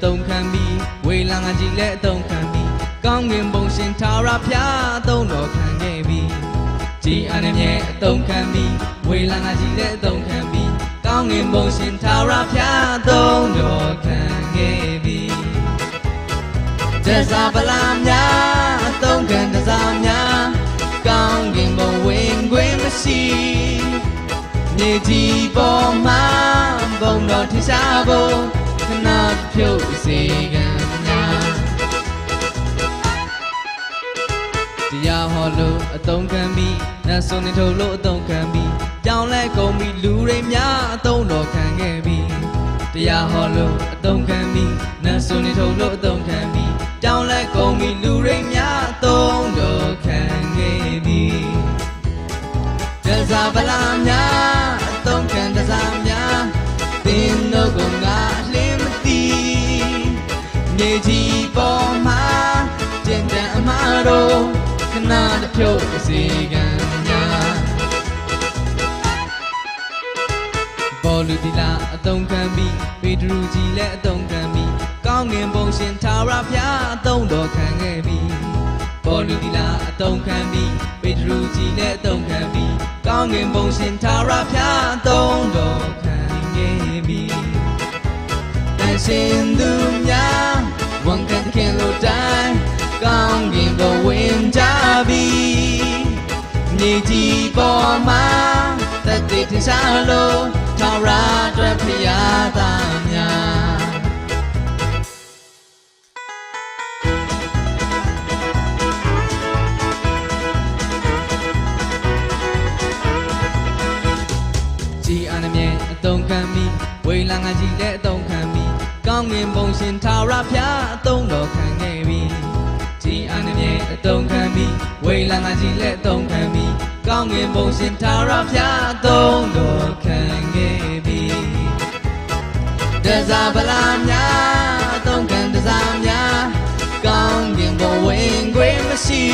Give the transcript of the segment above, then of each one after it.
တုံးခံပြီးဝေလာငါကြီးလည်းအတုံးခံပြီးကောင်းကင်ဘုံရှင်ထာဝရဘုရားအသုံးတော်ခံခဲ့ပြီးကြည်အာနဲ့မြဲအတုံးခံပြီးဝေလာငါကြီးလည်းအတုံးခံပြီးကောင်းကင်ဘုံရှင်ထာဝရဘုရားအသုံးတော်ခံခဲ့ပြီးတစားပလာများအတုံးခံတစားများကောင်းကင်ဘုံဝင်ခွင့်မရှိမြေကြီးပေါ်မှာဘုံတော်ထင်ရှားဖို့ခဏဖြုတ်စေကံများတရားဟောလို့အတုံးခံပြီးနတ်ဆိုနေထုတ်လို့အတုံးခံပြီးကြောင်းလဲကုန်ပြီးလူတွေများအတုံးတော်ခံခဲ့ပြီးတရားဟောလို့အတုံးခံပြီးနတ်ဆိုနေထုတ်လို့အတုံးခံပြီးကြောင်းလဲကုန်ပြီးလူတွေများအတုံးတော်ခံခဲ့ပြီးတစားပလာများအတုံးခံတစားများသင်တို့ကငါလင်းမသိမြေကြီးပေါ်မှာကျင့်တဲ့အမှားတို့ခဏတဖြုတ်စေကံများဘောလူတီလာအတုံးခံပြီးပေတရုကြီးလည်းအတုံးခံပြီးကောင်းငင်ဘုံရှင်ထာဝရဘုရားအတုံးတော်ခံခဲ့ပြီးဘောလူတီလာအတုံးခံပြီးပေတရုကြီးလည်းအတုံးခံပြီးကောင်းငင်ဘုံရှင်ထာဝရဘုရားအတုံးတော်ခံခဲ့ပြီးတန်ရှင်သူများဝန်ခံခင်လို့တိုင်းကောင်းကင်ဘုံဝင်ကြပြီမြေကြီးပေါ်မှာတသက်ထင်ရှားလို့ထာဝရအတွက်ဖျားသားများ တုံးခံပြီးဝေလာငါကြီးလည်းအတုံးခံပြီးကောင်းငင်ဘုံရှင်ထာဝရဘုရားအတုံးတော်ခံခဲ့ပြီးကြည်အာနဲ့မြဲအတုံးခံပြီးဝေလာငါကြီးလည်းအတုံးခံပြီးကောင်းငင်ဘုံရှင်ထာဝရဘုရားအတုံးတော်ခံခဲ့ပြီးတစားပလာများအတုံးခံတစားများကောင်းငင်ဘုံဝင်ခွင့်မရှိ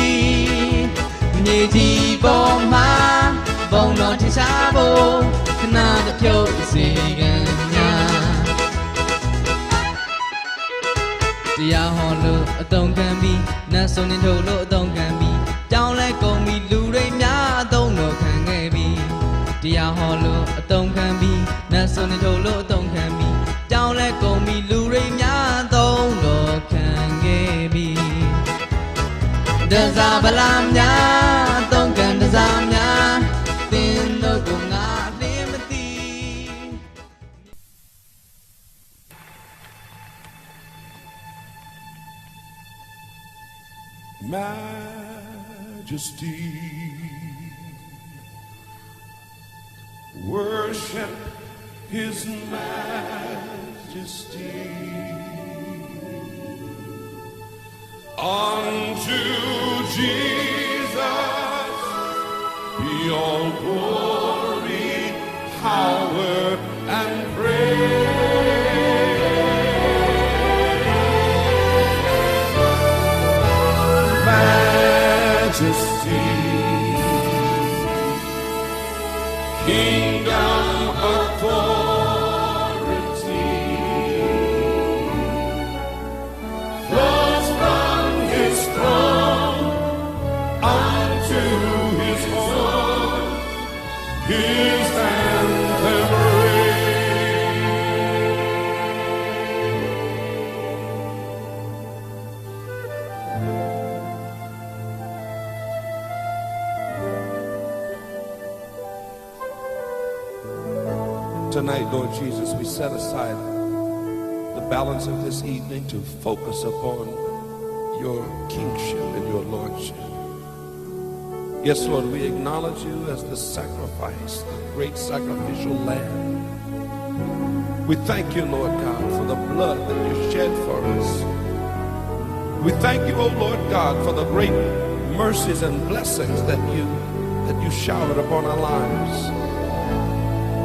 မြေကြီးပေါ်မှာဘုံတော်ထင်ရှားဖို့ခဏတဖြုတ်စေကံများတရားဟောလို့အတုံးခံပြီးနတ်ဆိုနေထုတ်လို့အတုံးခံပြီးကြောင်းလဲကုန်ပြီးလူတွေများအတုံးတော်ခံခဲ့ပြီးတရားဟောလို့အတုံးခံပြီးနတ်ဆိုနေထုတ်လို့အတုံးခံပြီးကြောင်းလဲကုန်ပြီးလူတွေများအတုံးတော်ခံခဲ့ပြီးတစားပလာများအတုံးခံတစားများသင်တို့ကငါMajesty, worship His Majesty. Unto Jesus be all glory, power, and praise. Majesty, kingdom, authority flows from His throne unto His throne. His anthem Tonight, Lord Jesus, we set aside the balance of this evening to focus upon your kingship and your lordship. Yes, Lord, we acknowledge you as the sacrifice, the great sacrificial lamb. We thank you, Lord God, for the blood that you shed for us. We thank you, O Lord God, for the great mercies and blessings that you showered upon our lives.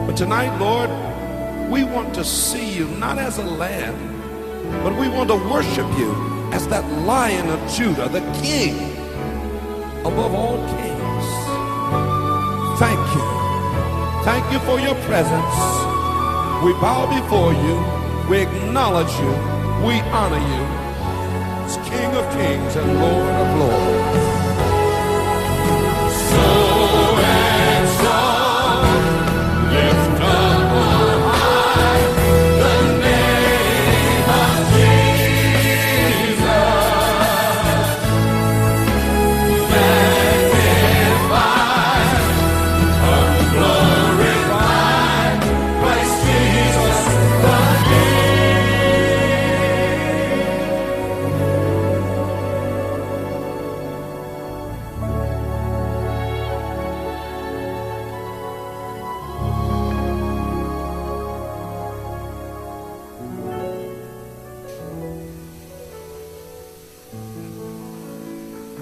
But tonight, Lord, we want to see you not as a lamb, but we want to worship you as that Lion of Judah, the King above all kings. Thank you. Thank you for your presence. We bow before you. We acknowledge you. we honor you as King of Kings and Lord of Lords. So exalt, lift up on high the name of Jesus. Magnify and glorify Christ Jesus the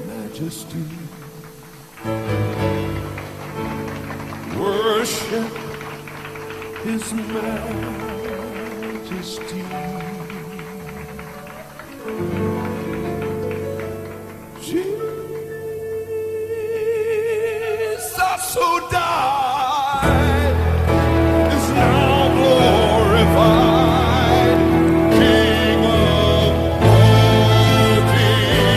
Majesty, worship His majesty. Jesus who died is now glorified, King of all kings.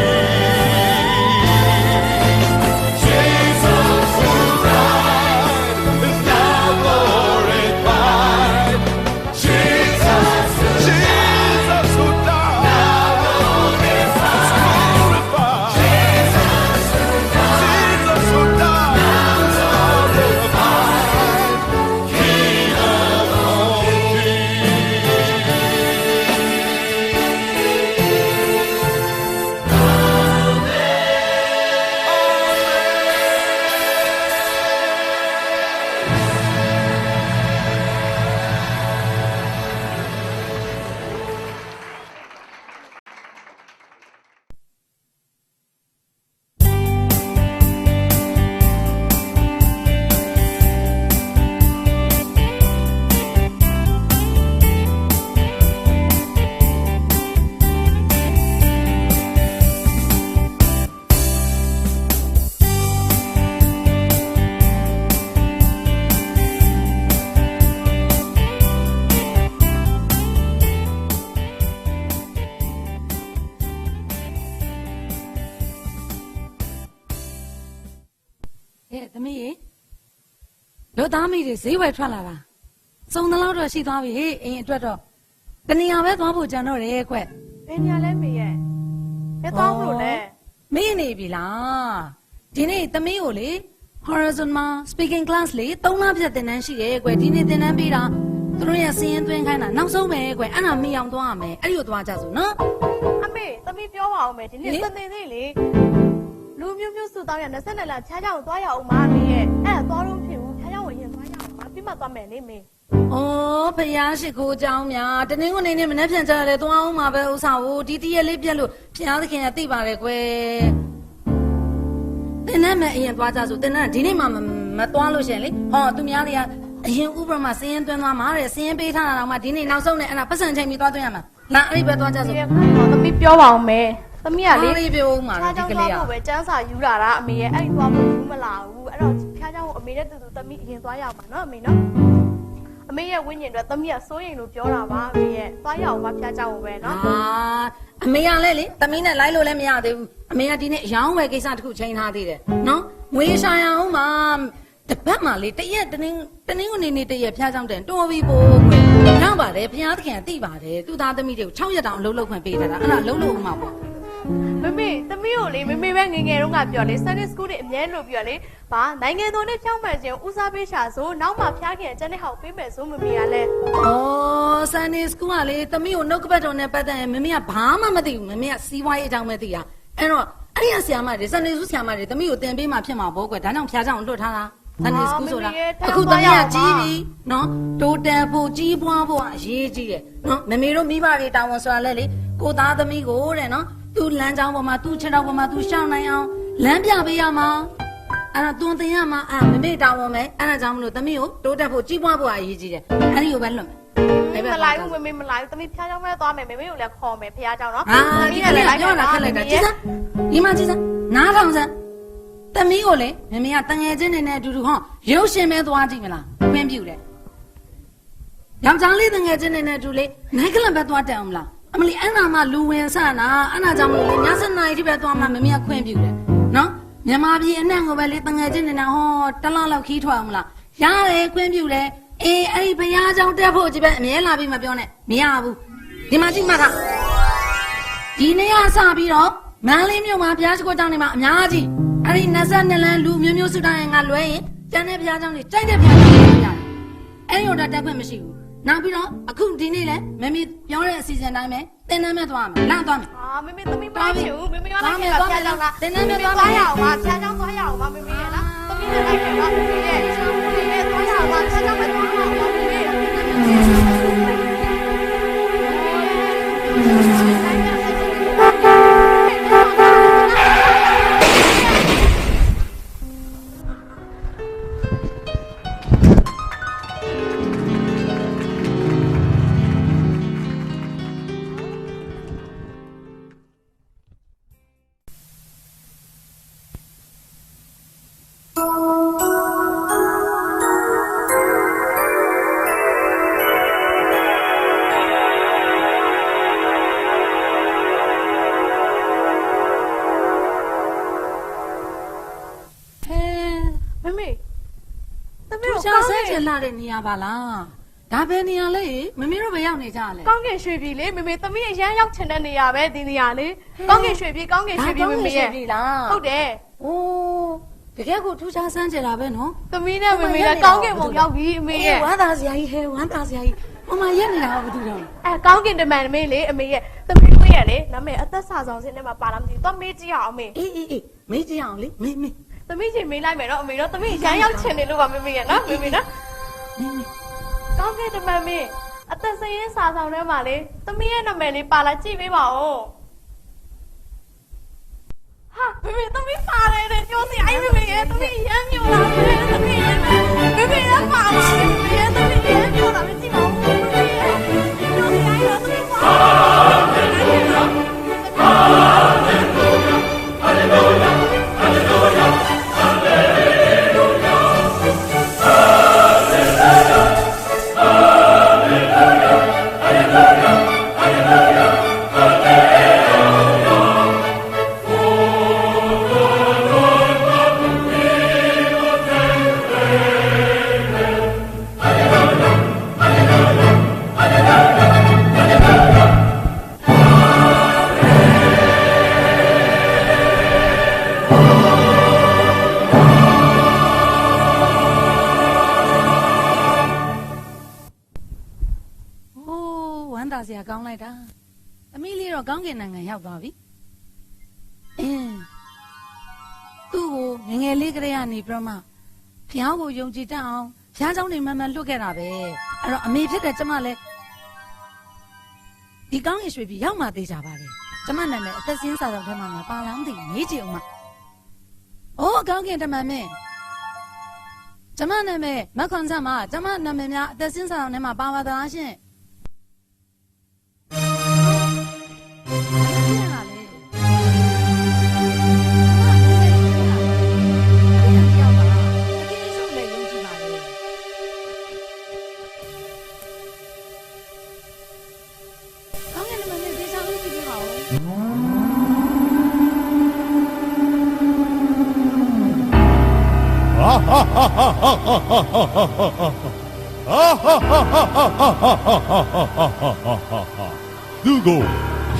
Jesus who died is now glorified. Jesus who died now glorified. Jesus who died now glorified, King of allသမီးရေတို့သားမိတွေဈေးဝယ်ထွက်လာတာစုံတလောက်တော့ရှိသွားပြီဟေးအိမ်အတွက်တော့တနေရာပဲသွားဖို့ကြံတော့တယ်ကွဘယ်နေရာလဲမေရဲ့ဘယ်သွားမလို့လဲမေးနေပြီလားဒီနေ့သမီးကိုလေ Horizon မှာ speaking class လေ3လပြည့်သင်တန်းရှိတယ်ကွဒီနေ့သင်တန်းပေးတာသူတို့ရဲ့စီးရင်သွင်းခိုင်းတာနောက်ဆုံးပဲကွအဲ့ဒါမေးအောင်သွားရမယ်အဲ့ဒီကိုသွားကြစို့နော်အမေသမီးပြောပါအောင်မယ်ဒီနေ့စနေနေ့လေလူမျိုးမျိုးစုတောင်းရ22လဖျားကြောင်သွားရအောင်မမေရဲ့အဲ့ဒါသွားလို့ဖြစ်ဘူးဖျားကြောင်ဝင်ရင်သွားရအောင်ပါပြီးမှသွားမယ်လေမေအော်ဖျားရှိခိုးကြောင်းများတနင်္ဂနွေနေ့မနေ့ပြန်ကြရတယ်သွားအောင်မှာပဲဥစားဟိုဒီတရက်လေးပြက်လို့ဖျားသခင်ကသိပါတယ်ကွယ်သင်တန်းမဲ့အရင်သွားကြစို့သင်တန်းဒီနေ့မှမသွားလို့ရှင်လေဟောသူများတွေကအရင်ဥပမာစင်းရင်သွင်းသွားမှာတဲ့စင်းရင်ပေးထားတာတော့မှဒီနေ့နောက်ဆုံးနဲ့အဲ့ဒါပတ်စံချိန်ပြီးသွားသွင်းရမှာလာအဲ့ဒီပဲသွားကြစို့သမီးပြောပါအောင်မယ်သမီးကလေအားလေးပြောဦးမှာဒီကလေးကပဲစမ်းစာယူလာတာအမေရဲ့အဲ့ဒီသွားဖို့ဘူးမလာဘူးအဲ့တော့ဖျားကြောင်ကိုအမေနဲ့တူတူသမီးအရင်သွားရအောင်ပါနော်အမေနော်အမေရဲ့ဝိညာဉ်အတွက်သမီးကစိုးရင်လို့ပြောတာပါအမေရဲ့သွားရအောင်ပါဖျားကြောင်ကိုပဲနော်အမေကလည်းလေသမီးနဲ့လိုက်လို့လည်းမရသေးဘူးအမေကဒီနေ့အယောင်းဝယ်ကိစ္စတခုချိန်ထားသေးတယ်နော်ငွေရှာရအောင်မှာတပတ်မှလေတရက်တနင်္ဂနွေနေ့တရက်ဖျားကြောင်တယ်တော်ပြီပို့ကွယ်ရပါတယ်ဖျားသခင်ကသိပါတယ်သူသားသမီးတွေကို6ရက်တောင်အလုပ်လုပ်ခွင့်ပေးထားတာအဲ့ဒါလုံးလို့ဦးမှာပေါ့မမေသမီးကိုလေမမေပဲငငယ်တုန်းကပြောလေ Sunday School တွေအမြဲလို့ပြောလေဗာနိုင်ငံတော်နဲ့ဖြောင်းမှန်ခြင်းဦးစားပေးရှာဆိုနောက်မှဖျားခင်အကျဉ်းနဲ့ဟောက်ပေးမယ်ဆိုမမေကလည်းဩ Sunday School ကလေသမီးကိုနှုတ်ကပတ်တော်နဲ့ပတ်သက်ရင်မမေကဘာမှမသိဘူးမမေကစီးပွားရေးအကြောင်းပဲသိတာအဲ့တော့အဲ့ဒီဆရာမတွေ Sunday School ဆရာမတွေသမီးကိုသင်ပေးမှဖြစ်မှာပေါ့ကွယ်ဒါကြောင့်ဖျားကြောင်လွတ်ထားတာ Sunday School ဆိုတာအခုသမီးကကြီးပြီနော်တိုးတန်ဖို့ကြီးပွားဖို့အရေးကြီးတယ်နော်မမေတို့မိဘတွေတာဝန်ဆိုတာလဲလေကိုသားသမီးကိုတဲ့နော်သူလမ်းကြောင်းပေါ်မှာသူခြေထောက်ပေါ်မှာသူရှောင်းနိုင်အောင်လမ်းပြပေးရမှာအဲ့ဒါတွန်တင်ရမှာမမေတာဝန်ပဲအဲ့ဒါကြောင့်မလို့သမီးကိုတိုးတက်ဖို့ကြီးပွားဖို့အရေးကြီးတယ်အဲ့ဒီကိုပဲလွတ်မယ်မလိုက်ဘူးမမေမလိုက်ဘူးသမီးဖျားကြောင်ပဲသွားမယ်မမေကိုလည်းခေါ်မယ်ဖျားကြောင်နော်သမီးကလည်းပြောတာခက်လိုက်တာကြည့်စမ်းဒီမှာကြည့်စမ်းနားထောင်စမ်းသမီးကိုလေမမေကတငယ်ချင်းနေနဲ့အတူတူဟောရုပ်ရှင်ပဲသွားကြည့်မလားခွင့်ပြုတယ်ယောက်ျားလေးတငယ်ချင်းနေနဲ့အတူလေနိုင်ကလပ်ပဲသွားတက်အောင်မလား အမလီအဲ့နာမှာလူဝင်ဆနာအဲ့နာကြောင့်မလို့လေည7 နာရီထိပဲသွားမှမမေကခွင့်ပြုတယ်နော်မြန်မာပြည်အနှံ့ကိုပဲလေတငယ်ချင်းနေတာဟောတလားလောက်ခီးထွက်အောင်မလားရတယ်ခွင့်ပြုတယ်အေးအဲ့ဒီဘုရားကြောင့်တက်ဖို့ကြီးပဲအမြဲလာပြီးမပြောနဲ့မရဘူးဒီမှာကြည့်မှကဒီနေ့ကစပြီးတော့မန်းလေးမြို့မှာဘုရားရှိခိုးကျောင်းတွေမှာအများကြီးအဲ့ဒီ22လမ်းလူမျိုးမျိုးစုတိုင်းငါလွဲရင်ကျန်တဲ့ဘုရားကျောင်းတွေတိုက်တဲ့ဘုရားကျောင်းတွေရတယ်အဲ့ဒီတော့တက်ခွင့်မရှိဘူးနောက်ပြီးတော့အခုဒီနေ့လဲမမေပြောတဲ့အစီအစဉ်တိုင်းပဲတင်နှမ်းမဲ့သွားမယ်လန့်သွားမယ်မမေသမီးမလိုက်ချင်ဘူးမမေကလည်းဖျားကြောင်းလားတင်နှမ်းမဲ့သွားရအောင်ပါဖျားကြောင်းသွားရအောင်ပါမမေရဲ့လားသမီးလည်းလိုက်တယ်ပါမမေရဲ့သွားရအောင်ပါဖျားကြောင်းပဲသွားရအောင်ပါမမေလာတဲ့နေရာပါလားဒါပဲနေရာလေမမေတို့ပဲရောက်နေကြလဲကောင်းကင်ရွှေပြည်လေမမေသမီးအရန်ရောက်ချင်တဲ့နေရာပဲဒီနေရာလေကောင်းကင်ရွှေပြည်မမေရဲ့ဟုတ်တယ်အိုးတကယ်ကိုထူးခြားစမ်းကြတာပဲနော်သမီးနဲ့မမေလည်းကောင်းကင်ဘုံရောက်ပြီအမေရဲ့ဝမ်းသာစရာကြီးဟဲဝမ်းသာစရာကြီးမမရက်နေတာဘာတူတော့ကောင်းကင်တမန်မေလေအမေရဲ့သမီးတွေ့ရလေနာမည်အသက်စာဆောင်စင်းထဲမှာပါလာမသိတော့မေးကြည့်အောင်အမေအေးမေးကြည့်အောင်လေမေးသမီးချင်းမေးလိုက်မယ်တော့အမေတော့သမီးရန်ရောက်ချင်တယ်လို့ပါမမေရဲ့နော်မေနော်ကောင်းကင်တမန်မေအသက်စရင်စာဆောင်ထဲမှာလေသမီးရဲ့နာမည်လေးပါလာကြည့်ပေးပါဦးဟာမေသမီးပါတယ်တဲ့ပြောစီအိုင်မေရဲ့သမီးရမ်းညိုလာတယ်သမီးရဲ့မေရမ်းပါပါမေရဲ့သမီးရမ်းညိုလာတယ်ကြည့်ပါဦးမေရဲ့ပြောစီအိုင်တော့သမီးပါကောင်းလိုက်တာသမီးလေးတော့ကောင်းကင်နိုင်ငံရောက်သွားပြီသူ့ကိုငယ်လေးကလေးကနေပြီးတော့မှဖျားကိုယုံကြည်တတ်အောင်ဖျားเจ้าနေမှန်မှန်လွတ်ခဲ့တာပဲအဲ့တော့အမေဖြစ်တဲ့ကျမလည်းဒီကောင်းကင်ရွှေပြည်ရောက်မှသေးကြပါလေကျမနာမည်အသက်စင်းစာတော်ထဲမှာပါလောင်းတည်မေးကြည့်အောင်မအိုးကောင်းကင်တမန်မင်းကျမနာမည်မခွန်ဆမ်းမှာကျမနာမည်များအသက်စင်းစာတော်ထဲမှာပါပါသလားရှင်သူကို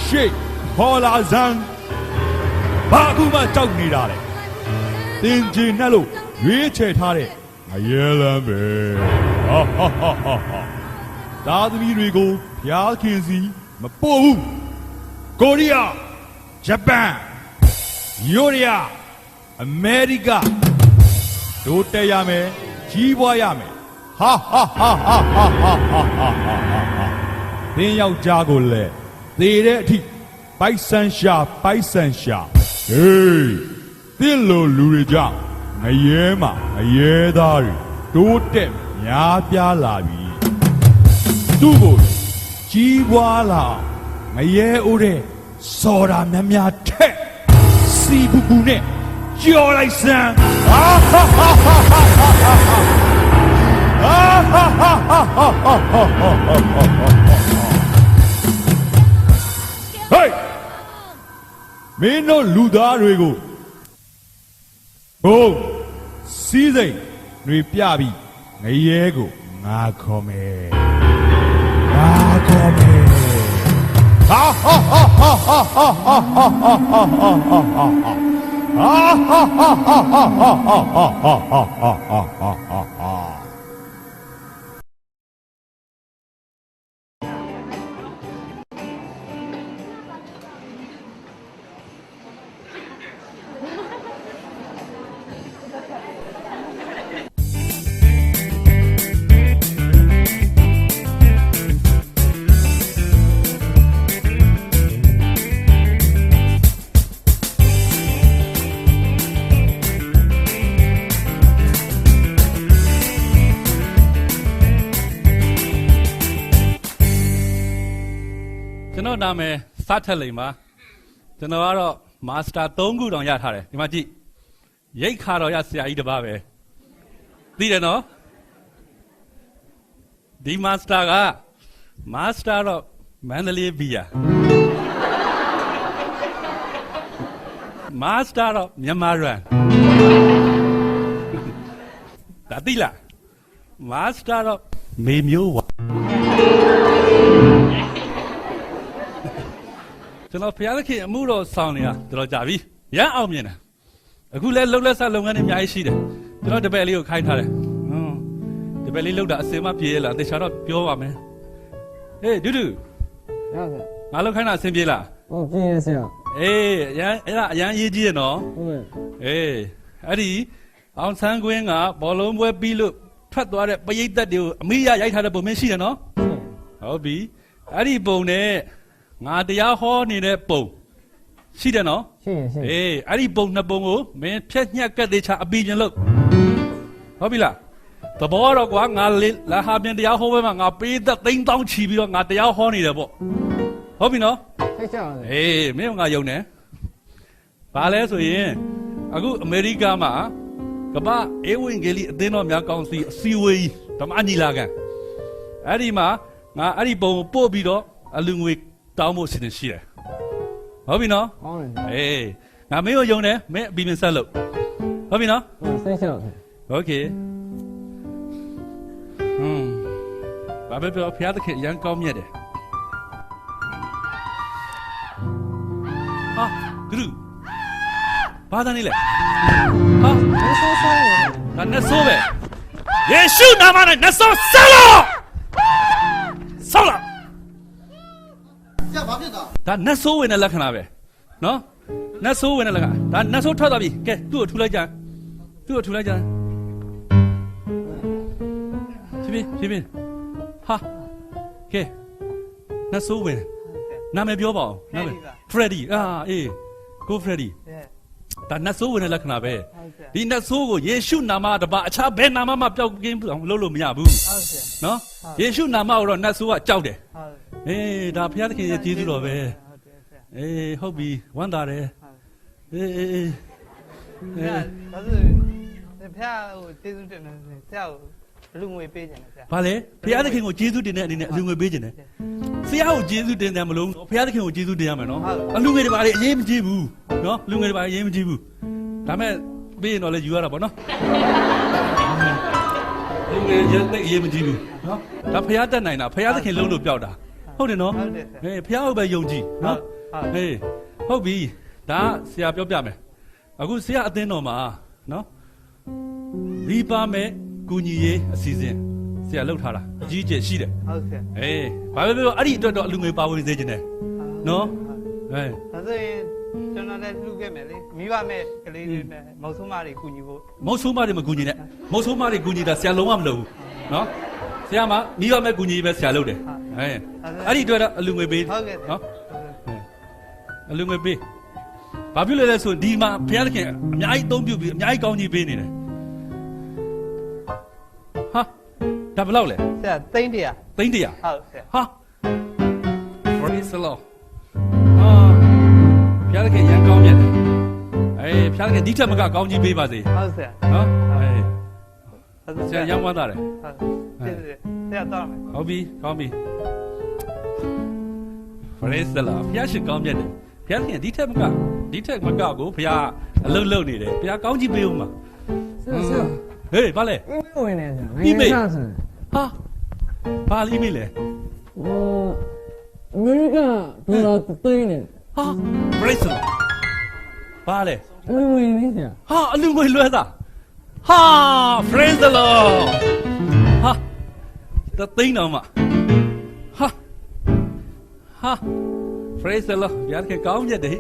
ရှေ့ခေါ်လာစမ်းဘာကူမှကြောက်နေတာလေတင်ကျင်နှက်လို့ရွေးချယ်ထားတဲ့ငရဲလမ်းပဲသားသမီးတွေကိုဖျားခင်စီမပို့ဘူးကိုရီးယားဂျပန်ယူရီးယားအမေရိကတို့တက်ရမယ်ကြီးပွားရမယ်ဟာသင်ယောက်ျားကိုလည်းသေတဲ့အထိပိုက်ဆန်ရှာဟေးသင်လိုလူတွေကြောင့်ငရဲမှာငရဲသားတွေတိုးတက်များပြားလာပြီသူ့ကိုကြီးပွားလာငရဲဦးတဲ့စော်တာများထက်စီပူပူနဲ့ကြော်လိုက်စမ်း ဟေးမင်းတို့လူသားတွေကိုဘုံစီးစိမ်တွေပြပြီးငရဲကိုငါခေါ်မယ်ငါခေါ်မယ်ဟာဟာဟာဟာဟာဟာဟာဟာဟာဟာဟာဟာ ကျွန်တော်နာမည်စထက်လိန်ပါကျွန်တော်ကတော့မာစတာ3ခုတောင်ရထားတယ်ဒီမှာကြည့်ရိတ်ခါတော်ရဆရာကြီးတစ်ပါးပဲသိတယ်နော်ဒီမာစတာကမာစတာတော့မန္တလေးဘီယာမာစတာတော့မြန်မာရန်ဒါသိလားမာစတာတော့မေမျိုးဝကျွန်တော်ဖျားသခင်အမှုတော်ဆောင်နေတာတော်တော်ကြာပြီရမ်းအောင်မြင်တယ်အခုလဲလှုပ်လက်ဆက်လုပ်ငန်းတွေအများကြီးရှိတယ်ကျွန်တော်တပည့်လေးကိုခိုင်းထားတယ်တပည့်လေးလှုပ်တာအစင်မပြေရလားတေချာတော့ပြောပါမယ်ဟေးဒူဒူဟုတ်ကဲ့ငါလှုပ်ခိုင်းတာအစင်ပြေလားဟုတ်ပြေရဆရာအေးအဲ့ဒါအရန်ရေးကြီးရနော်ဟုတ်ကဲ့အေးအဲ့ဒီအောင်ဆန်းကွင်းကဘောလုံးပွဲပြီးလို့ထွက်သွားတဲ့ပရိသတ်တွေကိုအမိရရိုက်ထားတဲ့ပုံမျိုးရှိတယ်နော်ဟုတ်ပြီအဲ့ဒီပုံနဲ့ငါတရားဟောနေတဲ့ပုံရှိတယ်နော်ရှိအေးအဲ့ဒီပုံနှစ်ပုံကိုမင်းဖြက်ညှက်ကက်သေးချာအပီခြင်းလို့ဟုတ်ပြီလားသဘောတော့ကွာငါလာဟာပြန်တရားဟောပွဲမှာငါပေးသက်3000ချီပြီးတော့ငါတရားဟောနေတယ်ပေါ့ဟုတ်ပြီနော်သိချင်ပါတယ်အေးမင်းကငါယုံတယ်ဘာလဲဆိုရင်အခုအမေရိကမှာကမ္ဘာအေဝံဂေလိအသင်းတော်များကောင်စီအစည်းအဝေးဓမ္မညီလာခံအဲ့ဒီမှာငါအဲ့ဒီပုံကိုပို့ပြီးတော့အလူငွေတောင်းဖို့စီစဉ်ရှိတယ်ဟုတ်ပြီနော်ဟုတ်ပြီအေးငါမင်းကိုယုံတယ်မင်းအပြီးမဆက်လို့ဟုတ်ပြီနော်ဟုတ်ဆင်းရှောက်โอเคဘာပဲပြောဖျားသခင်ရန်ကောင်းမြတ်တယ်ဟာဂရုဘာသာနေလဲဟာနတ်ဆိုးပဲယေရှုနာမနဲ့နတ်ဆိုးဆလောဆောလာဒါနတ်ဆိုးဝင်တဲ့လက္ခဏာပဲနော်နတ်ဆိုးဝင်တဲ့လက္ခဏာဒါနတ်ဆိုးထွက်သွားပြီကဲသူ့ကိုထူလိုက်ကြဖြည်းဖြည်းဟာကဲနတ်ဆိုးဝင်နာမည်ပြောပါဦးနာမည် Freddy အေးကို Freddy ဒါနတ်ဆိုးဝင်တဲ့လက္ခဏာပဲဒီနတ်ဆိုးကိုယေရှုနာမတပါအခြားဘယ်နာမမှပျောက်ကင်းလုပ်လို့မရဘူးနော်ယေရှုနာမကိုတော့နတ်ဆိုးကကြောက်တယ်အေးဒါဘုရားသခင်ရဲ့ကျေးဇူးတော်ပဲအေးဟုတ်ပြီဝမ်းသာတယ်အေးဒါဆိုဖះဟိုကျေးဇူးတင်တယ်ဖះကိုအလူငွေပေးခြင်းတယ်ဖះဘာလဲဘုရားသခင်ကိုကျေးဇူးတင်တဲ့အနေနဲ့အလူငွေပေးခြင်းတယ်ဆရာကိုကျေးဇူးတင်တယ်မလို့ဘုရားသခင်ကိုကျေးဇူးတင်ရမယ်နော်အလူငွေတွေပါလေအရေးမကြီးဘူးနော်လူငွေတွေပါအရေးမကြီးဘူးဒါမဲ့ပေးရင်တော့လည်းယူရတာပေါ့နော်လူငွေရတဲ့အရေးမကြီးဘူးနော်ဒါဘုရားတတ်နိုင်တာဘုရားသခင်လုံးလို့ပြောက်တာဟုတ်တယ်နော်ဟေးဘုရားဟုတ်ပဲယုံကြည်နော်ဟေးဟုတ်ပြီဒါဆရာပြောပြမယ်အခုဆရာအသင်းတော်မှာနော်ဒီပါမဲ့ကူညီရေးအစီအစဉ်ဆရာလှုပ်ထားတာအကြီးအကျယ်ရှိတယ်ဟုတ်ကဲ့အေးဘာပဲပြောအဲ့ဒီအတွက်တော့အလူငွေပါဝင်စေခြင်းတယ်နော်ဟဲ့ဒါဆိုရင်ကျွန်တော်လည်းလှူခဲ့မယ်လေမိဘမဲ့ကလေးတွေနဲ့မုတ်ဆိုးမတွေကူညီဖို့မုတ်ဆိုးမတွေမကူညီနဲ့မုတ်ဆိုးမတွေကူညီတာဆရာလုံးဝမလုပ်ဘူးနော်ဆရာမမိဘမဲ့ကူညီရေးပဲဆရာလုပ်တယ်ဟဲ့အဲ့ဒီအတွက်တော့အလူငွေပေးဟုတ်ကဲ့နော်အလူငွေပေးဘာဖြစ်လဲဆိုဒီမှာဘုရားသခင်အများကြီးအသုံးပြုပြီးအများကြီးကောင်းကြီးပေးနေတယ်ဟာဒါဘယ်လောက်လဲဆရာသိန်း100ဟုတ်ဆရာဟာ praise the lord ဘုရားသခင်ရန်ကောင်းမြတ်တယ်အေးဘုရားသခင်ဒီထက်မကကောင်းကြီးပေးပါစေဟုတ်ဆရာနော်အေးဆရာရန်ဝမ်းသာတယ်ဟုတ်ဆရာတော့မယ်ဟုတ်ပြီကောင်းပြီ praise the Lord ဘုရားရှိကောင်းမြတ်တယ်ဘုရားခင်ဒီထက်မကကိုဘုရားအလုံးလုံးနေတယ်ဘုရားကောင်းကြီးပေးဦးမှာဟေးဘာလဲဝင်နေဆရာ အီးမေးလ်ဟာဘာအီးမေးလ်လဲ အမေရိကဒေါ်လာသိန်းနဲ့ ဟာ praise the Lord ဘာလဲ ဝင်နေဆရာ ဟာအလူငွေလွှဲတာဟာ praise the Lord ဟာတသိန်းတော့မှဟာ praise the Lord ဘုရားခင်ကောင်းမြတ်တယ်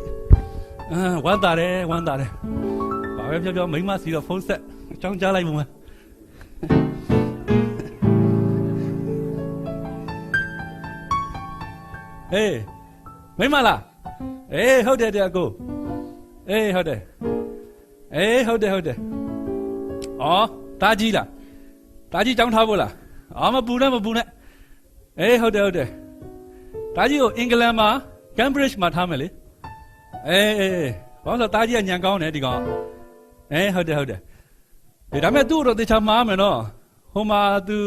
ဝမ်းသာတယ်ဘာပဲပြောမိမစီတော့ဖုန်းဆက်အကြောင်းကြားလိုက်ပါမယ်ဟေးမိမလားအေးဟုတ်တယ်အကိုအေးဟုတ်တယ်အော်တာကြီးလားတာကြီးကြောင်းထားဖို့လားအော်မပူနဲ့အေးဟုတ်တယ်တာကြီးကိုအင်္ဂလန်မှာ Cambridge မှာထားမယ်လေအေးဘာလို့တာကြီးကညံကောင်းတယ်ဒီကောင်အေးဟုတ်တယ်ဒီဒါမဲ့သူ့တော့တေချာမားမယ်နော်ဟိုမှာသူ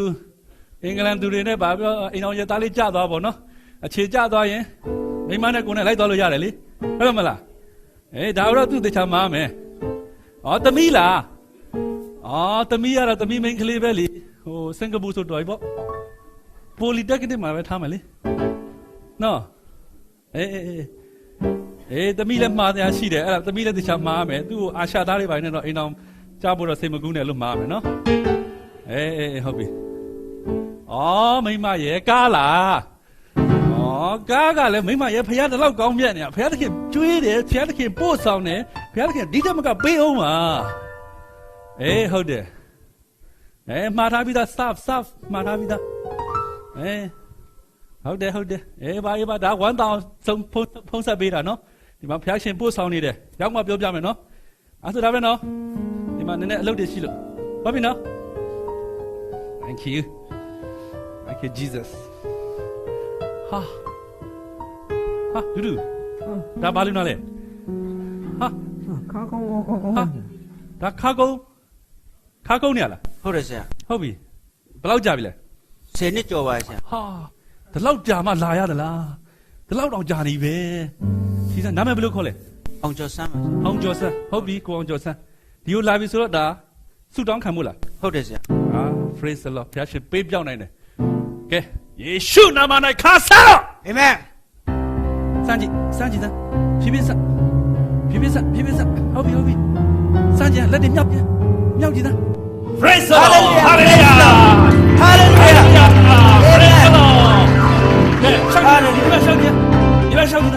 အင်္ဂလန်သူတွေနဲ့ဗာပြောအိမ်အောင်ရသားလေးကြသွားပေါ့နော်အခြေကြသွားရင်မိမနဲ့ကိုယ်နဲ့လိုက်သွားလို့ရတယ်လေဟုတ်မလားအေးဒါတော့သူ့တေချာမားမယ်အော်သမီးလားအော်သမီးကတော့သမီးမိန်းကလေးပဲလေဟိုစင်ကာပူဆိုတော့ပေါ့ပိုလီတက်ကနေမှာပဲထားမယ်လေနော်အေးသမီးလည်းမှားတရားရှိတယ်အဲ့ဒါသမီးလည်းတေချာမှားမယ်သူ့ကိုအာရှသားတွေပိုင်းနဲ့တော့အိမ်အောင်ကြားဖို့တော့စိတ်မကူးနဲ့လို့မှားမယ်နော်အေးဟုတ်ပြီအော်မိမရဲ့ကားလားအော်ကားကလည်းမိမရဲ့ဖခင်တလောက်ကောင်းမြတ်နေတာဖခင်တခင်ကျွေးတယ်ဖခင်တခင်ပို့ဆောင်တယ်ဖခင်တခင်ဒီတက်မကပေးအောင်ပါအေးဟုတ်တယ်မှားထားပြီးသား staff မှားထားပြီးသားဟုတ်တယ်အေးပါဒါ1000ဆုံးဖုံးဆက်ပေးတာနော်ဒီမှာဖျားရှင်ပို့ဆောင်နေတယ်ရောက်မှပြောပြမယ်နော်အဲ့ဆိုဒါပဲနော်ဒီမှာနည်းနည်းအလုပ်တွေရှိလို့ဟုတ်ပြီနော် Thank you Jesus ဟာဒူဒါဘာလို့နော်လဲဟာ ခါကောင်း ဒါခါကုန်းနေရလား ဟုတ်တယ်ဆရာ ဟုတ်ပြီဘယ်လောက်ကြာပြီလဲ 10နှစ်ကျော်ပါဆရာ ဟာဒီလောက်ကြာမှလာရသလားဒီလောက်တောင်ကြာနေပဲဒီနာမည်ဘယ်လိုခေါ်လဲ အောင်ကျော်ဆန်းပါ အောင်ကျော်ဆန်းဟုတ်ပြီကိုအောင်ကျော်ဆန်းဒီကိုလာပြီဆိုတော့ဒါဆုတောင်းခံမို့လား ဟုတ်တယ်ဆရာ praise the Lord ဘုရားရှင်ပေးပြောင်းနိုင်တယ်ကဲယေရှုနာမ၌ခါဆာတော့ အာမင် စမ်းကြည့်စမ်းဖြည်းဖြည်းစဟုတ်ပြီစမ်းကြလက်တွေမြောက်ကြည့်သား praise the Lord hallelujah praise the Lord ကဲရှောက်ကြဒီမှာရှောက်ကြ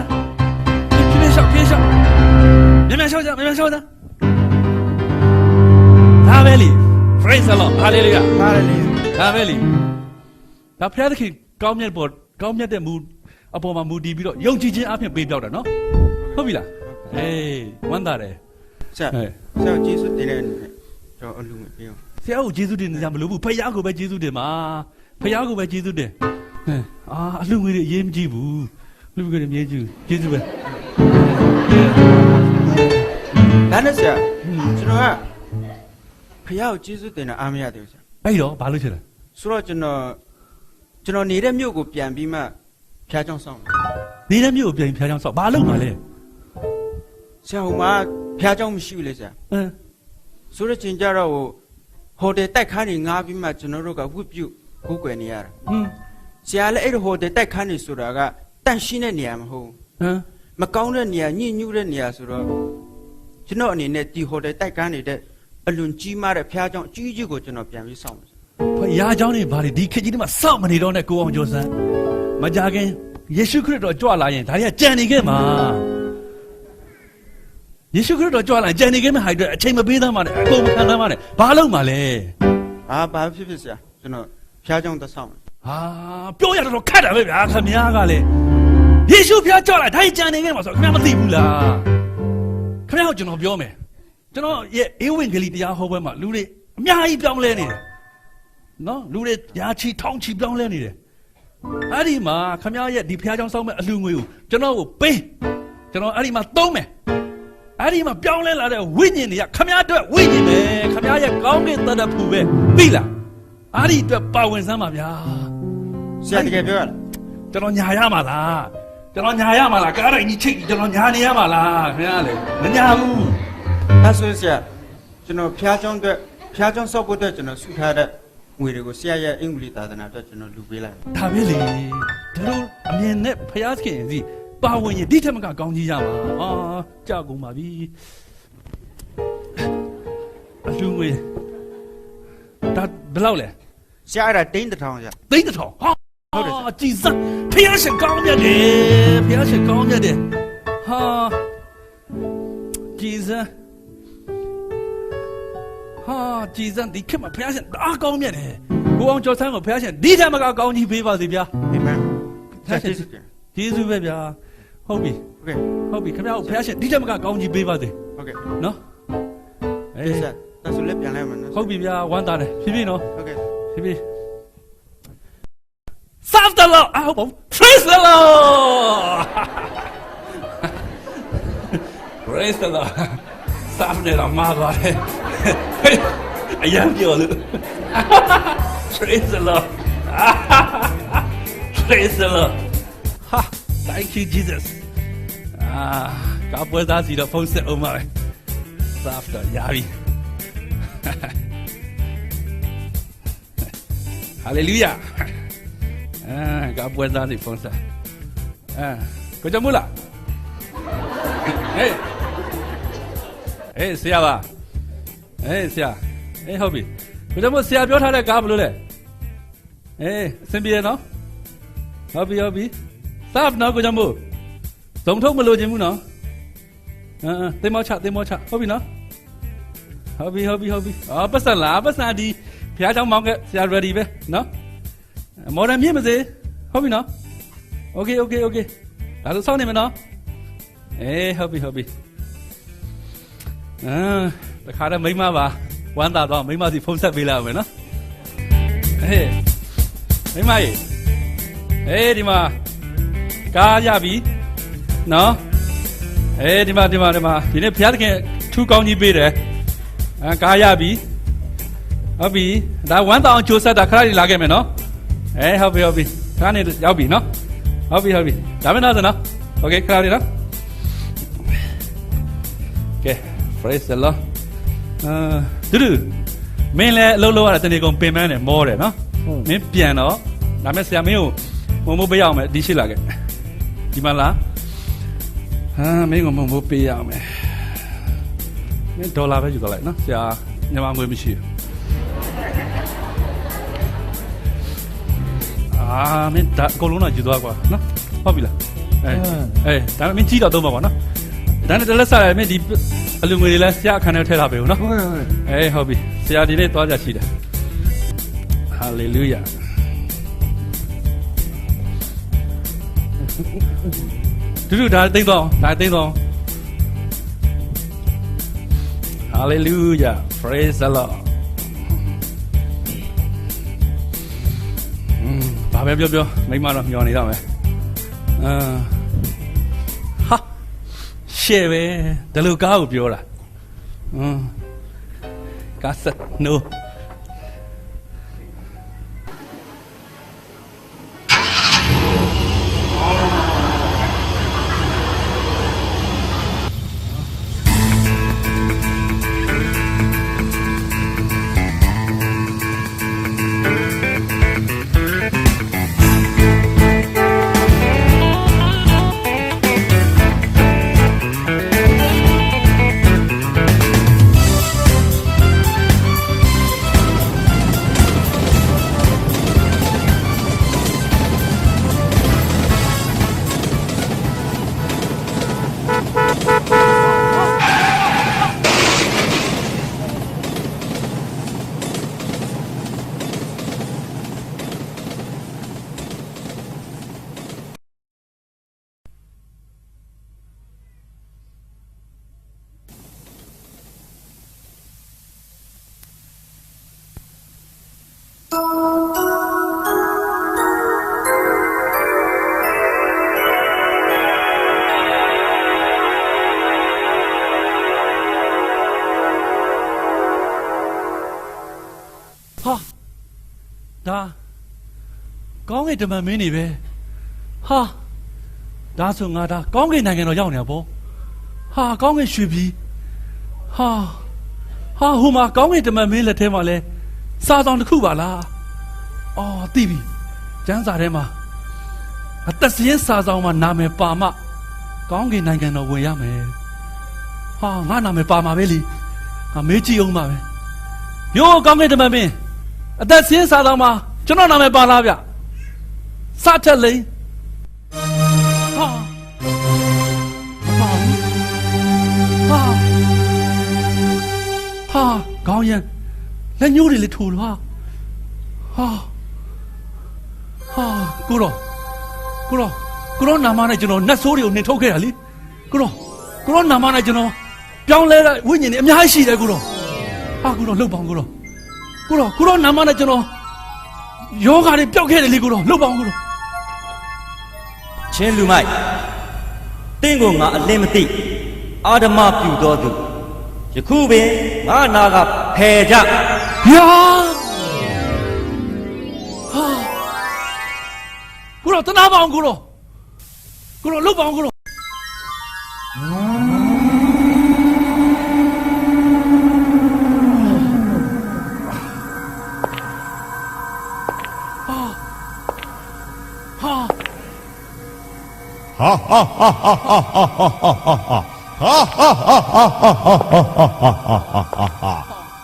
ဖြည်းရှောက်မြန်ရှောက်ဒါပဲလေ praise the Lord hallelujah ဒါပဲလေဒါဖျားသခင်ကောင်းမြတ်တဲ့မူအပေါ်မှာမူတည်ပြီးတော့ယုံကြည်ခြင်းအပြင်ပေးပြောက်တာနော်ဟုတ်ပြီလားအေးဝမ်းသာတယ် ဆရာကျေးဇူးတင်တဲ့အနေနဲ့ကျွန်တော်အလူငွေပေးအောင် ဆရာကိုကျေးဇူးတင်နေကြမလို့ဘူးဖခင်ကိုပဲကျေးဇူးတင်ပါဖခင်ကိုပဲကျေးဇူးတင်အလူငွေတွေအရေးမကြီးဘူးလူငွေတွေအရေးကြီးကျေးဇူးပဲ ဒါနဲ့ဆရာကျွန်တော်ကဖခင်ကိုကျေးဇူးတင်တာအားမရသေးဘူးဆရာ အဲ့တော့ဘာလို့ချင်လဲ ဆိုတော့ကျွန်တော်နေတဲ့မြို့ကိုပြန်ပြီးမှဖျားကြောင်းဆောင် နေတဲ့မြို့ကိုပြန်ဖျားချောင်းဆောက်ဘာလုပ်မှာလဲ ဆရာဟိုမှာဖျားကြောင်းမရှိဘူးလေဆရာဆိုတော့ချင်းကြတော့ဟိုတယ်တိုက်ခန်းနေငားပြီးမှကျွန်တော်တို့ကဝတ်ပြုကိုးကွယ်နေရတာဆရာလည်းအဲ့ဟိုတယ်တိုက်ခန်းနေဆိုတာကတန့်ရှင်းတဲ့နေရာမဟုတ်မကောင်းတဲ့နေရာညှဉ်းညူးတဲ့နေရာဆိုတော့ကျွန်တော်အနေနဲ့ဒီဟိုတယ်တိုက်ခန်းနေတဲ့အလွန်ကြီးမားတဲ့ဖျားကြောင်းအကြီးကြီးကိုကျွန်တော်ပြန်ပြီးဆောင်မယ် ဖျားချောင်းနေဘာလဲဒီခေတ်ကြီးတွေမှာစောင့်မနေတော့နဲ့ကိုအောင်ကျော်စန်းမကြခင်ယေရှုခရစ်တော်ကြွလာရင်ဒါတွေကကြံနေခဲ့မှာယေရှုခရစ်တော်ကြွလာရင်ကြံနေခဲ့မှာဟာအတွက်အချိန်မပေးသားမှနဲ့အကုန်မခံသားမှနဲ့ဘာလုပ်မှာလဲ ဘာဖြစ်ဆရာကျွန်တော်ဖျားကြောင်းသက်ဆောင်မယ် ဟာပြောရတော့ခက်တာပဲဗျာခင်ဗျားကလည်းယေရှုဖျားကြွလာဒါကြံနေခဲ့မှာဆိုခင်ဗျားမသိဘူးလားခင်ဗျားကိုကျွန်တော်ပြောမယ်ကျွန်တော်ရဲ့အေးဝင်ကလေးတရားဟောပွဲမှာလူတွေအများကြီးပြောင်းလဲနေတယ်နော်လူတွေညာချီထောင်းချီပြောင်းလဲနေတယ်အဲ့ဒီမှာခမရဲ့ဒီဖျားချောင်းစောင်းမဲ့အလှငွေကိုကျွန်တော်ကိုပေးကျွန်တော်အဲ့ဒီမှာသုံးမယ်အဲ့ဒီမှာပြောင်းလဲလာတဲ့ဝိညာဉ်တွေကခမအတွက်ဝိညာဉ်ပဲခမရဲ့ကောင်းကင်တတ်ဖို့ပဲပြီလားအဲ့ဒီအတွက်ပါဝင်စမ်းပါဗျာ ဆရာတကယ်ပြောရလား ကျွန်တော်ညာရမှာလား ကျွန်တော်ညာရမှာလားကားတိုင်းကြီးချိတ်ကျွန်တော်ညာနေရမှာလားခင်ဗျားလေမညာဘူး ဒါဆိုဆရာကျွန်တော်ဖျားเจ้าအတွက်ဖျားเจ้าဆော့ဖို့အတွက်ကျွန်တော်ဆုထားတဲ့ငွေတွေကိုဆရာရဲ့အင်္ဂလိပ်သာသနာအတွက်ကျွန်တော်လူပေးလိုက် ဒါပဲလေဒီလိုအမြင်နဲ့ဖျားခင်စီပါဝင်ရင်ဒီထက်မကကောင်းကြီးရမှာကြောက်ကုန်ပါပြီအလူငွေဒါဘယ်လောက်လဲ ဆရာအဲ့ဒါတိန်းတစ်ထောင်ဆရာ သိန်းတစ်ထောင်ဟာဟုတ်တယ်ကြည်စမ်းဖျားရှင်ကောင်းမြတ်တယ်ဖျားရှင်ကောင်းမြတ်တယ်ဟာကြည်စမ်းဟာကြည်စမ်းဒီခေတ်မှာဖျားရှင်အားကောင်းမြတ်တယ်ကိုအောင်ကျော်ဆန်းကိုဖျားရှင်ဒီထက်မကကောင်းကြီးပေးပါစေဗျာ အာမင် ဖျားရှင်ကျေးဇူးပဲဗျာဟုတ်ပြီ โอเค ဟုတ်ပြီခင်ဗျားကိုဖျားရှင်ဒီထက်မကကောင်းကြီးပေးပါစေ โอเค နော်အေး ဆရာဒါဆိုလက်ပြန်လိုက်မယ်နော် ဟုတ်ပြီဗျာဝမ်းသာတယ်ဖြည်းဖြည်းနော် โอเค ဖြည်းဖြည်း Serve the Lord ဟုတ်ပါဘူး Praise the Lord Praise the Lord Serve နေတာမှားသွားတယ်အရင်ပြောလို့ Praise the Lord Praise the Lord ha Thank you Jesus ကာပွေးသားစီတော့ဖုန်းဆက်အောင်ပါပဲ Serve တော့ရပြီ Hallelujah ကာပွေးသားစီဖုန်းဆက်ကိုကြမို့လားဟေးဆရာပါဆရာဟုတ်ပြီကိုကြမို့ဆရာပြောထားတဲ့ကားဘယ်လိုလဲအဆင်ပြေနော်ဟုတ်ပြီ Serve နော်ကိုကြမို့သုံးထုံးမလို့ခြင်းဘူးနော်သင်္ဘောချဟုတ်ပြီနော်ဟုတ်ပြီပတ်စံလားပတ်စံဒီဖျားเจ้าမောင်းကဆရာ ready ပဲနော်မော်ဒန်မြင့်မစေဟုတ်ပြီနော် Okay ဒါဆိုစောင့်နေမယ်နော်ဟုတ်ပြီတခါတော့မိမပါဝမ်းသာတော့မိမစီဖုန်းဆက်ပေးလိုက်အောင်မယ်နော်မိမရေဒီမှာကားရပြီနော်ဒီမှာဒီနေ့ဖျားတခင်ထူးကောင်းကြီးပေးတယ်ကားရပြီဟုတ်ပြီဒါဝမ်းသာအောင်ကြိုးဆက်တာခဏလေးလာခဲ့မယ်နော်ဟုတ်ပြီခဏနေရောက်ပြီနော်ဟုတ်ပြီဒါမဲ့နော်စနော် Okay ခဏလေးနော် Okay praise the Lord တူမင်းလည်းအလုပ်လုပ်ရတာတနေ့ကုန်ပင်ပန်းတယ်မောတယ်နော်မင်းပြန်တော့ဒါမဲ့ဆရာမင်းကိုမုံပေးရအောင်မယ်ဒီရှိလာခဲ့ဒီမှာလားမင်းကမုံပေးရအောင်မယ်မင်းဒေါ်လာပဲယူသွားလိုက်နော်ဆရာမြန်မာငွေမရှိဘူးမင်းဒါအကုန်လုံးတော့ယူသွားကွာနော်ဟုတ်ပြီလားဒါမင်းကြည့်တော့သုံးပါကွာနော်ဒါနဲ့တလက်စားရမင်းဒီအလူငွေတွေလည်းဆရာအခန်းထဲထည့်ထားပေးဦးနော်ဟုတ်ပြီဆရာဒီနေ့သွားကြရှိတယ် Hallelujah တူဒါသိတော့ Hallelujah praise the Lord ဘာပဲပြောမိမတော့မျောနေတော့မယ်ဟာရှေ့ပဲဒီလိုကားကိုပြောတာကားဆက် noဒါကောင်းကင်တမန်မင်းနေပဲဟာ ဒါဆိုငါဒါကောင်းကင်နိုင်ငံတော်ရောက်နေတာပေါ့ဟာကောင်းကင်ရွှေပြည်ဟာဟိုမှာကောင်းကင်တမန်မင်းလက်ထဲမှာလဲစာဆောင်တစ်ခုပါလားအော်သိပြီကျမ်းစာထဲမှာအသက်ရှင်စာဆောင်မှာနာမည်ပါမှကောင်းကင်နိုင်ငံတော်ဝင်ရမယ်ဟာငါနာမည်ပါမှာပဲလေငါမေးကြည့်အောင်ပါပဲပြောကောင်းကင်တမန်မင်းအသက်ရှင်စာဆောင်မှာကျွန်တော်နာမည်ပါလားဗျစထက်လိန်ဟာကောင်းရင်လက်ညှိုးတွေလေထိုးလို့ဟာကိုရောနာမနဲ့ကျွန်တော်နတ်ဆိုးတွေကိုနှင်ထုတ်ခဲ့တာလေကိုရောနာမနဲ့ကျွန်တော်ပြောင်းလဲတဲ့ဝိညာဉ်တွေအများကြီးရှိတယ်ကိုရောလှုပ်ပေါင်းကိုရောနာမနဲ့ကျွန်တော်ယောဂါတွေပျောက်ခဲ့တယ်လေကိုရောလှုပ်ပေါင်းကိုရောချင်းလူမိုက်တင့်ကိုငါအလင်းမသိအာဓမပြူတော်သူယခုပင်ငါနာကဖယ်ကြဗျာကိုရောတနာပါအောင်ကိုရောလှုပ်ပါအောင်ကိုရော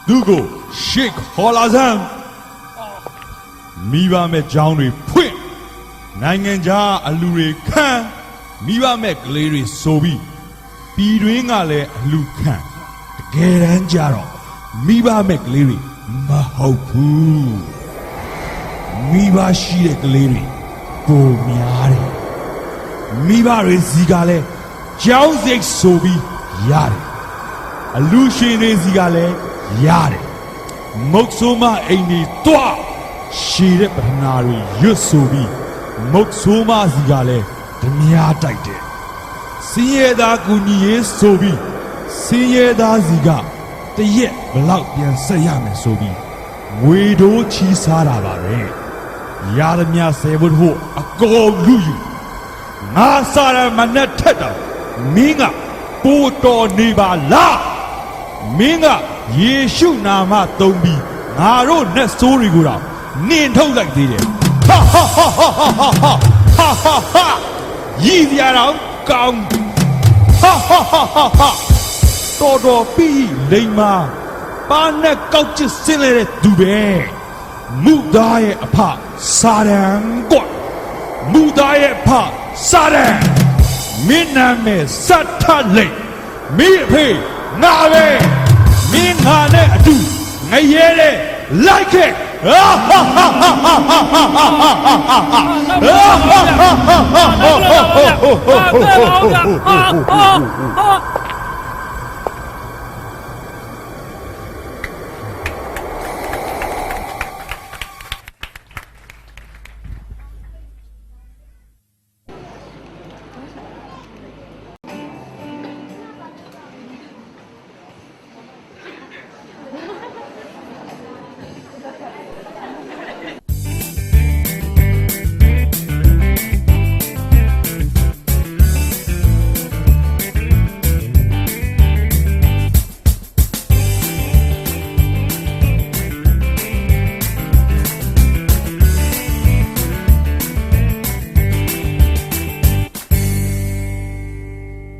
သူကိုရှေ့ခေါ်လာစမ်းမိဘမဲ့ကြောင်းတွေဖွင့်နိုင်ငံခြားအလူတွေခံမိဘမဲ့ကလေးတွေဆိုပြီးပြည်တွင်းကလည်းအလူခံတကယ်တမ်းကြတော့မိဘမဲ့ကလေးတွေမဟုတ်ဘူးမိဘရှိတဲ့ကလေးတွေပိုများတယ်မိဘတွေစီကလည်းကြောင်းစိတ်ဆိုပြီးရတယ်အလူရှင်တွေစီကလည်းရတယ်မုတ်ဆိုးမအိမ်တွေတွားရှည်တဲ့ပထနာတွေရွတ်ဆိုပြီးမုတ်ဆိုးမစီကလည်းဓမြတိုက်တယ်စင်းရဲသားကူညီရေးဆိုပြီးစင်းရဲသားစီကတရက်ဘလောက်ပြန်ဆက်ရမယ်ဆိုပြီးငွေတိုးချီးစားတာပါပဲရသမျှဆယ်ဖို့ဖို့အကုန်လူယူငါစားရမနဲ့ထက်တော့မင်းကပိုးတော်နေပါလားမင်းကယေရှုနာမသုံးပြီးငါတို့နဲ့ဆိုးတွေကိုတော့နင်ထုတ်လိုက်သေးတယ်ဟာရည်ရအောင်ကောင်းတော်ပြီးလိမ္မာပါနဲ့ကောက်ချစ်စင်းလေတဲ့သူပဲမူသားရဲ့အဖစာရန်ကွမူသားရဲ့အဖစာရန်မင်းနာမဲ့စတ်ထလိမ့်မင်းအဖေငါပဲမင်းငါနဲ့အတူငရဲတဲ့လိုက်ခဲ့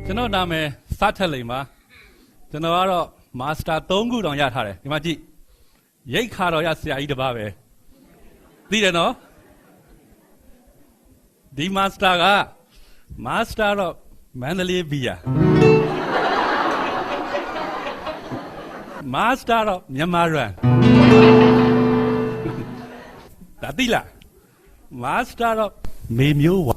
ကျွန်တော်နာမည်စထက်လိန်ပါကျွန်တော်ကတော့မာစတာ3ခုတောင်ရထားတယ်ဒီမှာကြည့်ရိတ်ခါတော်ရဆရာကြီးတစ်ပါးပဲသိတယ်နော်ဒီမာစတာကမာစတာတော့မန္တလေးဘီယာမာစတာတော့မြန်မာရန်ဒါသိလားမာစတာတော့မေမျိုးဝ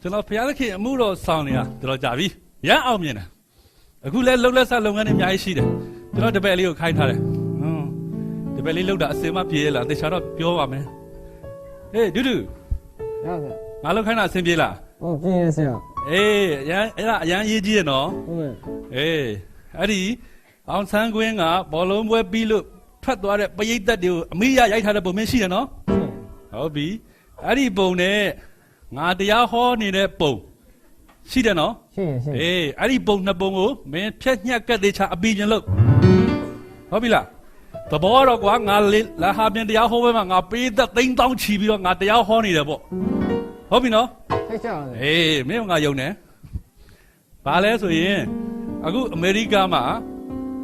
ကျွန်တော်ဖျားသခင်အမှုတော်ဆောင်နေတာတော်ကြပြီရမ်းအောင်မြင်တယ်အခုလဲလှုပ်လက်ဆက်လုပ်ငန်းတွေအများကြီးရှိတယ်ကျွန်တော်တပည့်လေးကိုခိုင်းထားတယ်တပည့်လေးလှုပ်တာအစင်မပြေရလားတေချာတော့ပြောပါမယ်ဟေးဒူဒူဟုတ်ကဲ့ငါလှုပ်ခိုင်းတာအစင်ပြေလားဟုတ်ပြေးဆရာအေးအဲ့ဒါအရန်ရေးကြီးရနော်ဟုတ်ကဲ့အေးအဲ့ဒီအောင်ဆန်းကွင်းကဘောလုံးပွဲပြီးလို့ထွက်သွားတဲ့ပရိသတ်တွေကိုအမိရရိုက်ထားတဲ့ပုံမျိုးရှိတယ်နော် ဟုတ်ပြီအဲ့ဒီပုံနဲ့ငါတရားဟောနေတဲ့ပုံရှိတယ်နော် ရှိရင်ရှိ အေးအဲ့ဒီပုံနှစ်ပုံကိုမင်းဖြက်ညက်ကတ်သေးချအပီခြင်းလို့ဟုတ်ပြီလားသဘောတော့ကွာငါလာဟာပြင်တရားဟောပွဲမှာငါပေးသက်3000ချီပြီးတော့ငါတရားဟောနေတယ်ပေါ့ဟုတ်ပြီနော် စိတ်ချရတယ် အေးမင်းငါယုံတယ်ဘာလဲဆိုရင်အခုအမေရိကမှာ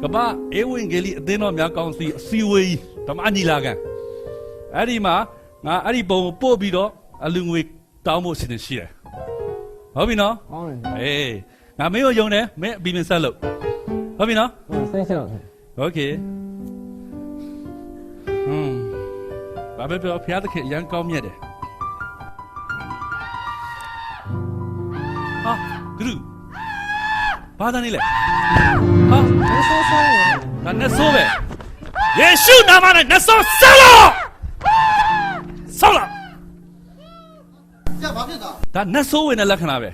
ကမ္ဘာအေဝံဂေလိအသင်းတော်များကောင်စီအစည်းအဝေးဓမ္မညီလာခံအဲ့ဒီမှာငါအဲ့ဒီပုံကိုပို့ပြီးတော့အလူငွေတောင်းဖို့စီစဉ်ရှိတယ်ဟုတ်ပြီနော် ကောင်းတယ် အေးငါမင်းကိုယုံတယ်မင်းအပြီးမဆက်လို့ဟုတ်ပြီနော် စိတ်ချရတယ် โอเคဘာပဲပြောဖျားသခင်ရန်ကောင်းမြတ်တယ်ဟာဂရုဘာသာနေလဲဟာ ဆိုးဆိုး ဒါနဲ့ဆိုးပဲယေရှုနာမနဲ့နဲ့ဆိုးဆက်လို့ဆောက်လာကြဘာဖြစ်တာဒါနဲ့ဆိုးဝင်တဲ့လက္ခဏာပဲ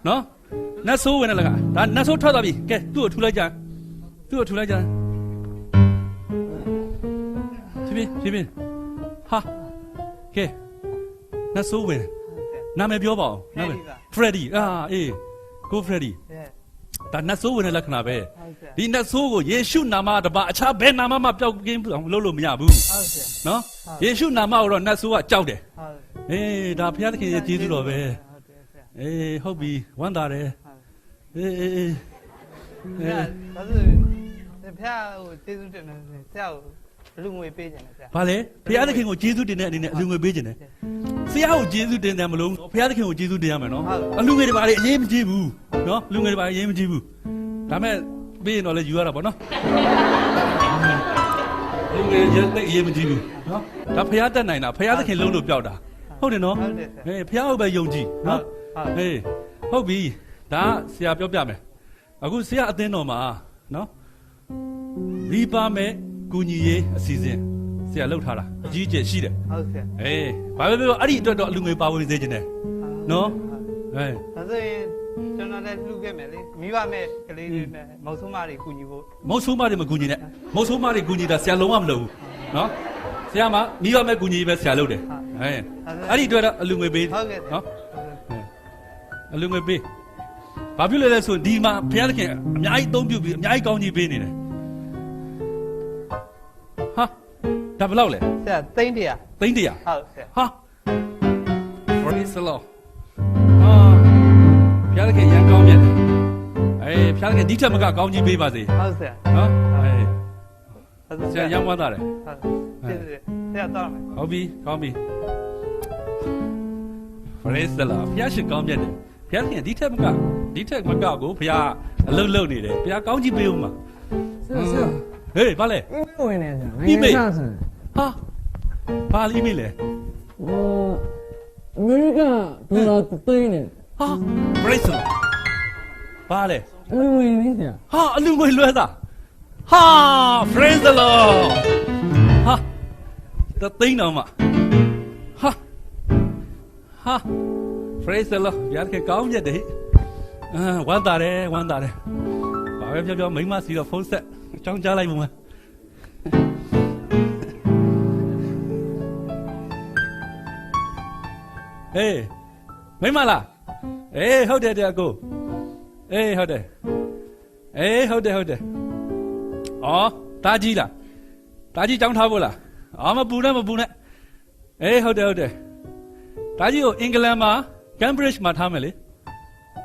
နော်နဲ့ဆိုးဝင်တဲ့လက္ခဏာဒါနဲ့ဆိုးထွက်သွားပြီကဲသူ့ကိုထူလိုက်ကြသူ့ကိုထူလိုက်ကြဖြည်းဖြည်းဟာကဲနဲ့ဆိုးဝင်နာမည်ပြောပါဦးနာမည် Freddy အေးကို Freddy ဒါနတ်ဆိုးဝင်တဲ့လက္ခဏာပဲဒီနတ်ဆိုးကိုယေရှုနာမတပါအခြားဘယ်နာမမှပျောက်ကင်းအောင်လုပ်လို့မရဘူးနော်ယေရှုနာမကိုတော့နတ်ဆိုးကကြောက်တယ်အေးဒါဘုရားသခင်ရဲ့ကျေးဇူးတော်ပဲအေးဟုတ်ပြီဝမ်းသာတယ်အေးဒါဆိုဖျားဟိုကျေးဇူးတင်တယ်ဆရာကိုလူငွေပေးခြင်းတယ်ဆရာ ဘာလဲဘုရားသခင်ကိုကျေးဇူးတင်တဲ့အနေနဲ့အလူငွေပေးခြင်းတယ်ဆရာကိုကျေးဇူးတင်တယ်မလို့ဘုရားသခင်ကိုကျေးဇူးတင်ရမယ်နော်အလူငွေတွေပါလေအရေးမကြီးဘူးနော်လူငွေတွေပါအရေးမကြီးဘူးဒါမဲ့ပေးရင်တော့လည်းယူရတာပေါ့နော်လူငွေရဲ့အရေးမကြီးဘူးနော်ဒါဘုရားတတ်နိုင်တာဘုရားသခင်လုံးလို့ပြောက်တာဟုတ်တယ်နော်ဟေးဘုရားဟုတ်ပဲယုံကြည်နော်ဟေးဟုတ်ပြီဒါဆရာပြောပြမယ်အခုဆရာအသင်းတော်မှာနော်ဒီပါမဲ့ကူညီရေးအစီအစဉ်ဆရာလှုပ်ထားတာအကြီးအကျယ်ရှိတယ်ဟုတ်ဆရာအေးဘာပဲပြောအဲ့ဒီအတွက်တော့အလူငွေပါဝင်စေခြင်းတယ်နော်ဟဲ့ဒါဆိုရင်ကျွန်တော်လည်းလှူခဲ့မယ်လေမိဘမဲ့ကလေးတွေနဲ့မောက်ဆုံးမတွေကူညီဖို့မုတ်ဆိုးမတွေမကူညီနဲ့မုတ်ဆိုးမတွေကူညီတာဆရာလုံးဝမလုပ်ဘူးနော်ဆရာမမိဘမဲ့ကူညီရေးပဲဆရာလုပ်တယ်ဟဲ့အဲ့ဒီအတွက်တော့အလူငွေပေးနော်အလူငွေပေးဘာဖြစ်လဲဆိုဒီမှာဘုရားသခင်အများကြီးအသုံးပြုပြီးအများကြီးကောင်းကြီးပေးနေတယ်ဟာဒါဘယ်လောက်လဲဆရာ300ဟုတ်ဆရာဟာ praise the lord ဖျားတဲ့ရန်ကောင်းမြတ်တယ်အေးဖျားတဲ့ဒီထက်မကကောင်းကြီးပေးပါစေဟုတ်ဆရာနော်အေးဆရာရန်ဝမ်းသာတယ်ဟုတ်ဆရာတော်မယ်ဟုတ်ပြီကောင်းပြီ praise the lord ဖျားရှင်ကောင်းမြတ်တယ်ဖျားတဲ့ဒီထက်မကကိုဖျားအလုံးလုံးနေတယ်ဖျားကောင်းကြီးပေးဦးမှာဆရာဟေးဘာလဲဝင်နေဆရာနိုင်ငံခြားဆန်ဟာဘာလီမေးလဲအမေရိကဒေါ်လာ3နဲ့ဟာ praise the lord ဘာလဲအလူငွေနေဆရာဟာအလူငွေလွှဲတာဟာ praise the lord ဟာတသိန်းတော်မှာဟာ praise the lord ရတဲ့ကောင်းမြတ်တယ်ဝမ်းသာတယ်ဘာပဲပြောမိမစီတော့ဖုန်းဆက်အကြောင်းကြားလိုက်ပါမယ်ဟေးမိမလားအေးဟုတ်တယ်အကိုအေးဟုတ်တယ်အော်တာကြီးလားတာကြီးကြောင်းထားဖို့လားအော်မပူနဲ့အေးဟုတ်တယ်တာကြီးကိုအင်္ဂလန်မှာ Cambridge မှာထားမယ်လေ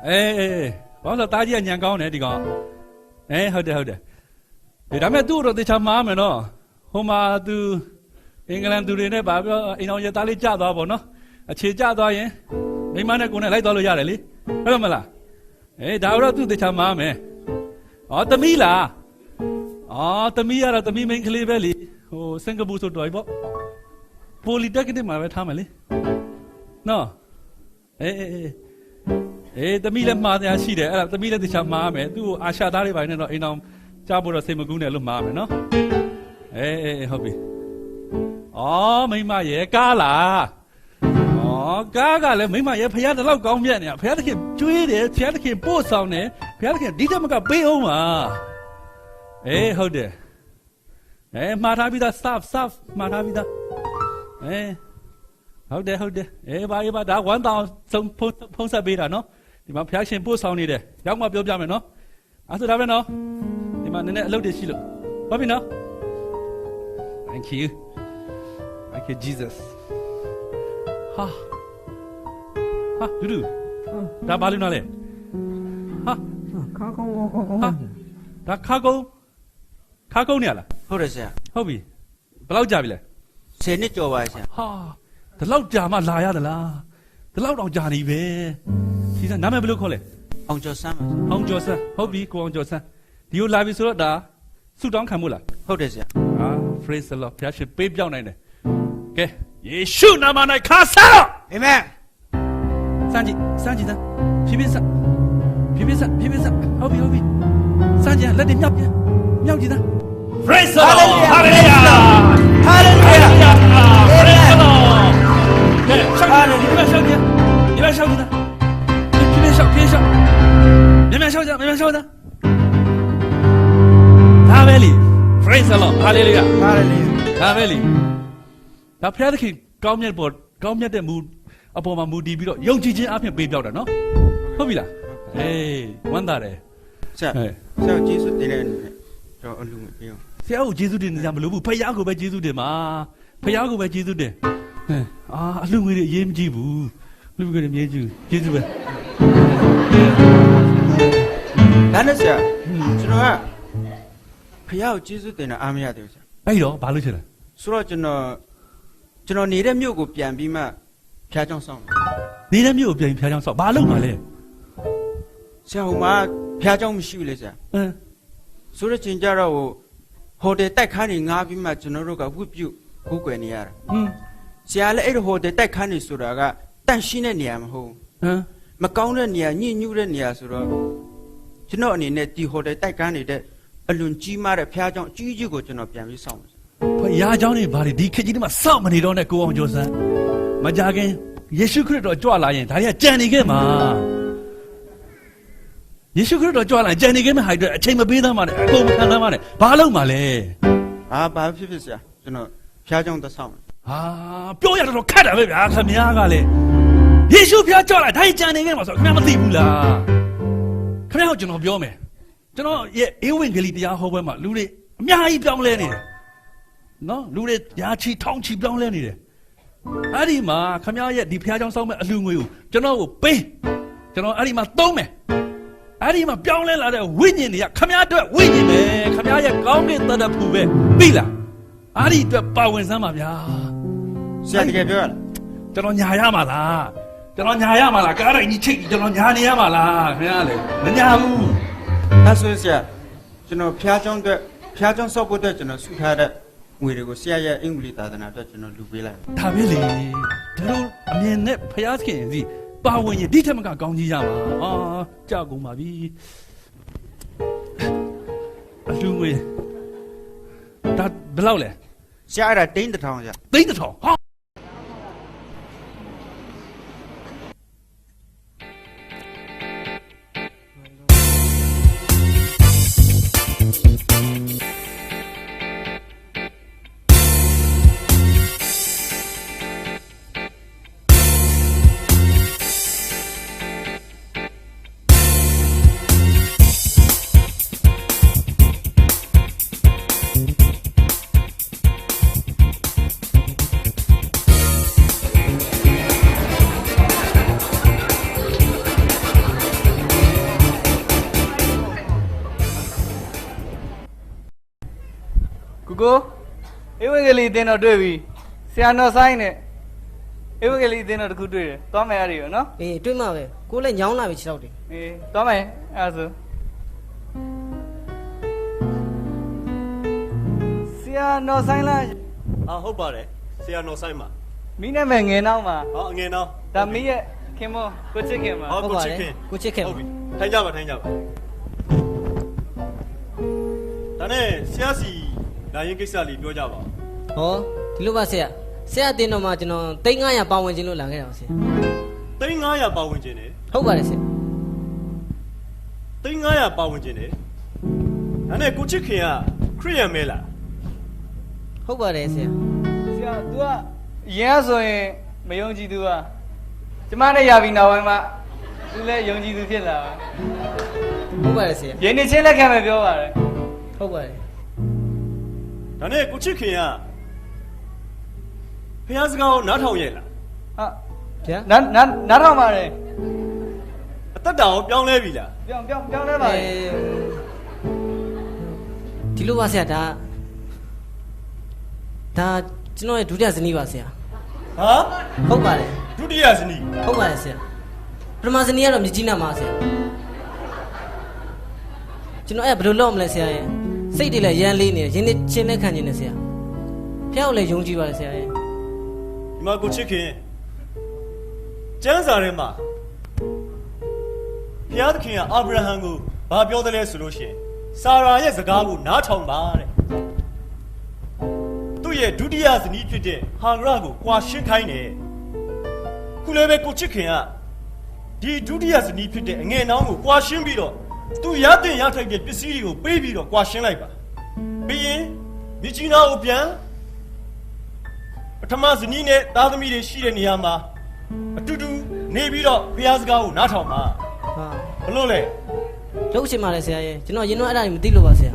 အေးဘာလို့တာကြီးကညံကောင်းတယ်ဒီကောင်အေးဟုတ်တယ်ဒါမဲ့သူ့တော့တေချာမားမယ်နော်ဟိုမှာသူအင်္ဂလန်သူတွေနဲ့ဗာပြောအိမ်အောင်ရသားလေးကြသွားပေါ့နော်အခြေကျသွားရင်မိမနဲ့ကိုယ်နဲ့လိုက်သွားလို့ရတယ်လေဟုတ်မလားအေးဒါတော့သူ့တေချာမားမယ်ဩသမီးလားဩသမီးကတော့သမီးမိန်းကလေးပဲလေဟိုစင်ကာပူဆိုတော့ပေါ့ပိုလီတက်ကနစ်မှာပဲထားမယ်လေနော်အေးသမီးလည်းမှားတရားရှိတယ်အဲ့ဒါသမီးလည်းတေချာမှားမယ်သူ့ကိုအာရှသားတွေပိုင်းနဲ့တော့အိမ်အောင်ကြားဖို့တော့စိတ်မကူးနဲ့လို့မှားမယ်နော်အေးဟုတ်ပြီအော်မိမရဲ့ကားလားအော်ကားကလည်းမိမရဲ့ဖခင်တလောက်ကောင်းမြတ်နေတာဖခင်တခင်ကျွေးတယ်ဖခင်တခင်ပို့ဆောင်တယ်ဖခင်တခင်ဒီတက်မကပေးအောင်ပါအေးဟုတ်တယ်မှားထားပြီးသား staff မှားထားပြီးသား ဟုတ်တယ်အေးပါဒါ1000ဆုံးဖုံးဆက်ပေးတာနော်ဒီမှာဖျားရှင်ပို့ဆောင်နေတယ်ရောက်မှပြောပြမယ်နော်အဲ့ဆိုဒါပဲနော်ဒီမှာနည်းနည်းအလုပ်တွေရှိလို့ဟုတ်ပြီနော် Thank you Jesus ဟာဒူဒါဘာလို့နော်လဲဟာ ခါကောင်း ဟာဒါခါကုန်းနေရလား ဟုတ်တယ်ဆရာ ဟုတ်ပြီဘယ်လောက်ကြာပြီလဲ 10နှစ်ကျော်ပါဆရာ ဟာဒီလောက်ကြာမှလာရသလားဒီလောက်တော့ကြာနေပဲဒီနာမည်ဘယ်လိုခေါ်လဲ အောင်ကျော်စမ်းပါ အောင်ကျော်ဆန်းဟုတ်ပြီကိုအောင်ကျော်ဆန်းဒီကိုလာပြီဆိုတော့ဒါဆုတောင်းခံမို့လား ဟုတ်တယ်ဆရာ ဟာ praise the lord ဘုရားရှင်ပေးပြောင်းနိုင်တယ်ကဲယေရှုနာမ၌ခါစားတော့ အာမင် စမ်းကြည့်စမ်းဖြည်းဖြည်းစဟုတ်ပြီစမ်းကြည့်လက်တွေမြောက်ကြည့်သား praise the lord hallelujah hallelujah praise the lord ကဲရှောက်ကြည့်ဒီမှာရှောက်ကြည့်သားဖြည်းဖြည်းရှောက်မြန်ရှောက်သားဒါပဲလေ praise the lord hallelujah ဒါပဲလေဒါဖျားသခင်ကောင်းမြတ်တဲ့မူအပေါ်မှာမူတည်ပြီးတော့ယုံကြည်ခြင်းအပြင်ပေးပြောက်တာနော်ဟုတ်ပြီလားအေးဝမ်းသာတယ် ဆရာကျေးဇူးတင်တဲ့အနေနဲ့ကျွန်တော်အလူငွေပေးအောင် ဆရာကိုကျေးဇူးတင်နေကြမလို့ဘူးဖခင်ကိုပဲကျေးဇူးတင်ပါဖခင်ကိုပဲကျေးဇူးတင်အလှငွေတွေအရေးမကြီးဘူးလူငွေတွေအရေးကြီးကျေးဇူးပဲ ဒါနဲ့ဆရာကျွန်တော်ကဖះကိုကျေးဇူးတင်တာအားမရသေးဘူးဆရာ အဲ့တော့ဘာလို့ချင်လဲ ဆိုတော့ကျွန်တော်နေတဲ့မြို့ကိုပြန်ပြီးမှဖះကြောင်းဆောင် နေတဲ့မြို့ကိုပြန်ဖျားချောင်းဆောက်ဘာလုပ်မှာလဲ ဆရာဟိုမှာဖះကြောင်းမရှိဘူးလေဆရာဆိုတော့ချင်းကြတော့ဟိုတယ်တိုက်ခန်းနေငားပြီးမှကျွန်တော်တို့ကဝတ်ပြုကိုးကွယ်နေရတာဆရာလည်းအဲ့ဒီဟိုတယ်တိုက်ခန်းနေဆိုတာကတန့်ရှင်းတဲ့နေရာမဟုတ်မကောင်းတဲ့နေရာညှဉ်းညူးတဲ့နေရာဆိုတော့ကျွန်တော်အနေနဲ့ဒီဟိုတယ်တိုက်ခန်းနေတဲ့အလွန်ကြီးမားတဲ့ဖះကြောင်းအကြီးကြီးကိုကျွန်တော်ပြန်ပြီးဆောင်ပါဖျားချောင်းနေဘာတွေဒီခေတ်ကြီးမှာစောက်မနေတော့နဲ့ကိုအောင်ကျော်စန်းမကြခင်ယေရှုခရစ်တော်ကြွလာရင်ဒါတွေကကြံနေခဲ့မှာယေရှုခရစ်တော်ကြွလာရင်ကြံနေခဲ့မှာဟာအတွက်အချိန်မပေးသားမှာနဲ့အကုန်မခံသားမှာနဲ့ဘာလုပ်မှာလဲ ဘာဖြစ်ဆရာကျွန်တော်ဖះကြောင်းသက်ဆောင်ဟာပြောရတော့ခက်တာပဲဗျာခင်ဗျားကလည်းယေရှုဖျားကြွလာဒါကြံနေခဲ့မှာဆိုခင်ဗျားမသိဘူးလားခင်ဗျားကိုကျွန်တော်ပြောမယ်ကျွန်တော်ရဲ့ဧဝံဂေလိတရားဟောပွဲမှာလူတွေအများကြီးပြောင်းလဲနေတယ်နော်လူတွေညာချီထောင်းချီပြောင်းလဲနေတယ်အဲ့ဒီမှာခမရဲ့ဒီဖျားချောင်းဆောက်မဲ့အလှငွေကိုကျွန်တော်ကိုပေးကျွန်တော်အဲ့ဒီမှာသုံးမယ်အဲ့ဒီမှာပြောင်းလဲလာတဲ့ဝိညာဉ်တွေကခမအတွက်ဝိညာဉ်ပဲခမရဲ့ကောင်းကင်တသက်ဖူပဲပြီလားအဲ့ဒီအတွက်ပါဝင်စမ်းပါဗျာဆရာတကယ်ပြောရလားကျွန်တော်ညာရမှာလားကားတိုင်းကြီးချိတ်ကျွန်တော်ညာနေရမှာလားခင်ဗျားလေမညာဘူးအဲ့ဆိုဆရာကျွန်တော်ဖျားချောင်းဆောက်ဖို့အတွက်ကျွန်တော်ဆုထားတဲ့ငွေတွေကိုဆရာရဲ့အင်္ဂလိပ်သာသနာအတွက်ကျွန်တော်လူပေးလိုက်ဒါပဲလေဒါလို့အမြင်နဲ့ဖျားခင်စီပါဝင်ရင်ဒီထက်မကကောင်းကြီးရမှာကြောက်ကုန်ပါပြီအလူငွေဒါဘယ်လောက်လဲဆရာအဲ့ဒါတိန်းတစ်ထောင်ဆရာတိန်းတစ်ထောင်ဟာကိုဧဝံဂေလိအသင်းတော်တွေ့ပြီဆရာတော်ဆိုင်နဲ့ဧဝံဂေလိအသင်းတော်တခုတွေ့တယ်သွားမယ်အဲ့ဒီရောနော်အေးတွေ့မှာပဲကိုလည်းညောင်းလာပြီ6တယ်အေးသွားမယ်အဲ့ဒါဆိုဆရာတော်ဆိုင်လားဟုတ်ပါတယ်ဆရာတော်ဆိုင်ပါမိနဲ့မယ်ငယ်နောက်မှာငယ်နောက်ဒါမိရဲ့ခင်မကိုချစ်ခင်ပါဟုတ်ပါတယ်ကိုချစ်ခင်ဟုတ်ပြီထိုင်ကြပါဒါနဲ့ဆရာစီလာရင်ကိစ္စလေးပြောကြပါဟောဒီလိုပါဆရာအတင်းတော်မှာကျွန်တော်300ပါဝင်ခြင်းလို့လာခဲ့တာပါဆရာ300ပါဝင်ခြင်းနဲ့ဟုတ်ပါတယ်ဆရာ300ပါဝင်ခြင်းနဲ့ဒါနဲ့ကိုချစ်ခင်ကခရစ်ယာန်မဲလားဟုတ်ပါတယ်ဆရာ သူကရန်ဆိုရင် မယုံကြည်သူကကျမနဲ့ရပြီနောက်ပိုင်းမှာသူလည်းယုံကြည်သူဖြစ်လာ ဟုတ်ပါတယ်ဆရာ ရင်းနေချင်းလက်ခံပဲပြောပါတယ် ဟုတ်ပါတယ် ဒါနဲ့ကိုချစ်ခင်ကဖះစကားကိုနားထောင်ရဲ့လား ဟာ ဗျာ နားထောင်ပါတယ် အသက်တာကိုပြောင်းလဲပြီလား ပြောင်းလဲပါတယ် ဒီလိုပါဆရာဒါကျွန်တော်ရဲ့ဒုတိယဇနီးပါဆရာ ဟာ ဟုတ်ပါတယ် ဒုတိယဇနီး ဟုတ်ပါတယ်ဆရာပထမဇနီးကတော့မြကြီးနားမှာဆရာကျွန်တော်အဲ့ဘယ်လိုလုပ်မလဲဆရာရဲ့စိတ်တွေလည်းရမ်းလေးနေရင်းနေချင်းလက်ခံနေတယ်ဆရာဖះကိုလည်းယုံကြည်ပါတယ်ဆရာရဲ့ ဒီမှာကိုချစ်ခင်ကျမ်းစာထဲမှာဘုရားသခင်ကအာဗြဟံကိုဘာပြောတယ်လဲဆိုလို့ရှိရင်စာရာရဲ့စကားကိုနားထောင်ပါတဲ့သူ့ရဲ့ဒုတိယဇနီးဖြစ်တဲ့ဟာဂရကိုကွာရှင်းခိုင်းတယ်ခုလည်းပဲကိုချစ်ခင်ကဒီဒုတိယဇနီးဖြစ်တဲ့အငယ်နှောင်းကိုကွာရှင်းပြီးတော့သူရတဲ့ရထိုက်တဲ့ပစ္စည်းတွေကိုပေးပြီးတော့ကွာရှင်းလိုက်ပါပြီးရင်မြကြီးနားကိုပြန်ပထမဇနီးနဲ့သားသမီးတွေရှိတဲ့နေရာမှာအတူတူနေပြီးတော့ဘုရားစကားကိုနားထောင်ပါ ဟာ ဘလို့လဲ လုပ်ချင်ပါလေဆရာရဲ့ကျွန်တော်ရင်တော့အဲ့ဒါကြီးမသိလို့ပါဆရာ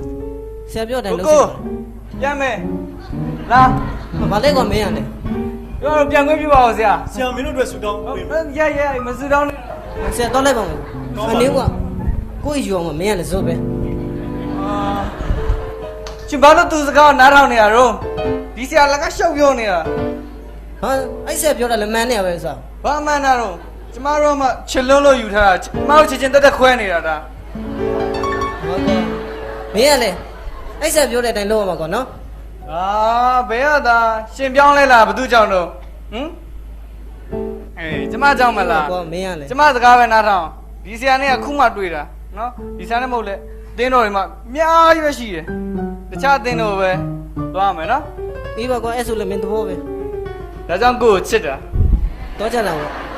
ဆရာပြောတဲ့အတိုင်းလုပ်ချင်ပါ ပြန်မယ်လာ ဘာလဲကွာမင်းရလဲ ပြောတော့ပြန်ခွင့်ပြုပါဦးဆရာ ဆရာမင်းတို့အတွက်ဆူတောင်းပေးမယ် ရမစူတောင်းနဲ့ ဆရာတော့လိုက်ပါဦးမနေကွာကိုယ့်ယူအောင်မင်းရလဲဇောပဲ ရှင်ဘာလို့သူစကားနားထောင်နေရတော့ဒီဆရာလည်းကရှောက်ပြောနေတာ ဟာအဲ့ဆရာပြောတာလည်းမှန်နေရပဲဆရာ ဘာမှန်းတာတော့ကျမတို့မှချစ်လုံးလို့ယူထားတာကျမတို့ချစ်ချင်းတက်တက်ခွဲနေတာဒါ ဟုတ်ကဲ့မင်းရလဲအဲ့ဆရာပြောတဲ့အတိုင်းလုပ်ရမှာကွာနော် အာဘယ်ရတာရှင်ပြောင်းလဲလားဘသူကြောင့်တော့ဟမ်အေးကျမကြောင့်မလား ကွာမင်းရလဲ ကျမစကားပဲနားထောင်ဒီဆရာနဲ့ကခုမှတွေ့တာနော်ဒီဆရာနဲ့မဟုတ်လေတင်းတော်တွေမှာအများကြီးပဲရှိတယ်တခြားတင်းတော်ပဲသွားမယ်နော် အေးပါကွာအဲ့ဆိုလည်းမင်းသဘောပဲ ဒါကြောင့်ကိုယ်ကိုချစ်တာ တော့ကြလာပေါ့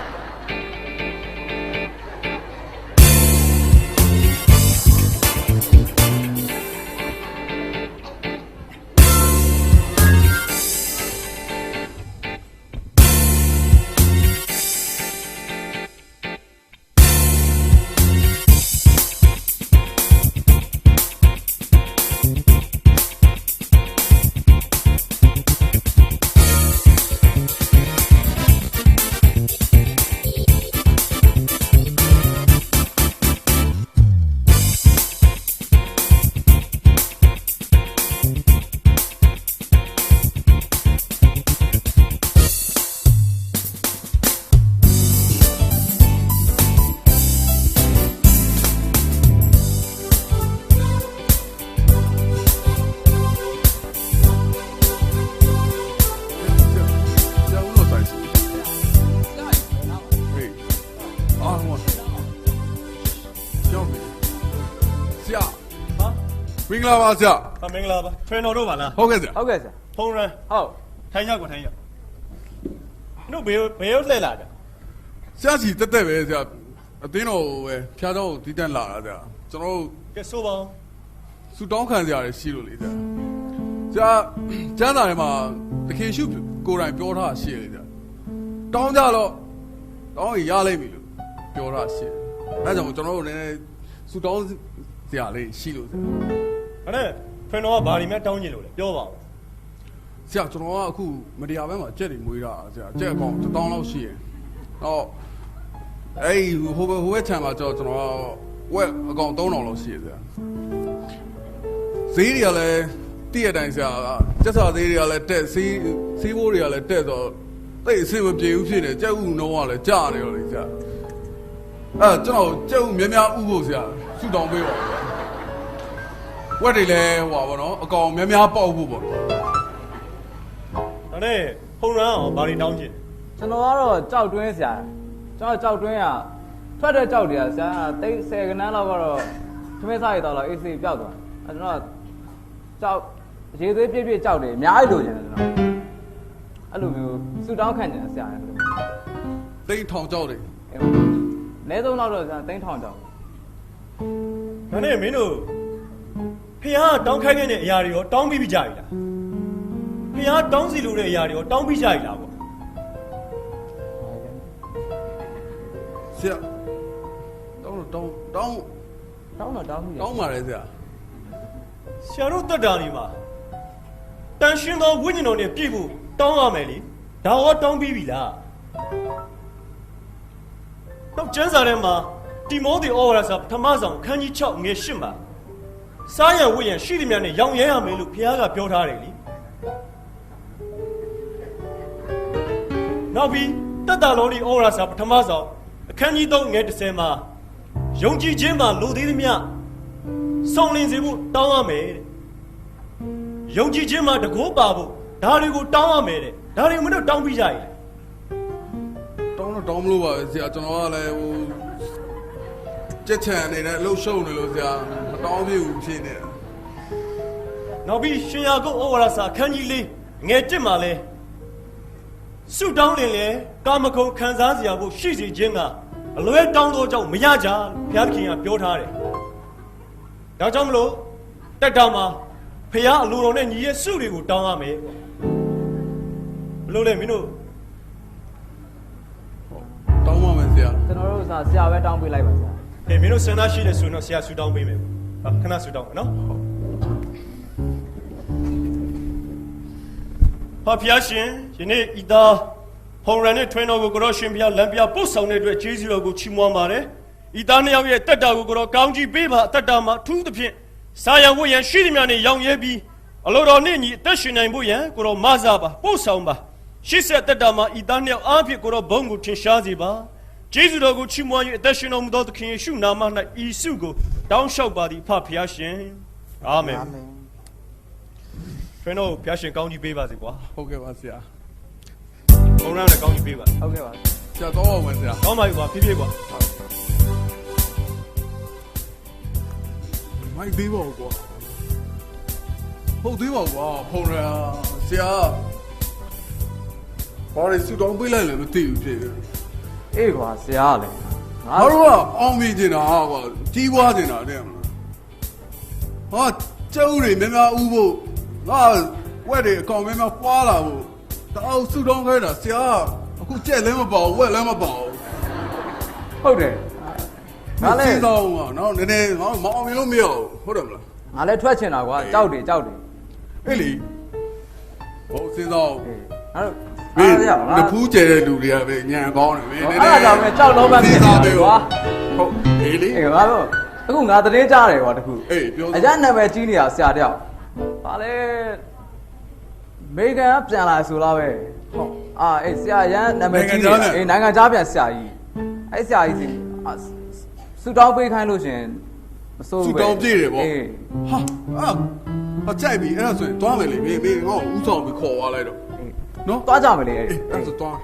မင်္ဂလာပါဆရာ ဟာမင်္ဂလာပါထရန်တော်တို့ပါလား ဟုတ်ကဲ့ဆရာ ဟုတ်ကဲ့ဆရာ ဖုန်းရန် ဟုတ် ထိုင်ရောက်ကွာထိုင်ရောက်တို့ဘယ်ရောက်လှည့်လာကြ ဆရာကြီးတက်တက်ပဲဆရာအသင်းတော်ပဲဖျားတော့ဒီတန်းလာတာဆရာကျွန်တော်တို့ ကဲဆိုပါဦး စူတောင်းခံစရာတွေရှိလို့လေဆရာဆရာကျမ်းစာထဲမှာတခင်ရှုကိုယ်တိုင်ပြောထားရှိတယ်ဆရာတောင်းကြတော့တောင်းရင်ရလိမ့်မယ်လို့ပြောထားရှိတယ်အဲကြောင့်ကျွန်တော်တို့လည်းစူတောင်းစရာလေးရှိလို့ဆရာ အဲ့ဒါထရန်တော်ကဘာတွေမဲ့တောင်းကျင်လို့လဲပြောပါဦး ဆရာကျွန်တော်ကအခုမတရားဘက်မှာကြက်တွေမွေးတာဆရာကြက်အကောင်1000လောက်ရှိရင်တော့အဲ့ဟိုဘက်ခြံမှာကျွန်တော်ကဝက်အကောင်3000လောက်ရှိတယ်ဆရာဈေးတွေကလည်းတည့်ရတိုင်းဆရာကျက်စာဈေးတွေကလည်းတက်ဈေးဘိုးတွေကလည်းတက်ဆိုတိတ်အဆင်မပြေဘူးဖြစ်နေကြက်ဥနှုံးကလည်းကြာနေရောလေဆရာအဲ့ကျွန်တော်ကြက်ဥများများဥဖို့ဆရာဆူတောင်းပေးပါဦးဆရာဝက်တွေလည်းဟိုပါဗောနော်အကောင်များများပေါက်ဖို့ဗော ဒါနဲ့ဖုန်းရန်အောင်ဘာတွေတောင်းကျင် ကျွန်တော်ကတော့ကြောက်တွင်းဆရာကျွန်တော်ကြောက်တွင်းကထွက်တဲ့ကြောက်တွေကဆရာတိတ်10ခန်းလောက်ကတော့သမင်းစားရတော့အေးစေးပျောက်သွားအဲကျွန်တော်ကြောက်ရေသွေးပြည့်ပြည့်ကြောက်တယ်အများကြီးလိုချင်တယ်ကျွန်တော်အဲ့လိုမျိုးဆူတောင်းခံကြတယ်ဆရာအဲ့လို တိတ်ထောင်ကြောက်တယ် လဲဆုံးတော့ဆရာတိတ်ထောင်ကြောက် ဒါနဲ့မင်းတို့ဖះတောင်းခိုင်းခဲ့တဲ့အရာတွေရောတောင်းပြီးပြီကြပြီလားဖះတောင်းစီလို့တဲ့အရာတွေရောတောင်းပြီးကြပြီလားပေါ့ ဆရာတောင်းပါလေဆရာ ဆရာတို့တက်တာနေမှာတန်ရှင်းသောဝိညာဉ်တော်နဲ့ပြည့်ဖို့တောင်းရမယ်လေဒါရောတောင်းပြီးပြီလားတော့ကျမ်းစာထဲမှာတိမောသေဩဝါဒစာပထမဆုံးအခန်းကြီး6ငယ်8မှာစားရန်ဝိရန်ရှိသည်များနဲ့ရောင်ရဲရမယ်လို့ဘုရားကပြောထားတယ်လေနောက်ပြီးတတ္တလောနီဩဝါဒစာပထမဆုံးအခန်းကြီး3ငယ်10မှာယုံကြည်ခြင်းမှာလိုသေးသည်များစုံလင်စေဖို့တောင်းရမယ်တဲ့ယုံကြည်ခြင်းမှာတကိုးပါဖို့ဒါတွေကိုတောင်းရမယ်တဲ့ဒါတွေမင်းတို့တောင်းပြီးကြရည်တောင်းမလို့ပါဆရာကျွန်တော်ကလည်းဟိုကြက်ချန်နေတဲ့လှုပ်ရှုပ်နေလို့ဆရာမတောင်းပြဘူးဖြစ်နေတာနောက်ပြီးရှင်ယာကုပ်ဩဝါဒစာအခန်းကြီး4ငယ်1မှာလဲဆုတောင်းရင်လေကာမဂုဏ်ခံစားစရာဖို့ရှိစေခြင်းကအလွဲတောင်းသောကြောင့်မရကြဘုရားခင်ကပြောထားတယ်ဒါကြောင့်မလို့တက်တာမှာဖះအလိုတော်နဲ့ညီရဲ့စုတွေကိုတောင်းရမယ်ဘလို့လဲမင်းတို့တောင်းပါမယ်ဆရာကျွန်တော်တို့ဆရာပဲတောင်းပေးလိုက်ပါဆရာဟေးမင်းတို့စန္ဒရှိတယ်ဆိုတော့ဆရာဆူတောင်းပေးမယ်ခဏဆူတောင်းနော်ဟာဖះရှင်ယနေ့ဤသားဟောရန်နဲ့ထွင်းတော်ကိုကိုရောရှင်ဖះလမ်းပြပို့ဆောင်တဲ့အတွက်ကျေးဇူးတော်ကိုချီးမွမ်းပါတယ်ဤသားနှစ်ယောက်ရဲ့တက်တာကိုကိုရောကောင်းကြီးပေးပါတက်တာမှာထူးသဖြင့်စာရန်ဝတ်ရန်ရှိသည်များနဲ့ရောင်ရဲပြီးအလိုတော်နဲ့ညီအသက်ရှင်နိုင်ဖို့ရန်ကိုရောမဆာပါပို့ဆောင်ပါရှစ်ဆက်တက်တာမှာဤသားနှစ်ယောက်အားဖြင့်ကိုရောဘုံကိုထင်ရှားစေပါကျေးဇူးတော်ကိုချီးမွမ်း၍အသက်ရှင်တော်မူသောသခင်ယေရှုနာမ၌ဤစုကိုတောင်းလျှောက်ပါသည်ဖဖျားရှင်အာမင်ဖျားရှင်ကောင်းကြီးပေးပါစေကွာဟုတ်ကဲ့ပါဆရာဘုံရမ်းနဲ့ကောင်းကြီးပေးပါဟုတ်ကဲ့ပါဆရာတော့ဝင်ဆရာကောင်းပါပြီကွာဖြည်းဖြည်းကွာမိုက်သေးပါကွာဟုတ်သေးပါကွာဖုန်းရဆရာဘာလဲစုတောင်းပေးလိုက်လည်းမသိဘူးဖြစ်တယ်အေးကွာဆရာလည်းငါတို့ကအောင်မြင်နေတာကွာကြီးပွားနေတာတဲ့မလားဟာကျုပ်တွေများများဥဖို့ငါဝက်တွေအကောင်များများပွားလာဖို့တောက်စုတောင်းခဲ့တာဆရာအခုကြက်လည်းမပေါဝက်လည်းမပေါဟုတ်တယ်ငါလည်းတော့နော်နည်းနည်းငါမအောင်မြင်လို့မရဘူးဟုတ်တယ်မလားငါလည်းထွက်ချင်တာကွာကြောက်တယ်အေးလေဟိုစဉ်းစားငါတို့တဖူးကျဲတဲ့လူတွေကပဲညံကောင်းတယ်မင်းနည်းနည်းအဲ့ဒါကြောင့်ကြောက်တော့မှဖြစ်နေတာကွာဟုတ်အေးလေငါတို့အခုငါသတင်းကြားတယ်ကွာတခုအေးပြောအရနာမည်ကြီးနေတာဆရာတယောက်ဘာလဲမေဂန်ကပြန်လာဆိုလားပဲဟုတ်အေးဆရာရန်နာမည်ကြီးနေအေးနိုင်ငံခြားပြန်ဆရာကြီးအဲ့ဆရာကြီးစီဆူတောင်းပေးခိုင်းလို့ရှင်မစိုးဘူးပဲဆူတောင်းပြည့်တယ်ဗောဟာကြိုက်ပြီအဲ့ဒါဆိုရင်တွားမယ်လေမင်းငါ့ကိုဥဆောင်ပြီးခေါ်သွားလိုက်တော့နော်တွားကြမယ်လေအဲ့ဆိုတွား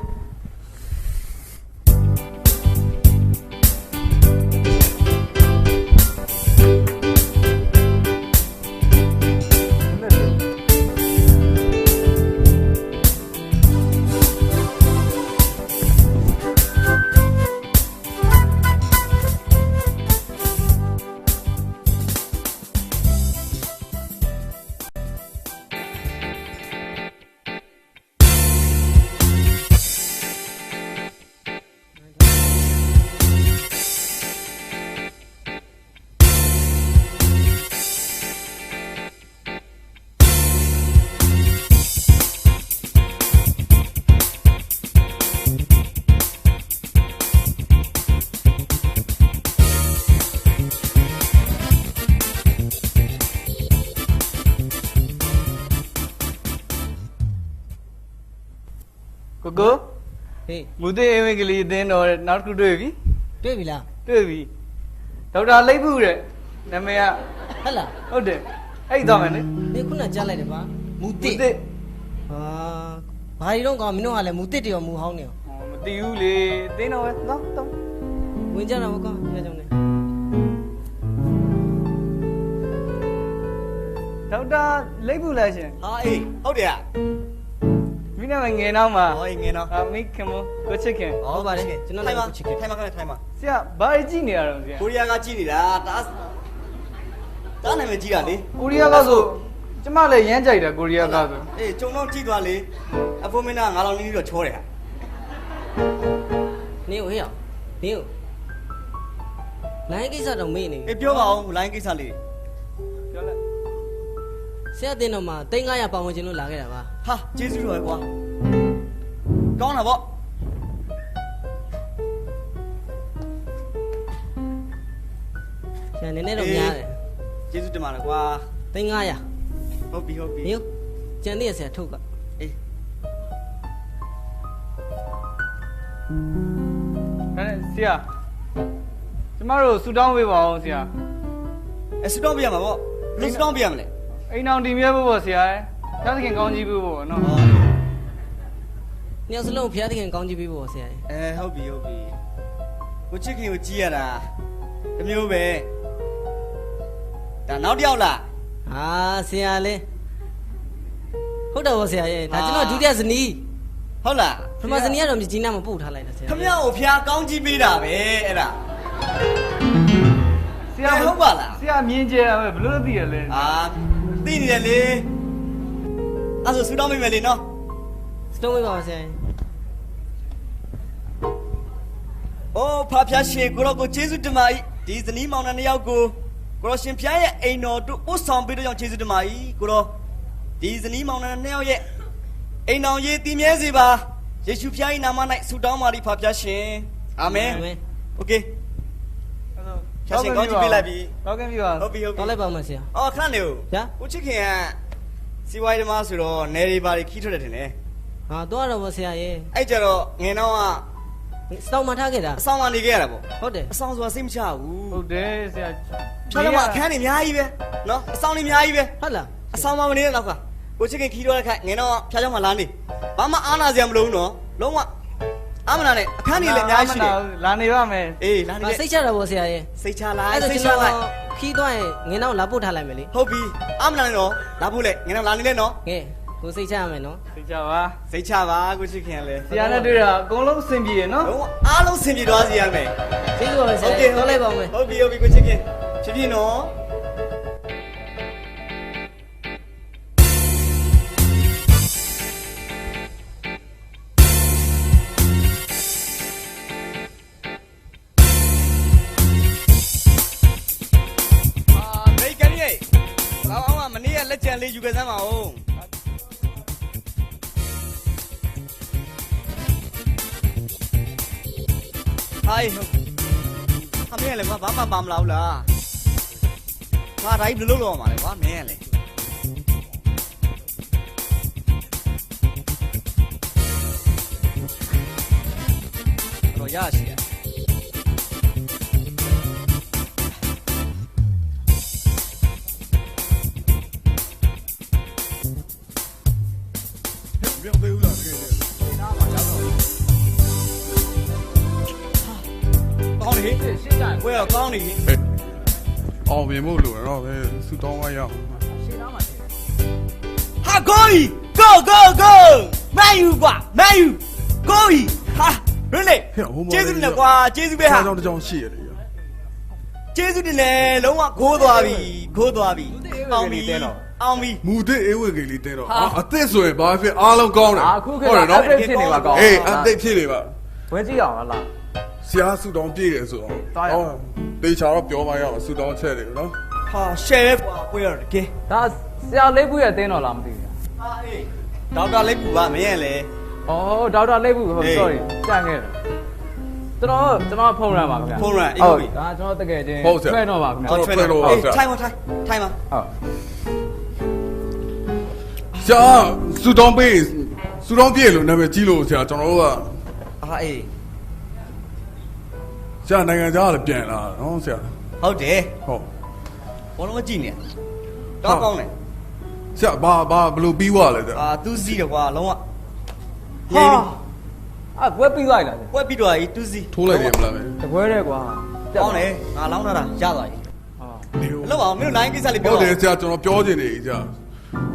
ကိုဟေးမူသေးအင်္ဂလိပ်အသင်းတော်နောက်တစ်ခုတွေ့ပြီလားတွေ့ပြီဒေါက်တာလိပ်ဘူးတဲ့နာမည်ကဟုတ်လားဟုတ်တယ်အဲ့သွားမယ်လေဒီခုနကြားလိုက်တယ်ပါမူတစ်ဟာဘာကြီးတော့ကောင်မင်းတို့ကလည်းမူတစ်တရောမူဟောင်းနေရောမသိဘူးလေအသင်းတော်ပဲနော်တော့ဝင်ကြတော့မကောင်းရကြုံနေဒေါက်တာလိပ်ဘူးလားရှင်ဟာအေးဟုတ်တယ်မင်းနာမည်ငယ်နောက်မှာဟောငယ်နောက်မိခင်မကိုချစ်ခင်ဟုတ်ပါတယ်ကျွန်တော်လည်းကိုချစ်ခင်ထိုင်မှာထိုင်မှာဆရာဘာကြည့်နေရတော့ဆရာကိုရီးယားကကြည့်နေတာတားနာမည်ကြည့်တာလေကိုရီးယားကဆိုကျမလည်းရမ်းကြိုက်တာကိုရီးယားကဆိုအေးကျုံတော့ကြည့်သွားလေအဖိုးမင်းကငါလောင်နေပြီးတော့ချောတယ်ဟာနေဟေးရနေ လိုင်းကိစ္စတော့မေ့နေ အေးပြောပါအောင်လိုင်းကိစ္စလေး ပြောလိုက် ဆရာတင်တော့မှ300ပေါင်ဝင်ခြင်းလို့လာခဲ့တာပါ ဟာကျေးဇူးတော်ပဲကွာကောင်းတာပေါ့ ဆရာနည်းနည်းတော့များတယ် ကျေးဇူးတင်ပါတယ်ကွာ 300 ဟုတ်ပြီဟုတ်ပြီ မျိုးကျန်သေးရဆရာထုတ်က အေး အဲ့ဆရာကျမတို့ဆူတောင်းပေးပါအောင်ဆရာ ဆူတောင်းပြရမှာပေါ့ဘယ်ဆူတောင်းပြရမလဲ အိမ်အောင်တင်မြဲဖို့ပေါ့ဆရာဖျားသခင်ကောင်းကြီးဖို့ပေါ့နော် ညောင်စလုံးဖျားသခင်ကောင်းကြီးပေးဖို့ဆရာ ဟုတ်ပြီဟုတ်ပြီကိုချစ်ခင်ကိုကြည့်ရတာတမျိုးပဲဒါနောက်တစ်ယောက်လား ဟာဆရာလေဟုတ်တော့ဆရာရဲ့ဒါကျွန်တော်ဒုတိယဇနီး ဟုတ်လား ပထမဇနီးကတော့မြကြီးနားမှာပို့ထားလိုက်တာဆရာ ခမရကိုဖျားကောင်းကြီးပေးတာပဲအဲ့ဒါ ဆရာ ဟုတ်ပါလား ဆရာမြင်ကြရမယ်ဘယ်လိုသိရလဲ သိနေတယ်လေအဲ့ဆိုဆူတောင်းမိမယ်လေနော် စတုံးဝေးပါဆရာ အိုးဖာဖျားရှင်ကိုရောကိုကျေးဇူးတင်ပါ၏ဒီဇနီးမောင်နှံနှစ်ယောက်ကိုကိုရောရှင်ဖျားရဲ့အိမ်တော်တို့ပို့ဆောင်ပေးတဲ့ကြောင့်ကျေးဇူးတင်ပါ၏ကိုရောဒီဇနီးမောင်နှံနှစ်ယောက်ရဲ့အိမ်တော်ရေးတည်မြဲစေပါယေရှုဖျား၏နာမ၌ဆုတောင်းပါ၏ဖာဖျားရှင်အာမင်โอเคဖျားရှင်ကောင်းချီးပေးလိုက်ပြီ ဟုတ်ကဲ့ပြီပါ ဟုတ်ပြီဟုတ်ပြီ တော့လိုက်ပါဦးမဆရာ အော်ခဏနေဦးကိုချစ်ခင်ကစီဝိုင်းသမားဆိုတော့နယ်တွေဘာတွေခီးထွက်တယ်ထင်တယ် ဟာတော့တော့ဆရာရဲ့ အဲ့ကြတော့ငင်တော့က စတောင်းမထားခဲ့တာ အဆောင်ကနေခဲ့ရတာပေါ့ ဟုတ်တယ် အဆောင်ဆိုတာစိတ်မချဘူး ဟုတ်တယ်ဆရာ ဖြားတော့အခန်းတွေအများကြီးပဲနော်အဆောင်တွေအများကြီးပဲ ဟုတ်လား အဆောင်မမနေတဲ့နောက်ကကိုချစ်ခင်ခီးတော့တဲ့ခိုင်ငင်တော့ဖြားကြောင်မှလာနေဘာမှအားနာစရာမလိုဘူးနော်လုံးဝအာမနာနဲ့အခန်းတွေလည်းအများကြီးရှိတယ် လာနေပါမယ် အေးလာနေ စိတ်ချတာပေါ့ဆရာရဲ့ စိတ်ချလိုက် အဲ့ဒါ စိတ် ကျွန် ချလိုက် တော်ခီးသွားရင်ငင်းတော့လာပို့ထားလိုက်မယ်လေ ဟုတ်ပြီအာမနာနဲ့တော့လာဖို့လေငင်တော့လာနေလဲနော် ကဲကိုစိတ်ချရမယ်နော် သိကြပါ စိတ်ချပါကိုချစ်ခင်လည်း ဆရာနဲ့တွေ့တာအကုန်လုံးအဆင်ပြေရနော် လုံးဝအားလုံးဆင်ပြေသွားစီရမယ် ကျေးဇူးပါဆရာတော့လိုက်ပါဦးမယ် ဟုတ်ပြီဟုတ်ပြီကိုချစ်ခင်ချစ်ပြီနော် မေကန်ကြီးဘာအောင်မနေ့ကလက်ချံလေးယူခဲ့စမ်းပါဦးဟိုင်းအမေလည်းဘာမှပါမလာဘူးလားဘာတိုင်းဘယ်လိုလုပ်ရမှာလဲကွာမင်းကလည်းတော့ရရှိရကောင်းနေရှင်းကြဘယ်တော့ကောင်းနေ အောင်မြင်ဖို့လိုတော့ပဲဆူတောင်းရရအောင် ဟာကိုကြီး go go go မန်ယူကွာမန်ယူကိုကြီးဟာရင်းလေကျေးဇူးတင်တယ်ကွာကျေးဇူးပဲဟာ ကြောင်တစ်ကြောင်ရှိရတယ် ကျေးဇူးတင်တယ်လုံးဝခိုးသွားပြီခိုးသွားပြီအောင်ပြီအောင်ပြီ မူတဲ့အေးဝေကလေးတဲတော့အသစ်ဆိုရင်ဘာဖြစ်အားလုံးကောင်းတယ် အခုခေတ်က update ဖြစ်နေပါကောင်း အေးအသစ်ဖြစ်နေပါ ဝဲကြည့်အောင်လား ဆရာဆူတောင်းပြည့်တယ်ဆိုတော့တေချာတော့ပြောပါရအောင်ဆူတောင်းချက်တယ်နော် ဟာရှယ်ကွာကိုရကဲ ဒါဆရာလေးဘူးရဲ့တင်းတော်လားမသိဘူး ဟာအေးဒေါက်တာလေးပူပါမင်းရဲ့လေ ဩဒေါက်တာလေးဘူးဟုတ် sorry ကြံခဲ့တယ်ကျွန်တော်ဖုန်းရပါခင်ဗျာ ဖုန်းရအေးဟုတ်ပြီ ဒါကျွန်တော်တကယ်ချင်း ဟုတ်ဆရာ ထွက်တော့ပါခင်ဗျာ ဟုတ်ထွက်တော့ပါဆရာ ထိုင်ပါထိုင်ပါ ဟုတ် ဆရာဆူတောင်းပေးဆူတောင်းပြည့်လို့နာမည်ကြီးလို့ဆရာကျွန်တော်တို့က ဟာအေး ဆရာနိုင်ငံခြားလည်းပြန်လာနော်ဆရာ ဟုတ်တယ် ဟုတ် ဘောလုံးမကြည့်နေတော့ကောင်းတယ် ဆရာဘာဘယ်လိုပြီးသွားလဲဆရာ သူစီးတယ်ကွာလုံးဝ ဟာဝက်ပြီးသွားလား ပွဲပြီးတော့သူစီး ထိုးလိုက်တယ်မလားပဲ တပွဲတဲ့ကွာ ကောင်းတယ်ငါလောင်းထားတာရသွားပြီအလုပ်အောင်မင်းတို့ line ကိစ္စလေးပြော ဟုတ်တယ်ဆရာကျွန်တော်ပြောချင်နေဆရာ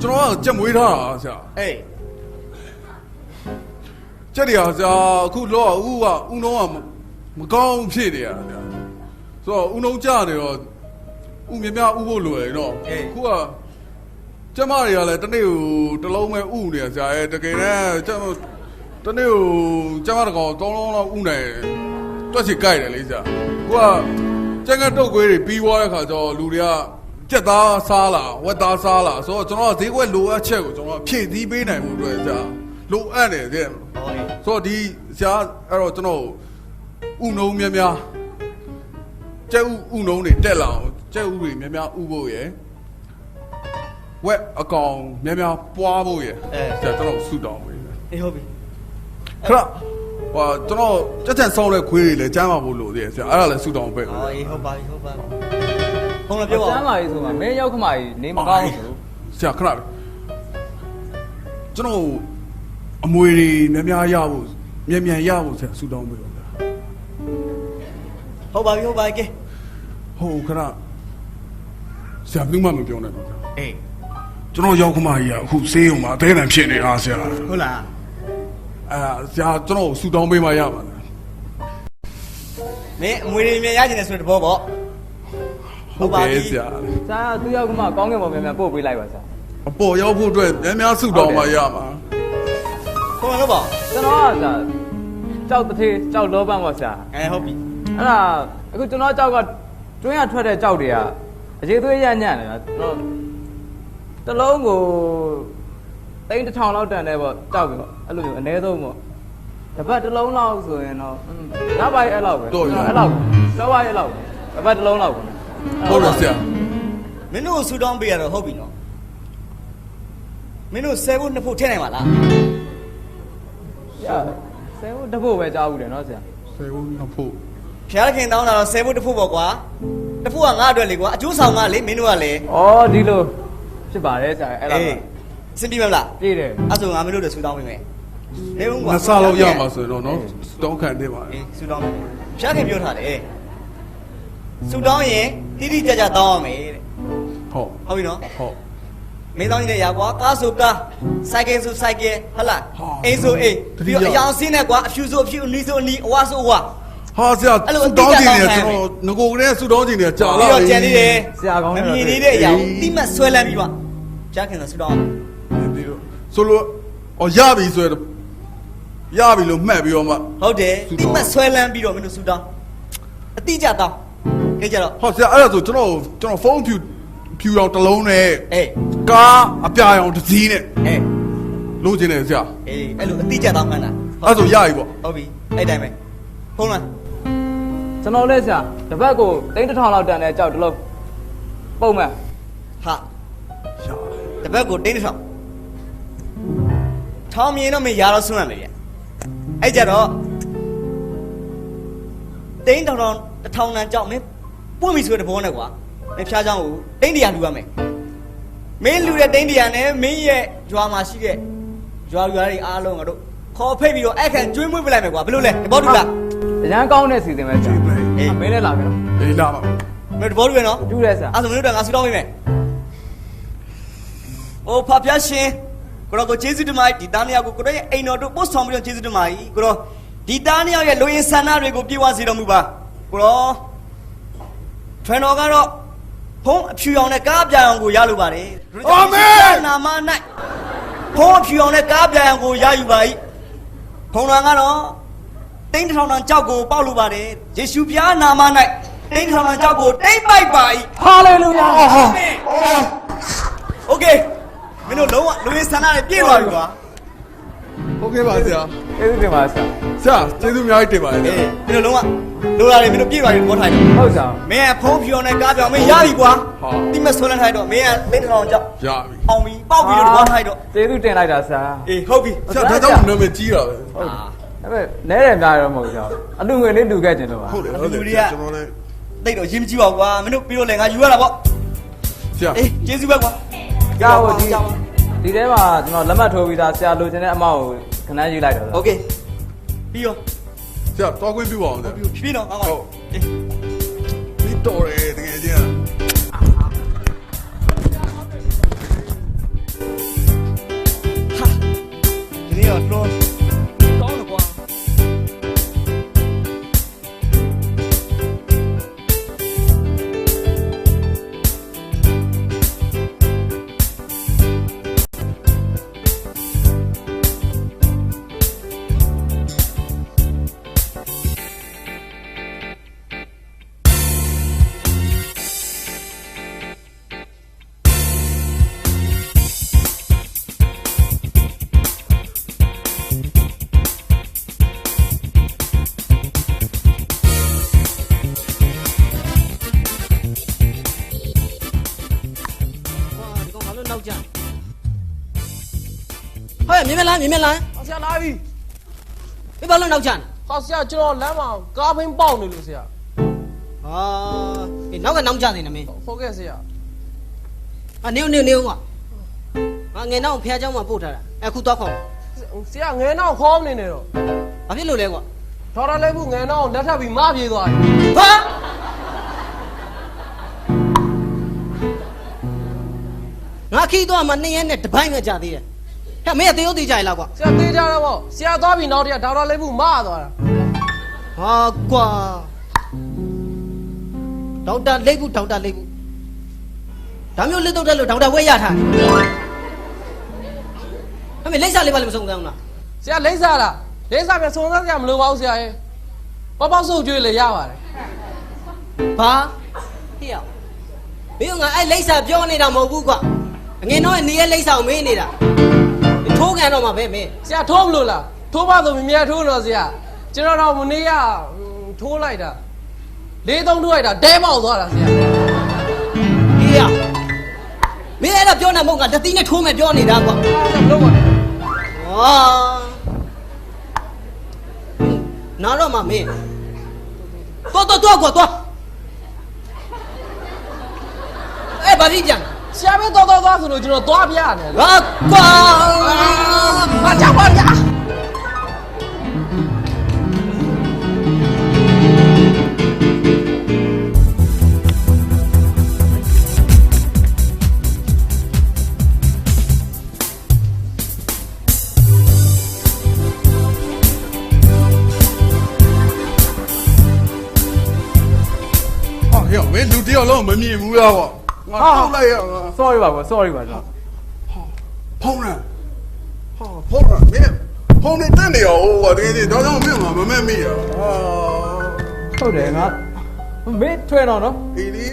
ကျွန်တော်ကကြက်မွေးထားတာဆရာ အေး ကြက်တရားဆရာအခုလောကဦးနှုံးကမကောင်းဖြစ်နေရတာဆရာဆိုတော့ဦးနှုံးကြနေတော့ဦးမြမြဦးဖို့လွယ်နော်အခုကကျမတွေကလည်းတနေ့ကိုတလုံးပဲဥနေရဆရာရဲ့တကယ်တမ်းကျမတနေ့ကိုကျမတကောင်3လုံးလောက်ဥနေတွက်စီကြိုက်တယ်လေဆရာအခုက ကျန်ကတော့ကွေးတွေပြီးသွားတဲ့ခါကျတော့လူတွေကကြက်သားစားလာဝက်သားစားလာဆိုတော့ကျွန်တော်ကဈေးကွက်လိုအပ်ချက်ကိုကျွန်တော်ဖြည့်ဆည်းပေးနိုင်မှုအတွက်ကြာလိုအပ်နေတယ်ဆိုတော့ဒီဆရာအဲ့တော့ကျွန်တော်ဥနှုံးများများကျက်ဥနှုံးတွေတက်လာအောင်ကျက်ဥတွေများများဥဖို့ရယ်ဝက်အကောင်များများပွားဖို့ရယ်ဆရာကျွန်တော်ဆူတောင်းပေးတယ်အေးဟုတ်ပြီခရဟောကျွန်တော်ကြက်ကြံဆောင်းတဲ့ခွေးတွေလည်းကျမ်းပါဖို့လို့သေးတယ်ဆရာအဲ့ဒါလည်းဆူတောင်းပေးတယ်အေးဟုတ်ပါပြီဟုတ်ပါဘုံလည်းပြောပါကျမ်းပါရေးဆိုမှမင်းရောက်ခမကြီးနေမကောင်းဘူးဆရာခဏကျွန်တော်အမွေတွေများများရဖို့မြန်မြန်ရဖို့ဆရာဆူတောင်းပေးတော့ဟုတ်ပါပြီဟုတ်ပါပြီကဲဟုတ်ခဏဆရာဘူးမှမပြောနဲ့တော့အေးကျွန်တော်ရောက်ခမကြီးကအခုဆေးရုံမှာအသေးအံဖြစ်နေတာဆရာဟုတ်လားဆရာကျွန်တော်ဆူတောင်းပေးမှရပါလားမင်းအမွေတွေမြန်ရချင်တယ်ဆိုတဲ့ဘောပေါ့ဟုတ်ပါပြီဆရာသူရောက်ခမကောင်းကင်ပေါ်မြန်မြန်ပို့ပေးလိုက်ပါဆရာအပေါ်ရောက်ဖို့အတွက်များများဆူတောင်းမှရမှာခေါ်လို့ပါကျွန်တော်ကကြောက်တထေးကြောက်လောပန်းပါဆရာဟုတ်ပြီအဲ့ဒါအခုကျွန်တော်ကြောက်ကတွင်းရထွက်တဲ့ကြောက်တွေကအရေးသွေးရညံ့နေတာကျွန်တော်တလုံးကို3000လောက်တန်တယ်ပေါ့ကြောက်ပြီပေါ့အဲ့လိုမျိုးအနည်းဆုံးပေါ့တပတ်တစ်လုံးလောက်ဆိုရင်တော့ရပါရဲ့အဲ့လောက်ပဲအဲ့လောက်တော့ပါရဲ့လောက်တပတ်တစ်လုံးလောက်ပေါ့ဟုတ်တယ်ဆရာမင်းတို့ဆူတောင်းပေးရတော့ဟုတ်ပြီနော်မင်းတို့10ဖို့2ဖို့ထည့်နိုင်ပါလား10ဖို့2ဖို့ပဲကြားဘူးတယ်နော်ဆရာ10ဖို့2ဖို့ဖျားခင်တောင်းတာတော့10ဖို့2ဖို့ပေါ့ကွာ2ဖို့ကငါ့အတွက်လေကွာအကျိုးဆောင်ကလေမင်းတို့ကလေဩဒီလိုဖြစ်ပါတယ်ဆရာအဲ့လောက်စင်ပြီမလားပြည့်တယ်အဲ့ဆိုငါမင်းတို့လည်းဆူတောင်းပေးမယ်နေဦးကွာမစားလို့ရမှာဆိုတော့နော်ဆူတောင်းခံနေပါအေးဆူတောင်းမယ်ဖျားခင်ပြောထားတယ်ဆူတောင်းရင်တိတိကျကျတောင်းရမယ်တဲ့ဟုတ်ပြီနော်ဟုတ်မင်းတောင်းနေတဲ့ຢာကွာကားဆိုကားစိုက်ကယ်ဆိုစိုက်ကယ်ဟုတ်လားအိမ်ဆိုအိမ်ပြီးတော့အယောင်စင်းနဲ့ကွာအဖြူဆိုအဖြူအနီးဆိုအနီးအဝါဆိုအဝါဟာဆရာဆူတောင်းခြင်းနေကျွန်တော်ငကိုကလေးဆူတောင်းခြင်းနေကြာလာပြီပြီးတော့ကြံနေတယ်ဆရာကောင်းမမြင်နေတဲ့အရာကိုတိမှတ်ဆွဲလန်းပြီးပါဖျားခင်ဆိုဆူတောင်းပြီးတော့ဆိုလို့ရပြီဆိုတော့ရပြီလို့မှတ်ပြီးတော့မှဟုတ်တယ်တိမှတ်ဆွဲလန်းပြီးတော့မင်းတို့ဆူတောင်းအတိကျတောင်းကြကြတော့ဟောဆရာအဲ့ဒါဆိုကျွန်တော်ဖုန်းဖြူအောင်တစ်လုံးနဲ့ကားအပြာရောင်တစ်စီးနဲ့လို့ချင်တယ်ဆရာအဲ့လိုအတိကျတောင်းမှန်းတာအဲ့ဆိုရပြီပေါ့ဟုတ်ပြီအဲ့တိုင်းပဲဖုန်းလားကျွန်တော်လည်းဆရာတပတ်ကို3000လောက်တန်တဲ့ကြောက်တလုံးပုံမှန်ဟာတပတ်ကို3000ထောင်းမြင်တော့မရတော့ဆွမ်းရမယ်ဗျအဲ့ကြတော့3000တန်ကြောက်မင်းပွင့်ပြီဆိုတဲ့ဘောနဲ့ကွာမင်းဖျားချောင်းကို100လူရမယ်မင်းလူတဲ့100နဲ့မင်းရဲ့ဂျွာမှာရှိတဲ့ဂျွာတွေအားလုံးကတော့ခေါ်ဖိတ်ပြီးတော့အဲ့ခံကျွေးမွေးပလိုက်မယ်ကွာဘယ်လိုလဲတဘောတူလားအရန်ကောင်းတဲ့စီစဉ်ပဲဆရာမင်းလည်းလာပြီနော်အေးလာပါမင်းတဘောတူရနော်တူတယ်ဆရာအဲ့ဆိုမင်းတို့ကငါဆူတောင်းပေးမယ်အိုးဖဖျားရှင်ကိုတော့ကိုကျေးဇူးတင်ပါတယ်ဒီသားနှစ်ယောက်ကိုကိုရဲ့အိမ်တော်တို့ပို့ဆောင်ပြီးတော့ကျေးဇူးတင်ပါတယ်ကိုတော့ဒီသားနှစ်ယောက်ရဲ့လူရင်းဆန္ဒတွေကိုပြေဝစေတော်မူပါကိုတော့ထွန်းတော်ကတော့ဖုံးအဖြူရောင်နဲ့ကားပြာရောင်ကိုရလိုပါတယ်အာမင်နာမ၌ဖုံးအဖြူရောင်နဲ့ကားပြာရောင်ကိုရယူပါ၏ဖုံးတော်ကတော့3000တန်ကြောက်ကိုပေါက်လိုပါတယ်ယေရှုဖျားနာမ၌3000တန်ကြောက်ကိုတိတ်ပိုက်ပါ၏ဟာလေလုယာအာမင်โอเคမင်းတို့လုံးဝလူရင်းဆန္ဒနဲ့ပြည့်သွားပြီကွာဟုတ်ကဲ့ပါဆရာကျေးဇူးတင်ပါဆရာဆရာကျေးဇူးအများကြီးတင်ပါတယ်မင်းတို့လုံးဝလိုလာတယ်မင်းတို့ပြည့်သွားပြီဘောထိုင်ဟုတ်ဆရာမင်းကဖုံးဖြူအောင်နဲ့ကားပြောင်းမင်းရပြီကွာတိမဆွဲလန်းထိုင်တော့မင်းက3000ကြောက်ရပြီအောင်ပြီပေါက်ပြီးတော့ဘောထိုင်တော့ကျေးဇူးတင်လိုက်တာဆရာအေးဟုတ်ပြီဆရာဒါကြောင့်နာမည်ကြီးတာပဲဟုတ်ဒါပေမဲ့နဲတယ်များတော့မဟုတ်ဆရာအလူငွေလေးလူခဲ့ကျင်လို့ပါဟုတ်တယ်ဟုတ်တယ်ကျွန်တော်လည်းတိတ်တော့ရင်းမကြည့်ပါကွာမင်းတို့ပြီးတော့လည်းငါယူရတာပေါ့ဆရာအေးကျေးဇူးပဲကွာကြောက်ဒီထဲမှာကျွန်တော်လက်မှတ်ထိုးပြီးသားဆရာလိုချင်တဲ့အမောက်ကိုခဏယူလိုက်တော့โอเคပြီးရောဆရာတော့ခွင့်ပြုပါအောင်ဆရာပြီးတော့ဟုတ်ဒီတော်ရဲတကယ်ချင်းဒီနေ့တော့ကောင်းတယ်ကွာ နောက်ကျဟဲ့မြင်မလားဆရာလာပြီ ဒီဘာလို့နောက်ကျနေ ဟာဆရာကျွန်တော်လမ်းမှာကားဘင်းပေါက်နေလို့ဆရာ ဟာဒီနောက်ကနောက်ကျနေတယ်မင်း ဟုတ်ကဲ့ဆရာ နေဦးကငယ်နောက်ဖះเจ้าမှာပို့ထားတာအခုသွားခေါ် ဆရာငယ်နောက်ခေါင်းနေနေတော့ ဘာဖြစ်လို့လဲကွာ ဒေါ်လာလေးဘူးငယ်နောက်လက်ထပ်ပြီးမပြေးသွားတယ် ဟာငါခီးသွားမှ2ရက်နဲ့တပိုင်းပဲကြာသေးတယ်ဟဲ့မင်းကတေးဦးသေးကြရလားကွာ ဆရာသေးကြတယ်ပေါ့ဆရာသွားပြီးနောက်တည်းဒေါ်လာလေးဘူးမသွားတာ ဟာကွာဒေါက်တာလိပ်ဘူးဒါမျိုးလက်တော့တယ်လို့ဒေါက်တာဝဲရထားတယ်ဟဲ့မင်းလိပ်စာလေးပါလည်းမစုံစမ်းဘူးလား ဆရာလိမ့်စားလားလိမ့်စားပြန်စုံစမ်းဆရာမလိုပါဘူးဆရာရဲ့ပေါ့စုပ်ကျွေးလေရပါတယ် ဘာဟေ့ရမင်းကအဲ့လိပ်စာပြောနေတာမဟုတ်ဘူးကွာငွေတော့နေရဲ့လိပ်စာကိုမေးနေတာထိုးကန်တော့မှာပဲမင်း ဆရာထိုးမလို့လားထိုးပါဆိုမြမြထိုးတော့ဆရာကျွန်တော်တော့မနေ့ကထိုးလိုက်တာ4-3ထိုးလိုက်တာတဲပေါက်သွားတာဆရာ ဟေ့ရမင်းအဲ့ဒါပြောနေမဟုတ်ကလက်သီးနဲ့ထိုးမယ်ပြောနေတာကွာ မလို့ပါနဲ့ ဟာနားတော့မှမင်းတော့ကွာအဲ့ဘာကြီးပြန် ဆရာပဲသွားဆိုလို့ကျွန်တော်သွားပြရတယ် ဟာကွာ မကြောက်ပါဗျာ ဟေ့မင်းလူတယောက်လုံးမမြင်ဘူးလားကွာငါထောက်လိုက်ရငါ sorry ပါကွာ sorry ပါကျွန်တော် ဖုံးလားဖုံးလားမင်းဖုံးနေတက်နေရောကွာတကယ်ကြီးတော့မင်းမမက်မိရဟာ ဟုတ်တယ်ငါမေးထွဲတော့နော် အေးလေ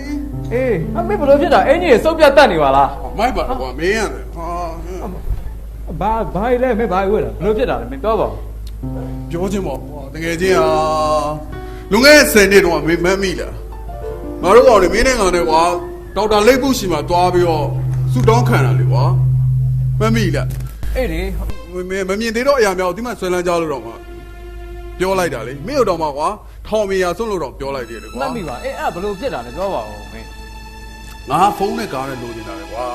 အေးအမေဘယ်လိုဖြစ်တာအင်ကြီးစုပ်ပြတ်တက်နေပါလား မိုက်ပါကွာမင်းရတယ်ဟာ ဘာလဲမေးဘာဝဲတာဘယ်လိုဖြစ်တာလဲမင်းပြောပါဦး ပြောချင်းပေါ့တကယ်ချင်းဟာလူငယ်10နှစ်တော့မင်းမက်မိလားငါတို့ကောင်နေမင်းနဲ့ငါနဲ့ကွာဒေါက်တာလိပ်ပုရှိမှာတွားပြီးတော့ဆူတောင်းခံတာလေကွာမက်မိလား အေးလေ မမြင်သေးတော့အရာများဒီမှာဆွဲလန်းကြလို့တော့မှပြောလိုက်တာလေမင်းတို့တော့မှကွာထောင်မီယာဆွလို့တော့ပြောလိုက်တယ်လေကွာ မှတ်မိပါအေးအဲ့ဘယ်လိုဖြစ်တာလဲပြောပါဦးမင်း ငါဖုန်းနဲ့ကားနဲ့လိုနေတာလေကွာ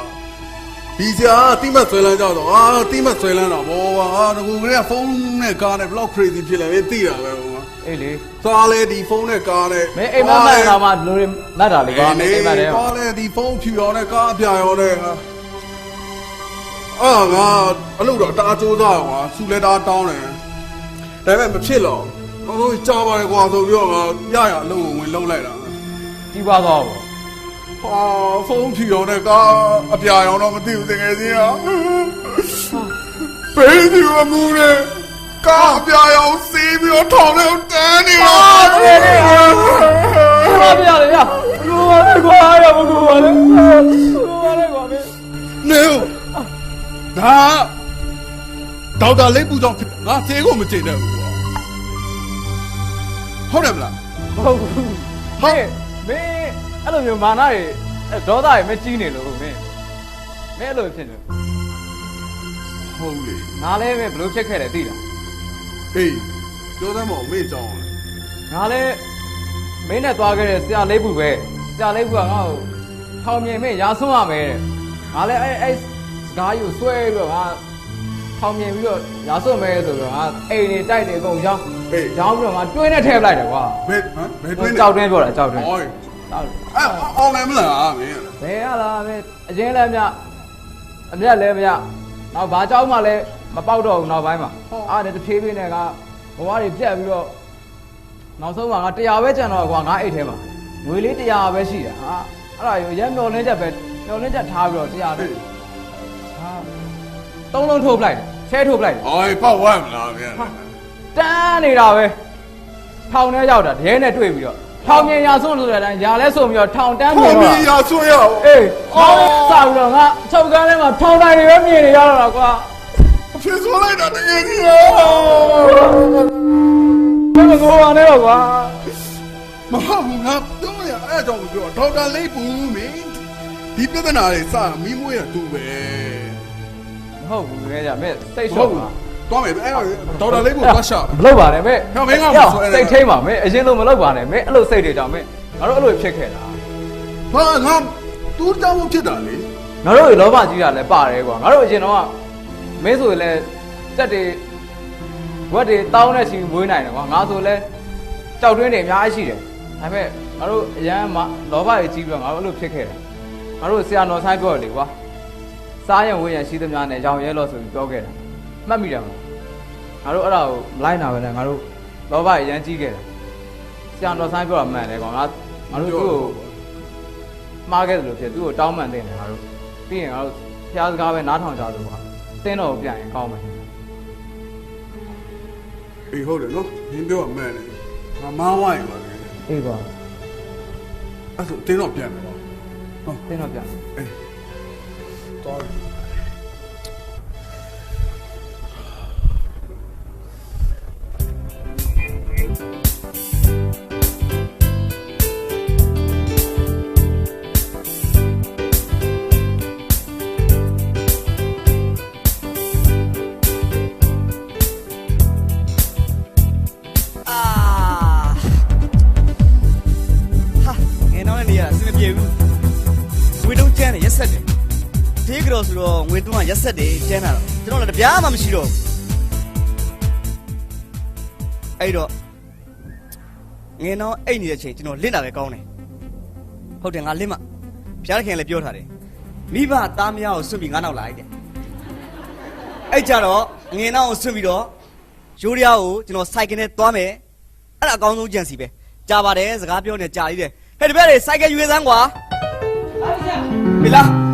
ဒီကြာတိမဆွဲလန်းကြတော့တိမဆွဲလန်းတော့ဘောဟာငကူကလေးကဖုန်းနဲ့ကားနဲ့ဘလောက် crazy ဖြစ်လဲသိတာပဲကွာ အေးလေ သွားလေဒီဖုန်းနဲ့ကားနဲ့ မင်းအိမ်မက်မှန်တော့မှလူတွေမတ်တာလေကွာမင်းအိမ်မက်တယ် သွားလေဒီဖုန်းဖြူရောနဲ့ကားအပြာရောနဲ့ငါအလုပ်တော့တားကြိုးစားကွာစူလဲတားတောင်းတယ်ဒါပေမဲ့မဖြစ်တော့ဟိုကြာပါလေကွာဆိုပြီးတော့ငါရအလုပ်ကိုဝင်လုံးလိုက်တာ ကြီးပွားသွားပါ ဖုန်းဖြူရောနဲ့ကားအပြာရောတော့မသိဘူးတကယ်ကြီးဟာဘေးဒီအမှုနဲ့ကားအပြာရောစီးပြီးတော့ထောင်ထဲတန်းနေပါ ဘာပြရလဲဗျာလူပါလေကွာရမကူပါလေလူပါလေကွာမင်း နေဒါဒေါက်တာလိပ်ပူကြောင့်ငါသေးကိုမကျင်တဲ့ဘူးဟုတ်တယ်မလား ဟုတ်ဘူးမင်းအဲ့လိုမျိုးမာနတွေဒေါသတွေမကြီးနေလို့မင်းအဲ့လိုဖြစ်နေ ဟုတ်လေ ငါလည်းပဲဘလို့ဖြစ်ခဲ့တယ်သိလား အေးပြောသမ်းမအောင်မေ့ကြောင်းလေ ငါလည်းမင်းနဲ့သွားခဲ့တဲ့ဆရာလေးဘူးပဲဆရာလေးဘူးကငါ့ကိုထောင်မြင်မင်းရာဆွမ်းရမယ်တဲ့ငါလည်းအဲ့စကားကြီးကိုဆွဲပြီးတော့ငါထောင်မြင်ပြီးတော့ရာဆွမ်းမယ်ဆိုတော့ငါအိမ်နေတိုက်နေအကုန်ရောင်းပြီးတော့ငါတွင်းနဲ့ထည့်ပလိုက်တယ်ကွာ ဘယ်တွင်း ကြောက်တွင်းပြောတာကြောက်တွင်း ဟောအောင်လည်းမလားမင်း ဘယ်ရလားမင်းအရင်လည်းမြအမြက်လည်းမြနောက်ဘာကြောက်မှလည်းမပေါက်တော့ဘူးနောက်ပိုင်းမှာအားနဲ့တဖြည်းဖြည်းနဲ့ကဘဝတွေပြတ်ပြီးတော့နောက်ဆုံးမှာငါ100ပဲကျန်တော့ကွာငါအိတ်ထဲမှာငွေလေး100ပဲရှိတာဟာအဲ့ဒါရောရမျောလင်းချက်ပဲမျောလင်းချက်ထားပြီးတော့100ပဲဟာ3လုံးထုတ်ပလိုက်ချဲထုတ်ပလိုက် ဟောပေါက်ဝမ်းမလားမင်း တန်းနေတာပဲထောင်ထဲရောက်တာဒဲနဲ့တွေ့ပြီးတော့ထောင်မြင်ရာဆုံးလို့တဲ့အတိုင်းຢာလဲဆိုပြီးတော့ထောင်တန်းမြင်တော့ ရာဆွရအောင် အေးအော်စပြီးတော့ငါချုပ်ကန်းထဲမှာထောင်တိုင်းတွေပဲမြင်နေရတော့ကွာ ဖြစ်ဆိုလိုက်တာတကယ်ကြီး ဘယ်မှာကိုပါနေတော့ကွာ မဟုတ်ဘူးငါပြောရအဲ့ကြောင့်ပြောဒေါက်တာလိပ်ပူမင်း ဒီပြဿနာတွေစမီးမွေးရသူပဲ မဟုတ်ဘူးငယ်ကြမဲ့စိတ်ရှော့ပါ သွားမယ်အဲ့ဒေါက်တာလေးကိုသွားရှာ မလုပ်ပါနဲ့မဲ့ ဟောမင်းကမဆိုအဲ့ စိတ်ထိန်ပါမဲ့အရင်လိုမလုပ်ပါနဲ့မဲ့အဲ့လိုစိတ်တွေကြောင့်မဲ့ငါတို့အဲ့လိုဖြစ်ခဲ့တာ ဘာငါတူးတောင်းဖြစ်တာလေ ငါတို့လောဘကြီးတာလည်းပါတယ်ကွာငါတို့အရင်တော့မင်းဆိုရင်လည်းစက်တွေဝက်တွေတောင်းနဲ့ချီမွေးနိုင်တယ်ကွာငါဆိုလည်းကြောက်တွင်းတွေအများကြီးရှိတယ်ဒါပေမဲ့ငါတို့အရန်လောဘကြီးကြီးပြီးတော့ငါတို့အဲ့လိုဖြစ်ခဲ့တယ်ငါတို့ဆရာတော်ဆိုင်ပြောတယ်ကွာစားရင်ဝေးရင်ရှိသမျှနဲ့ရောင်ရဲလို့ဆိုပြီးပြောခဲ့တယ်မှတ်မိတယ်မလားငါတို့အဲ့ဒါကိုလိုက်နာပဲနဲ့ငါတို့လောဘကြီးအရန်ကြီးခဲ့တယ်ဆရာတော်ဆိုင်ပြောတာမှန်တယ်ကွာငါတို့သူ့ကိုမှားခဲ့တယ်လို့ဖြစ်သူ့ကိုတောင်းပန်တင်တယ်ငါတို့ပြီးရင်ငါတို့ဖျားစကားပဲနားထောင်ကြလို့ကွာတင်းတော်ကိုပြန်ရင်ကောင်းမယ်အေးဟုတ်တယ်နော်မင်းပြောရမှန်တယ်ငါမားဝိုင်းပါလေ အေးကွာ အဲ့ဆိုတင်းတော့ပြန်မယ်နော် တင်းတော့ပြန်အေးတော်ဆိုတော့ငွေတုံးကရက်ဆက်တယ်ကျန်းလာတော့ကျွန်တော်လည်းတပြားမှမရှိတော့အဲ့တော့ငယ်တော့အိတ်နေတဲ့အချိန်ကျွန်တော်လင့်တာပဲကောင်းတယ်ဟုတ်တယ်ငါလင့်မဖျားခင်လည်းပြောထားတယ်မိဘသားမယားကိုစွန့်ပြီးငါနောက်လာလိုက်တယ်အဲ့ကြတော့ငယ်တော့ကိုစွန့်ပြီးတော့ရိုးရကိုကျွန်တော်စိုက်ကယ်နဲ့သွားမယ်အဲ့ဒါအကောင်းဆုံးကြံစီပဲကြာပါတယ်စကားပြောနေကြာလေးတယ်ဟဲ့ဒီဘက်တွေစိုက်ကယ်ယူရစမ်းကွာဟေးလား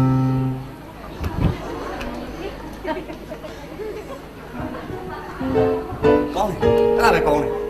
ကောင်းတယ်အဲ့ဒါပဲကောင်းတယ်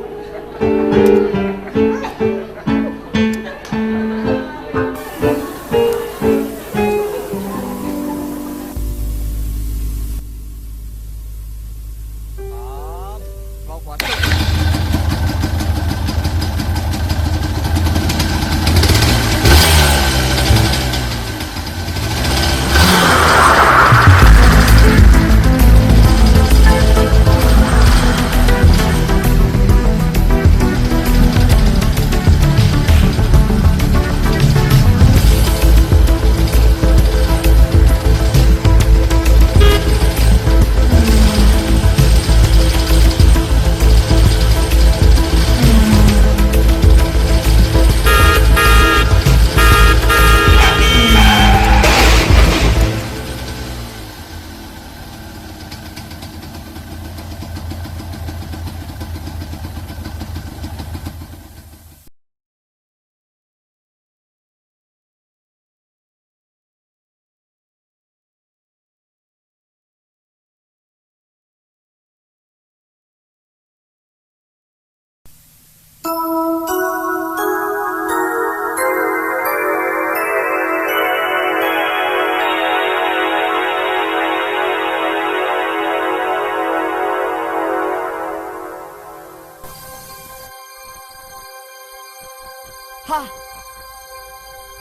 ဟာ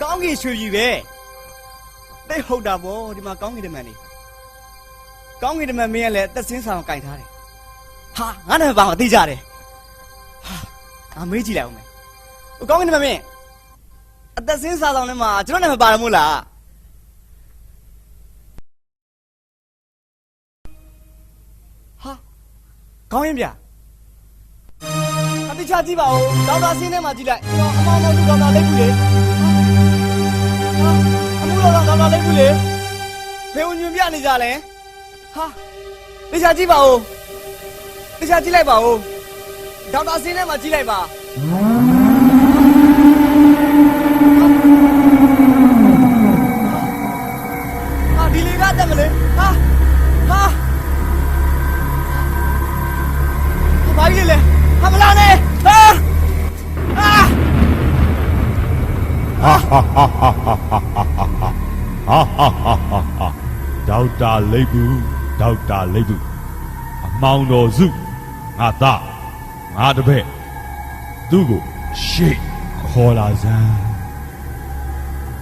ကောင်းကင်ရွှေပြည်ပဲသိဟုတ်တာဗောဒီမှာကောင်းကင်တမန်နေကောင်းကင်တမန်မင်းကလည်းသက်စင်းဆောင်ကင်ထားတယ်ဟာငါနဲ့ဘာမှသိကြတယ်ဟာငါမေးကြည့်လိုက်အောင်မယ်ကောင်းကင်တမန်မင်းအသက်စင်းဆောင်ထဲမှာကျွန်တော်နဲ့မပါရမို့လားဟာကောင်းရင်ဗျာအတိချကြည့်ပါဦးဒေါက်တာဆင်းထဲမှာကြည့်လိုက်ကျွန်တော်အမောင်တော်ဒေါက်တာလေးဘူးလေအမှုတော်ဒေါက်တာလေးဘူးလေဖေဝင်ညွန်ပြနေကြလဲဟာတိချကြည့်ပါဦးတိချကြည့်လိုက်ပါဦးဒေါက်တာဆင်းထဲမှာကြည့်လိုက်ပါဟာဒီလေကတက်မလဲဟာဘာကြီးလဲဟာမလာနဲ့ဟာဒေါက်တာလိပ်ဘူးဒေါက်တာလိပ်ဘူးအမောင်တော်စုငါသားငါတပည့်သူ့ကိုရှေ့ခေါ်လာစမ်း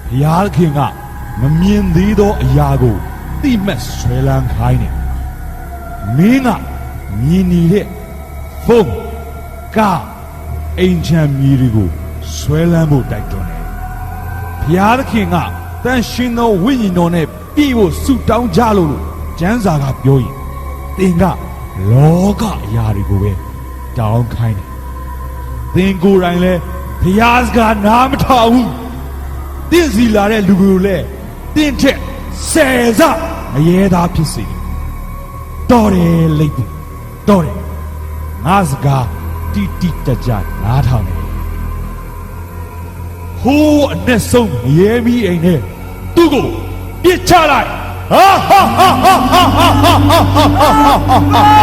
ဘုရားခင်က မမြင်သေးသောအရာကိုသိမဲ့ဆွဲလန်းခိုင်းတယ်မင်းကမြင်နေတဲ့ဖုန်းကားအိမ်ချမ်းမြေတွေကိုဆွဲလန်းဖို့တိုက်တွန်းတယ်ဘုရားသခင်ကတန်ရှင်သောဝိညာဉ်တော်နဲ့ပြည့်ဖို့ဆုတောင်းကြလို့ကျမ်းစာကပြောရင်သင်ကလောကအရာတွေကိုပဲတောင်းခိုင်းတယ်သင်ကိုယ်တိုင်လည်းဘုရားစကားနားမထောင်ဘူးသင်စီလာတဲ့လူတွေကိုလည်းသင်ထက်ဆယ်ဆအရဲသားဖြစ်စေတော်တယ်လိမ့်ဘူးတော်တယ်ငါစကားတိတိတကြနားထောင်တယ်ဟိုးအနဲ့ဆုံးရဲမီအိမ်နဲ့သူ့ကိုပြစ်ချလိုက်ဟာဟာဟာဟာဟာဟာဟာဟာ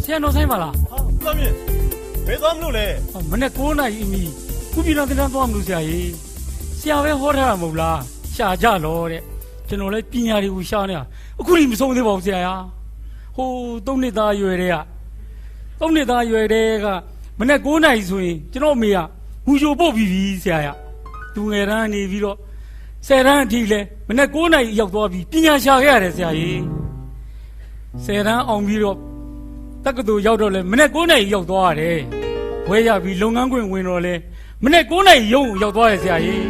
ဆရာတော်ဆိုင်ပါလားဟာလာမြင်ဘယ်သွားမလို့လဲမနေ့9နာရီအမီကုပြည်တော်တင်သွားမလို့ဆရာကြီးဆရာပဲဟောထားတာမဟုတ်လားရှာကြလို့တဲ့ကျွန်တော်လည်းပညာတွေကိုရှာနေတာအခုထိမဆုံးသေးပါဘူးဆရာဟို3နှစ်သားရွယ်တဲ့က3နှစ်သားရွယ်တဲ့ကမနေ့9နာရီဆိုရင်ကျွန်တော်အမေကဟူချိုပုတ်ပြီးပြီဆရာသူငယ်တန်းနေပြီးတော့10တန်းအထိလဲမနေ့9နာရီရောက်သွားပြီပညာရှာခဲ့ရတယ်ဆရာကြီး10တန်းအောင်ပြီးတော့တက္ကသိုလ်ရောက်တော့လဲမနေ့9နာရီရောက်သွားရတယ်ဝဲရပြီးလုပ်ငန်းခွင်ဝင်တော့လဲမနေ့9နာရီရုံရောက်သွားရဆရာကြီး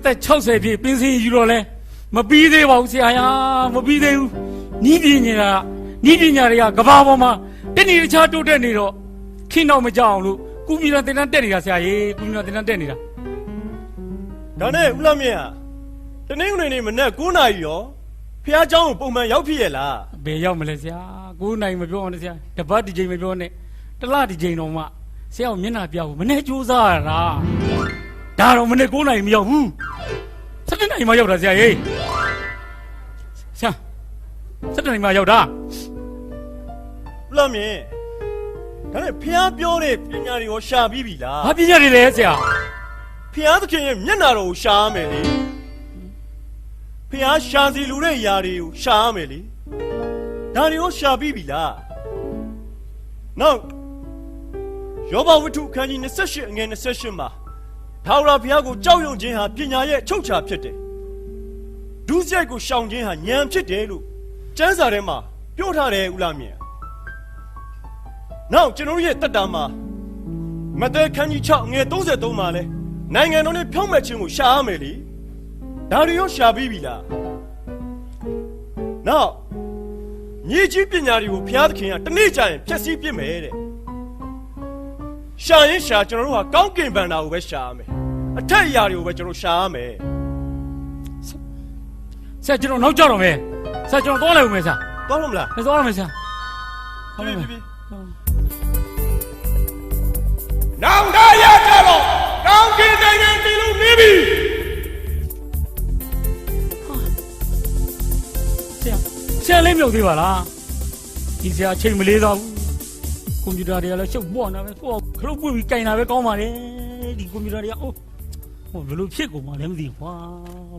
တက်60ပြည့်ပင်စင်ယူတော့လဲမပြီးသေးပါဘူးဆရာမပြီးသေးဘူးနီးပညာတွေကကဘာပေါ်မှာတနေ့တခြားတိုးတက်နေတော့ခင်းတော့မကြအောင်လို့ကုမီရတင်တန်းတက်နေတာဆရာကြီးကုမီရတင်တန်းတက်နေတာဒါနဲ့ဦးလာမြင့်ဟာတနေ့ကနေမနေ့9နာရီရောဖះเจ้าကိုပုံမှန်ရောက်ဖြစ်ရဲ့လားဘယ်ရောက်မလဲဆရာ9နိုင်မပြောနဲ့ဆရာတပတ်ဒီချိန်မပြောနဲ့တလဒီချိန်တော့မှဆရာကိုမျက်နှာပြဖို့မနေ့စူးစမ်းရတာဒါတော့မနေ့9နိုင်မရောက်ဘူး7နိုင်မှရောက်တာဆရာကြီးဆရာ7နိုင်မှရောက်တာဦးလာမြင့်ဒါနဲ့ဖះပြောတဲ့ပညာတွေကိုရှာပြီးပြီလားဘာပညာတွေလဲဆရာဖះသခင်ရဲ့မျက်နှာတော်ကိုရှာရမယ်လေဖះရှာစီလူတဲ့ຢာတွေကိုရှာရမယ်လေဒါတွေကိုရှာပြီးပြီလားနောက်ယောဘဝတ္ထုအခန်းကြီး28အငယ်28မှာထာဝရဘုရားကိုကြောက်ရွံ့ခြင်းဟာပညာရဲ့အချုပ်အခြာဖြစ်တယ်ဒုစရိုက်ကိုရှောင်ခြင်းဟာဉာဏ်ဖြစ်တယ်လို့ကျမ်းစာထဲမှာပြောထားတယ်ဦးလာမြင့်နောက်ကျွန်တော်ရဲ့တက်တာမှာမဿဲခန်းကြီး6အငယ်33မှာလဲနိုင်ငံတော်နဲ့ဖြောင့်မတ်ခြင်းကိုရှာရမယ်လေဒါတွေရောရှာပြီးပြီလားနောက်ညီကြီးပညာတွေကိုဘုရားသခင်ကတနေ့ကျရင်ဖျက်ဆီးပြစ်မယ်တဲ့ရှာရင်ရှာကျွန်တော်တို့ဟာကောင်းကင်ဘန္တာကိုပဲရှာရမယ်အထက်အရာတွေကိုပဲကျွန်တော်ရှာရမယ်ဆရာကျွန်တော်နောက်ကြတော့မယ်ဆရာကျွန်တော်သွားလိုက်ဦးမယ်ဆရာသွားလို့မလားသွားတော့မယ်ဆရာဟုတ်ပြီနောင်တရကြတော့ကောင်းကင်နိုင်ငံတည်လို့နေပြီဆရာလေးမြုပ်သေးပါလားဒီဆရာအချိန်မလေးတော့ကွန်ပျူတာတွေကလည်းရှုပ်ပွားနေတာပဲကိုယ်ခလုတ်ပွင့်ပြီးကင်တာပဲကောင်းပါလေဒီကွန်ပျူတာတွေကဟိုဘယ်လိုဖြစ်ကုန်မှလည်းမသိဘူးကွာ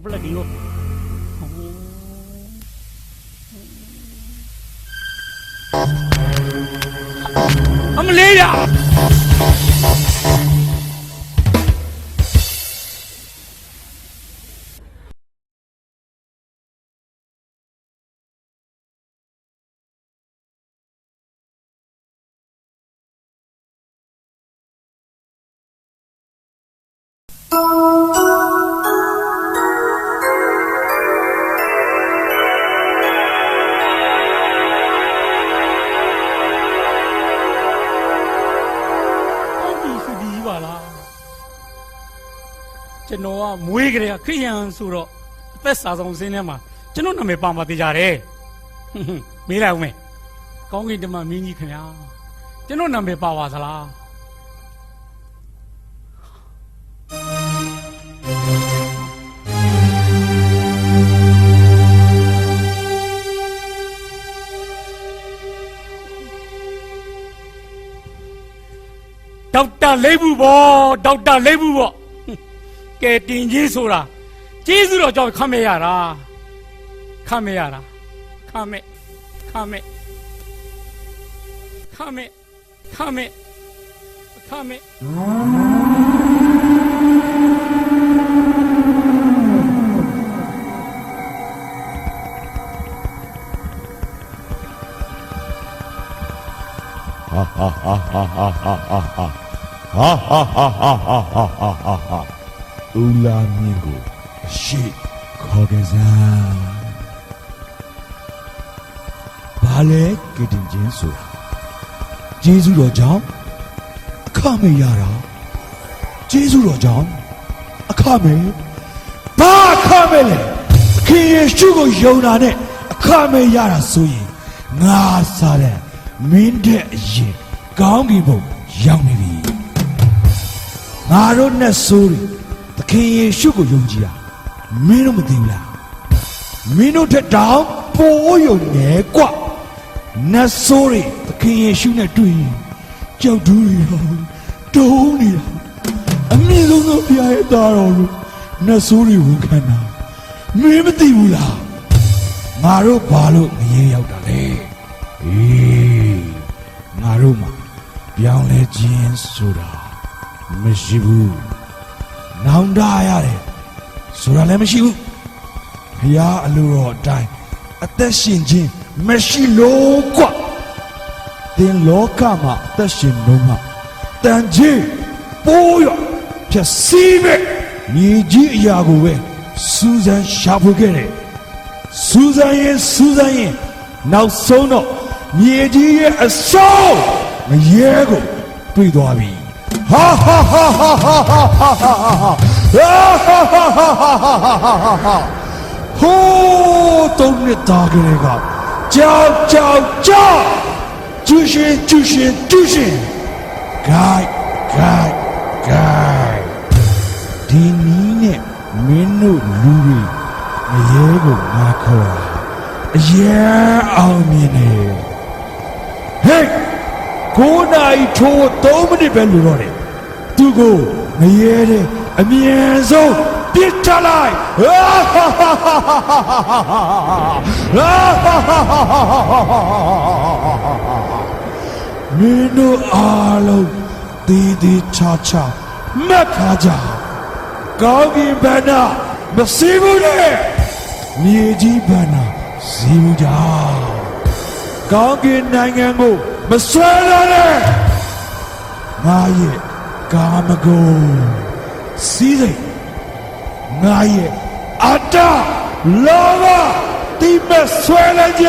ဘလက်ကြီးရောအမလေးရကျွန်တော်ကမွေးကြတဲ့ခရိယန်ဆိုတော့အသက်စာဆောင်စင်းထဲမှာကျွန်တော်နာမည်ပါမှာသိကြတယ်မေးလိုက်ဦးမယ်ကောင်းကင်တမန်မင်းကြီးခင်ဗျာကျွန်တော်နာမည်ပါပါသလား ဒေါက်တာလိမ့်ဘူးပေါ့ဒေါက်တာလိမ့်ဘူးပေါ့ကဲတင်ကြီးဆိုတာကျေးဇူးတော်ကြောင့်ခမ်းမရတာခမ်းမရတာခမ်းမဲ့ခမ်းမဲ့ခမ်းမဲ့ခမ်းမဲ့ခမ်းမဲ့哈哈哈哈哈哈哈哈哈哈哈哈哈哈哈乌拉米古西考个啥ဘာလဲကတင်ချင်းဆိုတာဂျေဇုတော်ကြောင့်အခမဲ့ရတာဂျေဇုတော်ကြောင့်အခမဲ့ဘာအခမဲ့လဲခင်ယေရှုကိုယုံတာနဲ့အခမဲ့ရတာဆိုရင်ငါစားတယ်မင်းတဲ့အရင်ကောင်းကင်ဘုံရောက်နေပြီငါတို့နဲ့ဆိုးတယ်သခင်ယေရှုကိုယုံကြည်တာမင်းတို့မသိဘူးလားမင်းတို့တက်တောင်ပိုးယုံနေကွနတ်ဆိုးတယ်သခင်ယေရှုနဲ့တွေ့ရင်ကြောက်တူးရတုံးနေတာအမြင့်ဆုံးသောဘုရားရဲ့သားတော်လို့နတ်ဆိုးတွေဝန်ခံတာမင်းမသိဘူးလားငါတို့ဘာလို့ငရေရောက်တာလဲအေးငါတို့မှာပြောင်းလဲခြင်းဆိုတာမရှိဘူးနောင်တရတယ်ဆိုတာလည်းမရှိဘူးဘုရားအလိုတော်အတိုင်းအသက်ရှင်ခြင်းမရှိလို့ကွာသင်လောကမှာအသက်ရှင်လို့မှတန်ကြီးပိုးရဖြစ်စီးမဲ့မြေကြီးအရာကိုပဲစူးစမ်းရှာဖွေခဲ့တယ်စူးစမ်းရင်နောက်ဆုံးတော့မြေကြီးရဲ့အဆုံးမရဲကိုတွေ့သွားပြီဟာဟာဟာဟာဟာဟာဟာဟာဟာဟိုးတုံးနေတာကလေးကကြောက်ကျူရှင်ဂိုက်ဒီနည်းနဲ့မင်းတို့လူတွေမရဲကိုငါခေါ်အရေးအောင်မြင်နေဟေးကိုနိုင်ထိုး3မိနစ်ပဲလူတော့တယ်သူကိုမရဲတဲ့အမြန်ဆုံးပြစ်ထလိုက်မင်းတို့အားလုံးတီချာမက်ခါကြကောင်းကင်ဘဏ္ဍမစီးဘူးလေမြေကြီးဘဏ္ဍစီးဘူးကြကောင်းကင်နိုင်ငံကိုမဆွဲရနဲ့ငါရဲ့ကာမဂုဏ်စီးစိမ်ငါရဲ့အတ္တလောဘတိမဆွဲလိုက်ကြ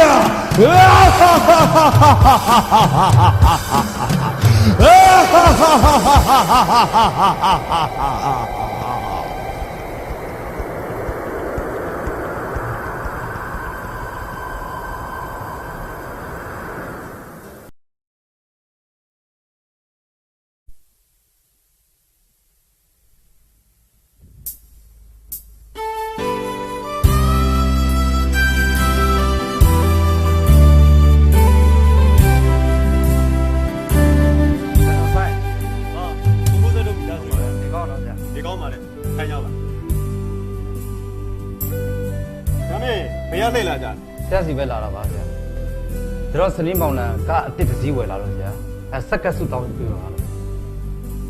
ဆရာစီပဲလာတာပါဆရာကျွန်တော်စလင်းပေါင်နံကအတစ်တစည်းဝယ်လာလို့ဆရာစက်ကတ်စုတောင်းပြီးပါလို့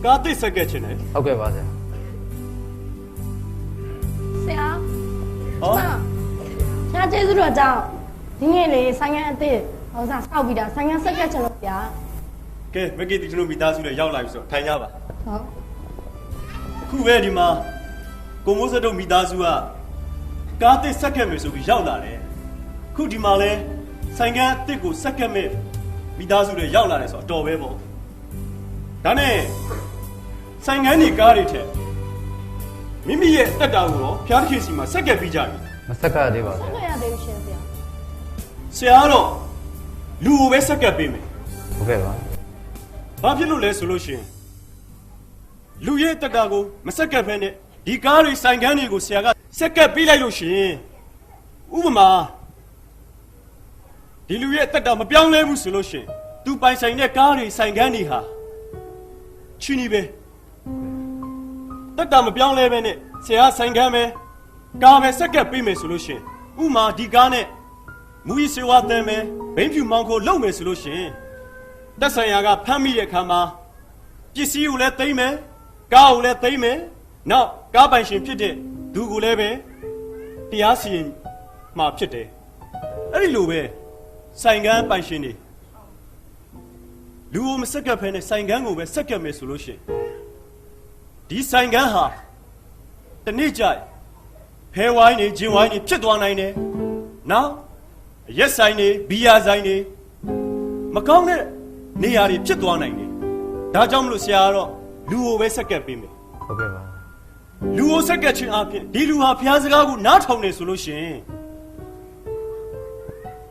ကားတစ်စက်ကတ်ချင်းတယ်ဟုတ်ကဲ့ပါဆရာဆရာဟောဆရာကျေးဇူးတော်ကြောင့်ဒီနေ့လေဆိုင်ငံအစ်ဟောစားစောက်ပြီးတာဆိုင်ငံစက်ကတ်ချင်လို့ဆရာကဲမကီတီကျွန်တော်မိသားစုလည်းရောက်လာပြီဆိုထိုင်ကြပါဟုတ်အခုပဲဒီမှာကိုမိုးစတုံမိသားစုကကားတစ်စက်ကတ်မယ်ဆိုပြီးရောက်လာတယ်ခုဒီမှာလဲဆိုင်ကန်းအစ်စ်ကိုစက်ကတ်မဲ့မိသားစုတွေရောက်လာတယ်ဆိုတော့တော်ပဲပေါ့ဒါနဲ့ဆိုင်ကန်းနေကားတွေထက်မိမိရဲ့တက်တာကိုတော့ဖျားတစ်ခေစီမှာစက်ကတ်ပြီးကြပြီမစက်ကတ်သေးပါဘူးဆက်ကတ်ရသေးဘူးရှင်ဆရာဆရာတော့လူကိုပဲစက်ကတ်ပေးမယ်ဟုတ်ကဲ့ပါဘာဖြစ်လို့လဲဆိုလို့ရှိရင်လူရဲ့တက်တာကိုမစက်ကတ်ဖဲနဲ့ဒီကားတွေဆိုင်ကန်းတွေကိုဆရာကစက်ကတ်ပေးလိုက်လို့ရှိရင်ဥပမာဒီလူရဲ့အသက်တာမပြောင်းလဲဘူးဆိုလို့ရှင်သူပိုင်ဆိုင်တဲ့ကားတွေဆိုင်ကန်းတွေဟာ ချီနီပဲတက်တာမပြောင်းလဲပဲနဲ့ဆရာဆိုင်ကမ်းပဲကားပဲစက်ကပ်ပေးမယ်ဆိုလို့ရှင်ဥမာဒီကားနဲ့မူကြီးစေဝါတယ်မယ်ဘိန်းဖြူမောင်ကိုလုံမယ်ဆိုလို့ရှင်တက်ဆိုင်ရာကဖမ်းမိတဲ့အခါမှာပစ္စည်းကိုလည်းသိမ်းမယ်ကားကိုလည်းသိမ်းမယ်နောက်ကားပိုင်ရှင်ဖြစ်တဲ့သူကိုလည်းပဲတရားစီရင်မှာဖြစ်တယ်အဲ့ဒီလိုပဲဆိုင်ကမ်းပိုင်ရှင်တွေလူကိုမစက်ကပ်ဖဲနဲ့ဆိုင်ကမ်းကိုပဲစက်ကပ်မယ်ဆိုလို့ရှင်ဒီဆိုင်ကမ်းဟာတနေ့ကျရင်ဖဲဝိုင်းနေဂျင်ဝိုင်းနေဖြစ်သွားနိုင်တယ်နောက်ရက်ဆိုင်နေဘီယာဆိုင်နေမကောင်းတဲ့နေရာတွေဖြစ်သွားနိုင်တယ်ဒါကြောင့်မလို့ဆရာကတော့လူကိုပဲစက်ကပ်ပေးမယ်ဟုတ်ကဲ့ပါလူကိုစက်ကပ်ခြင်းအပြင်ဒီလူဟာဘုရားစကားကိုနားထောင်နေဆိုလို့ရှင်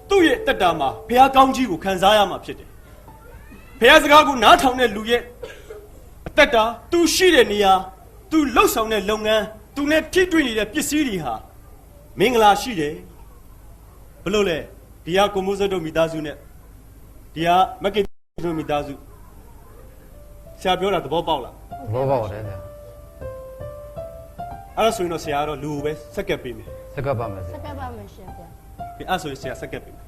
သူ့ရဲ့တက်တာမှာဘုရားကောင်းကြီးကိုခံစားရမှာဖြစ်တယ်ဘုရားစကားကိုနားထောင်တဲ့လူရဲ့အသက်တာသူရှိတဲ့နေရာသူလှုပ်ဆောင်တဲ့လုပ်ငန်းသူနဲ့ထိတွေ့နေတဲ့ပစ္စည်းတွေဟာမင်္ဂလာရှိတယ်ဘလို့လဲဒီဟာကိုမိုးစက်တို့မိသားစုနဲ့ဒီဟာမက်ကင်တို့မိသားစုဆရာပြောတာသဘောပေါက်လားသဘောပေါက်တယ်ဆရာအဲ့ဒါဆိုရင်တော့ဆရာကတော့လူကိုပဲစက်ကပ်ပေးမယ်စက်ကပ်ပါမယ်ဆရာစက်ကပ်ပါမယ်ရှင်ဗျာဒီအဲ့ဆိုရင်ဆရာစက်ကပ်ပေးမယ်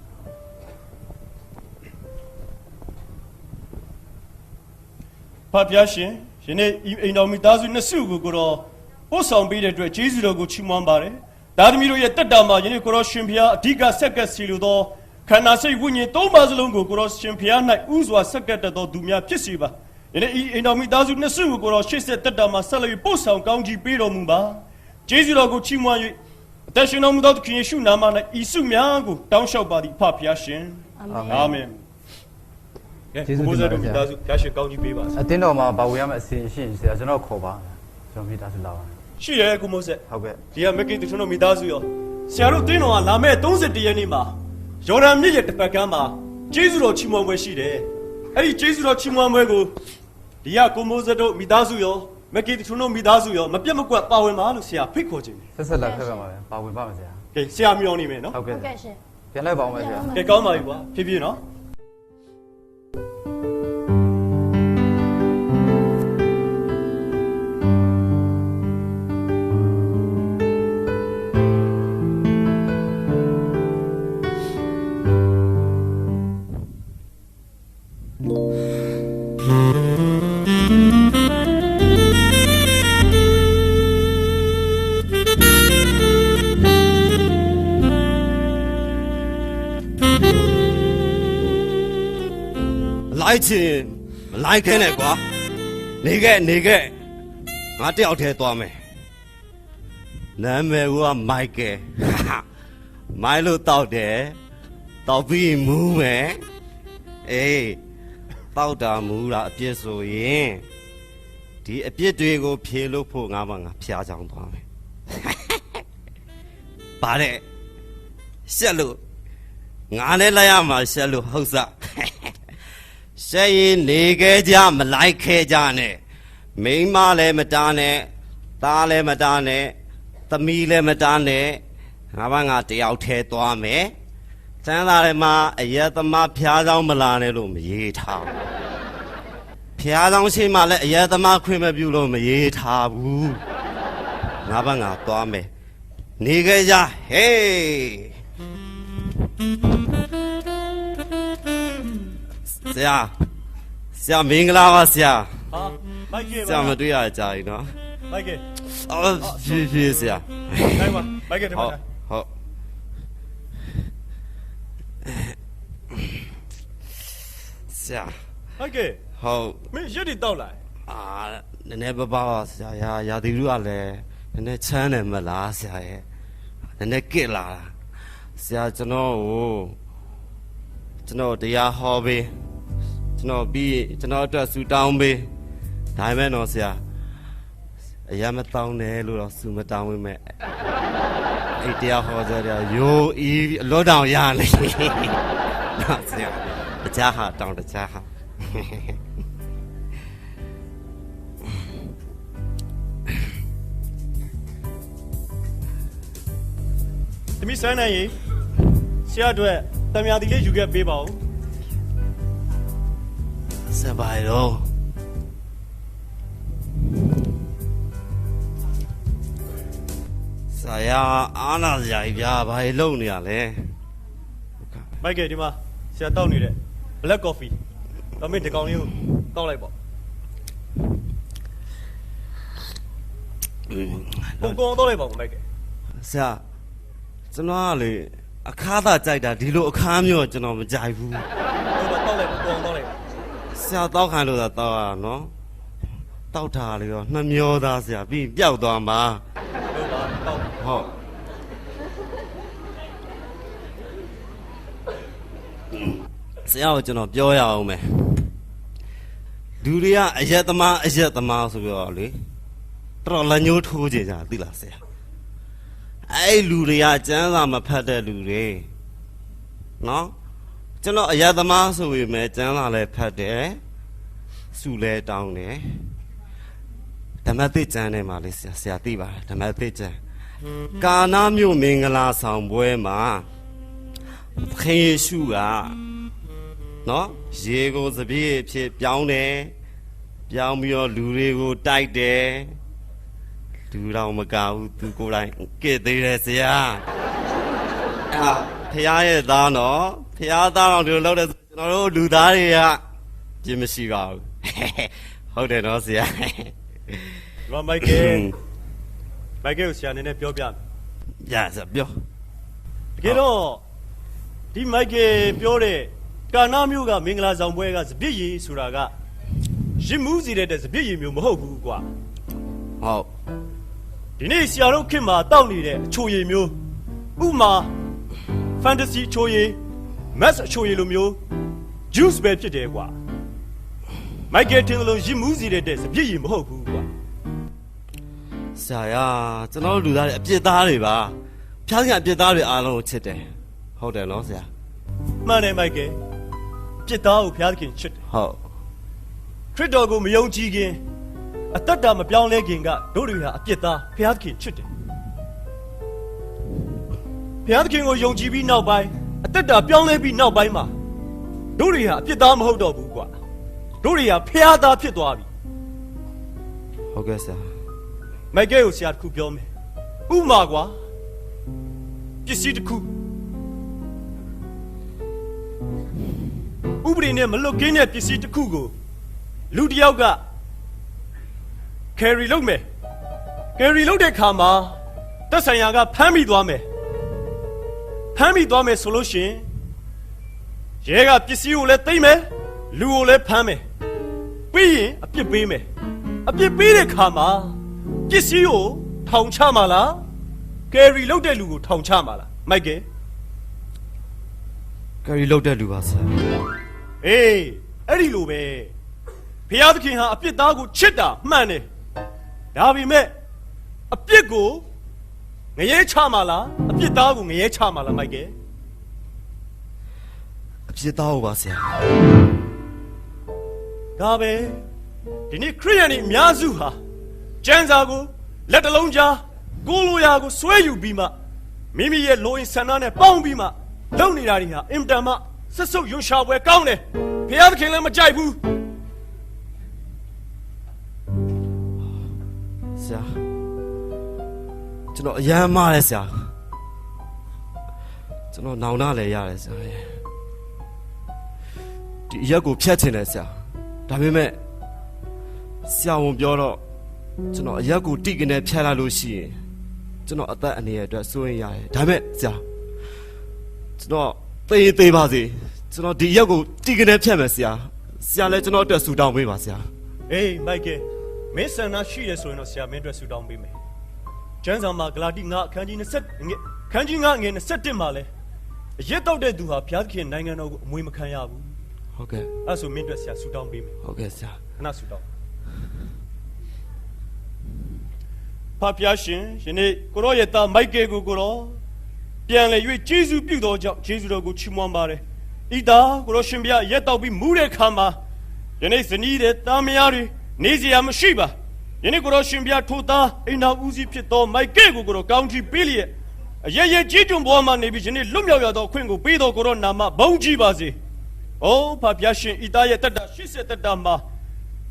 ဖဖျားရှင်ယနေ့အိမ်တော်မိသားစုနှစ်စုကိုတော့ပို့ဆောင်ပေးတဲ့အတွက်ကျေးဇူးတော်ကိုချီးမွမ်းပါတယ်ဒါသမီးတို့ရဲ့တက်တာမှာယနေ့ကိုရောရှင်ဖျားအဓိကဆက်ကပ်စီလိုသောခန္ဓာစိတ်ဝိညာဉ်သုံးပါးစလုံးကိုရောရှင်ဖျား၌ဥစွာဆက်ကပ်တတ်သောသူများဖြစ်စေပါယနေ့အိမ်တော်မိသားစုနှစ်စုကိုရောရှေ့ဆက်တက်တာမှာဆက်လက်ပို့ဆောင်ကောင်းကြီးပေးတော်မူပါကျေးဇူးတော်ကိုချီးမွမ်း၍အသက်ရှင်တော်မူသောသခင်ယေရှုနာမ၌ဤစုများကိုတောင်းလျှောက်ပါသည်ဖဖျားရှင်အာမင်ကျေးဇူးတင်ပါတယ်မိသားစုရရှိကောင်းကြီးပေးပါအတင်းတော်မှာဘာဝင်ရမယ့်အစီအစဉ်ရှိရင်ဆရာကျွန်တော်ခေါ်ပါကျွန်တော်မိသားစုလာပါရှိတယ်ကိုမိုးဆက်ဟုတ်ကဲ့ဒီကမက်ကီသူကျွန်တော်မိသားစုရောဆရာတို့တင်းတော်ကလာမဲ့31ရက်နေ့မှာယော်ဒန်မြစ်ရဲ့တစ်ပတ်ကမ်းမှာကျေးဇူးတော်ချီးမွမ်းပွဲရှိတယ်အဲ့ဒီကျေးဇူးတော်ချီးမွမ်းပွဲကိုဒီကကိုမိုးဆက်တို့မိသားစုရောမက်ကီသူကျွန်တော်မိသားစုရောမပြတ်မကွက်ပါဝင်ပါလို့ဆရာဖိတ်ခေါ်ခြင်းဆက်ဆက်လာခဲ့ပါမယ်ပါဝင်ပါမယ်ဆရာကဲဆရာမြောင်းနေမယ်နော်ဟုတ်ကဲ့ရှင်ပြန်လိုက်ပါအောင်မယ်ဆရာကဲကောင်းပါပြီကွာဖြည်းဖြည်းနော်လိုက်ချင်မလိုက်ခဲနဲ့ကွာနေခဲ့ငါတယောက်တည်းသွားမယ်နာမည်ကမိုက်ကယ်မိုင်လို့တောက်တယ်တောက်ပြီးမူးမယ်အေးတောက်တာမူးတာအပြစ်ဆိုရင်ဒီအပြစ်တွေကိုဖြေလို့ဖို့ငါဖျားချောင်းသွားမယ်ပါတဲ့ရှက်လို့ငါလည်းလိုက်ရမှာရှက်လို့ဟုတ်စားရှက်ရင်နေခဲ့ကြမလိုက်ခဲ့ကြနဲ့မိန်းမလည်းမတားနဲ့သားလည်းမတားနဲ့သမီးလည်းမတားနဲ့ငါတယောက်တည်းသွားမယ်စမ်းသာတယ်မှာအယက်သမားဖျားဆောင်မလာနဲ့လို့မရေးထားဖျားဆောင်ရှိမှလည်းအယက်သမားခွင့်မပြုလို့မရေးထားဘူးငါသွားမယ်နေခဲ့ကြဟေးဆရာမင်္ဂလာပါဆရာဟာမိုက်ကယ်ဆရာမတွေ့ရကြပြီနော်မိုက်ကယ်ဖြည်းဆရာနိုင်ပါမိုက်ကယ်ဒီမှာဟုတ်ဆရာမိုက်ကယ်ဟုတ်မင်းရက်တွေတောက်လိုက်နည်းနည်းပါဆရာရာသီဥတုကလည်းနည်းနည်းချမ်းတယ်မလားဆရာရဲ့နည်းနည်းကစ်လာဆရာကျွန်တော်တရားဟောပေးကျွန်တော်အတွက်ဆူတောင်းပေးဒါပေမဲ့တော့ဆရာအရာမတောင်းနဲ့လို့တော့ဆူမတောင်းဝိမဲ့အဲ့တရားဟောကြတယ်ရိုးဤအလောတောင်ရနေနော်ဆရာတရားဟာတောင်းတရားဟာသမီးစမ်းနိုင်ရေဆရာအတွက်တမယာတီလေးယူခဲ့ပေးပါဦးစပါရော Saya ana zai bia bai lâu nè lẽ. Mấy cái đi mà, xe tao này đấy, black coffee, tao mình thì con yêu, tao lại bỏ. Con tao lại bỏ mấy cái. Dạ, cho nó là khá ta chạy đã đi lộ khá nhiều cho nó mà chạy vu. Tao lại bỏ, tao lại. Dạ tao khai là tao à nó, tao thà rồi, nó nhiều ta sẽ bị béo toàn mà. Họ. Sao cho nó béo ya mày. Dulu ya, aja tema sebab ni. Terlalu nyut ho je ja, ti la se. Ai lu ri ya chan sa ma phat de lu ri. No? ကျွန်တော်အရသမားဆိုပေမဲ့ကျမ်းလာလဲဖတ်တယ်စုလဲတောင်းတယ်ဓမ္မသစ်ကျမ်းထဲမှာလေဆရာသိပါတယ်ဓမ္မသစ်ကျမ်းကာနာမြို့မင်္ဂလာဆောင်ပွဲမှာခင်ယေရှုကနော်ရေကိုစပြည့်ဖြစ်ပြောင်းတယ်ပြောင်းပြီးတော့လူတွေကိုတိုက်တယ်လူတော်မကဘူးသူကိုယ်တိုင်ကဲ့သေးတယ်ဆရာဖះရဲ့သားနော်ဖះသားတော်တို့လောက်တဲ့ကျွန်တော်တို့လူသားတွေကပြင်းမရှိပါဘူးဟုတ်တယ်နော်ဆရာဒီမိုက်ကယ်ကိုဆရာနေနဲ့ပြောပြရစပြောတကယ်တော့ဒီမိုက်ကယ်ပြောတဲ့ကာနာမျိုးကမင်္ဂလာဆောင်ပွဲကစပြည့်ရည်ဆိုတာကရစ်မှုစီတဲ့စပြည့်ရည်မျိုးမဟုတ်ဘူးကွာဟုတ်ဒီနေ့ဆရာတို့ခင်မှာတောက်နေတဲ့အချိုရည်မျိုးဥမာဖန်တစီအချိုရည်မက်အချိုရည်လိုမျိုး juice ပဲဖြစ်တယ်ကွာမိုက်ကယ်တင်လို့ရစ်မှုစီတဲ့စပြည့်ရည်မဟုတ်ဘူးကွာဆရာကျွန်တော်လူသားတွေအပြစ်သားတွေပါဖျားကအပြစ်သားတွေအားလုံးကိုချစ်တယ်ဟုတ်တယ်နော်ဆရာမှန်တယ်မိုက်ကယ်ပြစ်သားကိုဖျားခင်ချစ်တယ်ဟုတ်ခရစ်တော်ကိုမယုံကြည်ခင်အသက်တာမပြောင်းလဲခင်ကတို့တွေဟာအပြစ်သားဖျားခင်ချစ်တယ်ဖျားခင်ကိုယုံကြည်ပြီးနောက်ပိုင်းအသက်တာပြောင်းလဲပြီးနောက်ပိုင်းမှာတို့တွေဟာအပြစ်သားမဟုတ်တော့ဘူးကွာတို့တွေဟာဖျားသားဖြစ်သွားပြီဟုတ်ကဲ့ဆရာမိုက်ကယ်ကိုဆရာတခုပြောမယ်ဥမာကွာပစ္စည်းတစ်ခုဥပဒေနဲ့မလွတ်ကင်းတဲ့ပစ္စည်းတစ်ခုကိုလူတစ်ယောက်က carry လုပ်မယ် carry လုပ်တဲ့ခါမှာသက်ဆိုင်ရာကဖမ်းမိသွားမယ်ဆိုလို့ရှိရင်ရဲကပစ္စည်းကိုလည်းသိမ်းမယ်လူကိုလည်းဖမ်းမယ်ပြီးရင်အပြစ်ပေးမယ်အပြစ်ပေးတဲ့ခါမှာပစ္စည်းကိုထောင်ချမှာလား carry လုပ်တဲ့လူကိုထောင်ချမှာလားမိုက်ကယ် carry လုပ်တဲ့လူပါဆရာအေးအဲ့ဒီလိုပဲဘုရားသခင်ဟာအပြစ်သားကိုချစ်တာမှန်တယ်ဒါပေမဲ့အပြစ်ကိုငရဲချမှာလားအပြစ်သားကိုငရဲချမှာလားမိုက်ကယ်အပြစ်သားကိုပါဆရာဒါပဲဒီနေ့ခရစ်ယာန်တွေအများစုဟာကျမ်းစာကိုလက်တစ်လုံးကြားကိုလိုရာကိုဆွဲယူပြီးမှမိမိရဲ့လိုအင်ဆန္ဒနဲ့ပေါင်းပြီးမှလုပ်နေတာတွေဟာအင်တန်မှဆက်စုပ်ရွှရှာပွဲကောင်းတယ်ဘုရားသခင်လည်းမကြိုက်ဘူးဆရာကျွန်တော်အယမ်းမားတယ်ဆရာကျွန်တော်နောင်နာလည်းရတယ်ဆရာဒီအရက်ကိုဖျက်ချင်တယ်ဆရာဒါပေမဲ့ဆရာဝန်ပြောတော့ကျွန်တော်အရက်ကိုတိကနေဖျက်လိုက်လို့ရှိရင်ကျွန်တော်အသက်အနေရအတွက်စိုးရင်ရတယ်ဒါပေမဲ့ဆရာကျွန်တော်သေးပါစေကျွန်တော်ဒီရက်ကိုတိကနေဖြတ်မယ်ဆရာလည်းကျွန်တော်အတွက်ဆူတောင်းပေးပါဆရာအေးမိုက်ကယ်မင်းဆန္ဒရှိရဆိုရင်တော့ဆရာမင်းအတွက်ဆူတောင်းပေးမယ်ကျမ်းစာမှာဂလာတိ9အခန်းကြီး20ခန်းကြီး9ငွေ21မှာလဲအရက်တော့တဲ့သူဟာဘုရားသခင်နိုင်ငံတော်ကိုအမွေမခံရဘူးဟုတ်ကဲ့အဲ့ဆိုမင်းအတွက်ဆရာဆူတောင်းပေးမယ်ဟုတ်ကဲ့ဆရာခဏဆူတောင်းဖဖျားရှင်ယနေ့ကိုရောရဲ့သားမိုက်ကယ်ကိုကိုရောပြန်လေ၍ဂျေဇုပြုတော်ကြောင့်ဂျေဇုတော်ကိုချီးမွမ်းပါတယ်ဤသားကိုရောရှင်ဘုရားရက်တော့ပြီးမူးတဲ့ခါမှာယနေ့ဇနီးတဲ့သားမယားတွေနေစရာမရှိပါယနေ့ကိုရောရှင်ဘုရားထိုသားအိမ်တော်ဦးစီးဖြစ်တော်မိုက်ကယ်ကိုကိုရောကောင်းချီးပေးလျက်အရရကြီးတွင်ဘဝမှာနေပြီးယနေ့လွတ်မြောက်ရသောအခွင့်ကိုပေးတော်ကိုရောနာမဘုန်းကြီးပါစေ။အိုးဖဖျားရှင်ဤသားရဲ့တက်တာ80တက်တာမှာ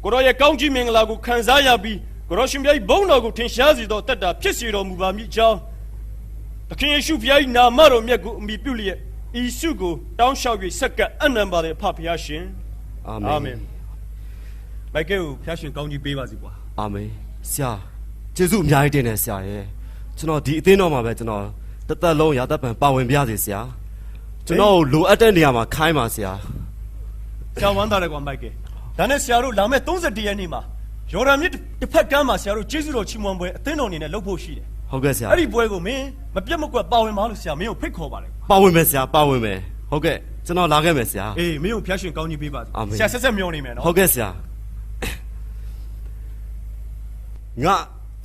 ကိုရောရဲ့ကောင်းချီးမင်္ဂလာကိုခံစားရပြီးကိုရောရှင်ဘုရားဘုန်းတော်ကိုထင်ရှားစေသောတက်တာဖြစ်စေတော်မူပါမည်ကြောင်း သခင်ယေရှုဖျား၏နာမတော်မြတ်ကိုအမိပြုလျက်ဤစုကိုတောင်းလျှောက်၍ဆက်ကပ်အနံပါလေဖဖျားရှင်အာမင်မိုက်ကဲကိုဖျားရှင်ကောင်းကြီးပေးပါစီကွာအာမင်ဆရာကျေးဇူးအများကြီးတင်တယ်ဆရာရဲ့ကျွန်တော်ဒီအသင်းတော်မှာပဲကျွန်တော်တသက်လုံးရာသက်ပံပါဝင်ပြရစီဆရာကျွန်တော်လိုအပ်တဲ့နေရာမှာခိုင်းပါဆရာဆရာဝမ်းသာတယ်ကွာမိုက်ကဲဒါနဲ့ဆရာတို့လာမဲ့31ရက်နေ့မှာယော်ဒန်မြစ်တစ်ဖက်ကမ်းမှာဆရာတို့ကျေးဇူးတော်ချီးမွမ်းပွဲအသင်းတော်အနေနဲ့လုပ်ဖို့ရှိတယ်ဟုတ်ကဲ့ဆရာအဲ့ဒီပွဲကိုမင်းမပြတ်မကွက်ပါဝင်ပါလို့ဆရာမင်းကိုဖိတ်ခေါ်ပါလေပါဝင်မယ်ဆရာပါဝင်မယ်ဟုတ်ကဲ့ကျွန်တော်လာခဲ့မယ်ဆရာအေးမင်းကိုဖျားရှင်ကောင်းကြီးပေးပါဆရာဆက်မျှော်နေမယ်နော်ဟုတ်ကဲ့ဆရာငါ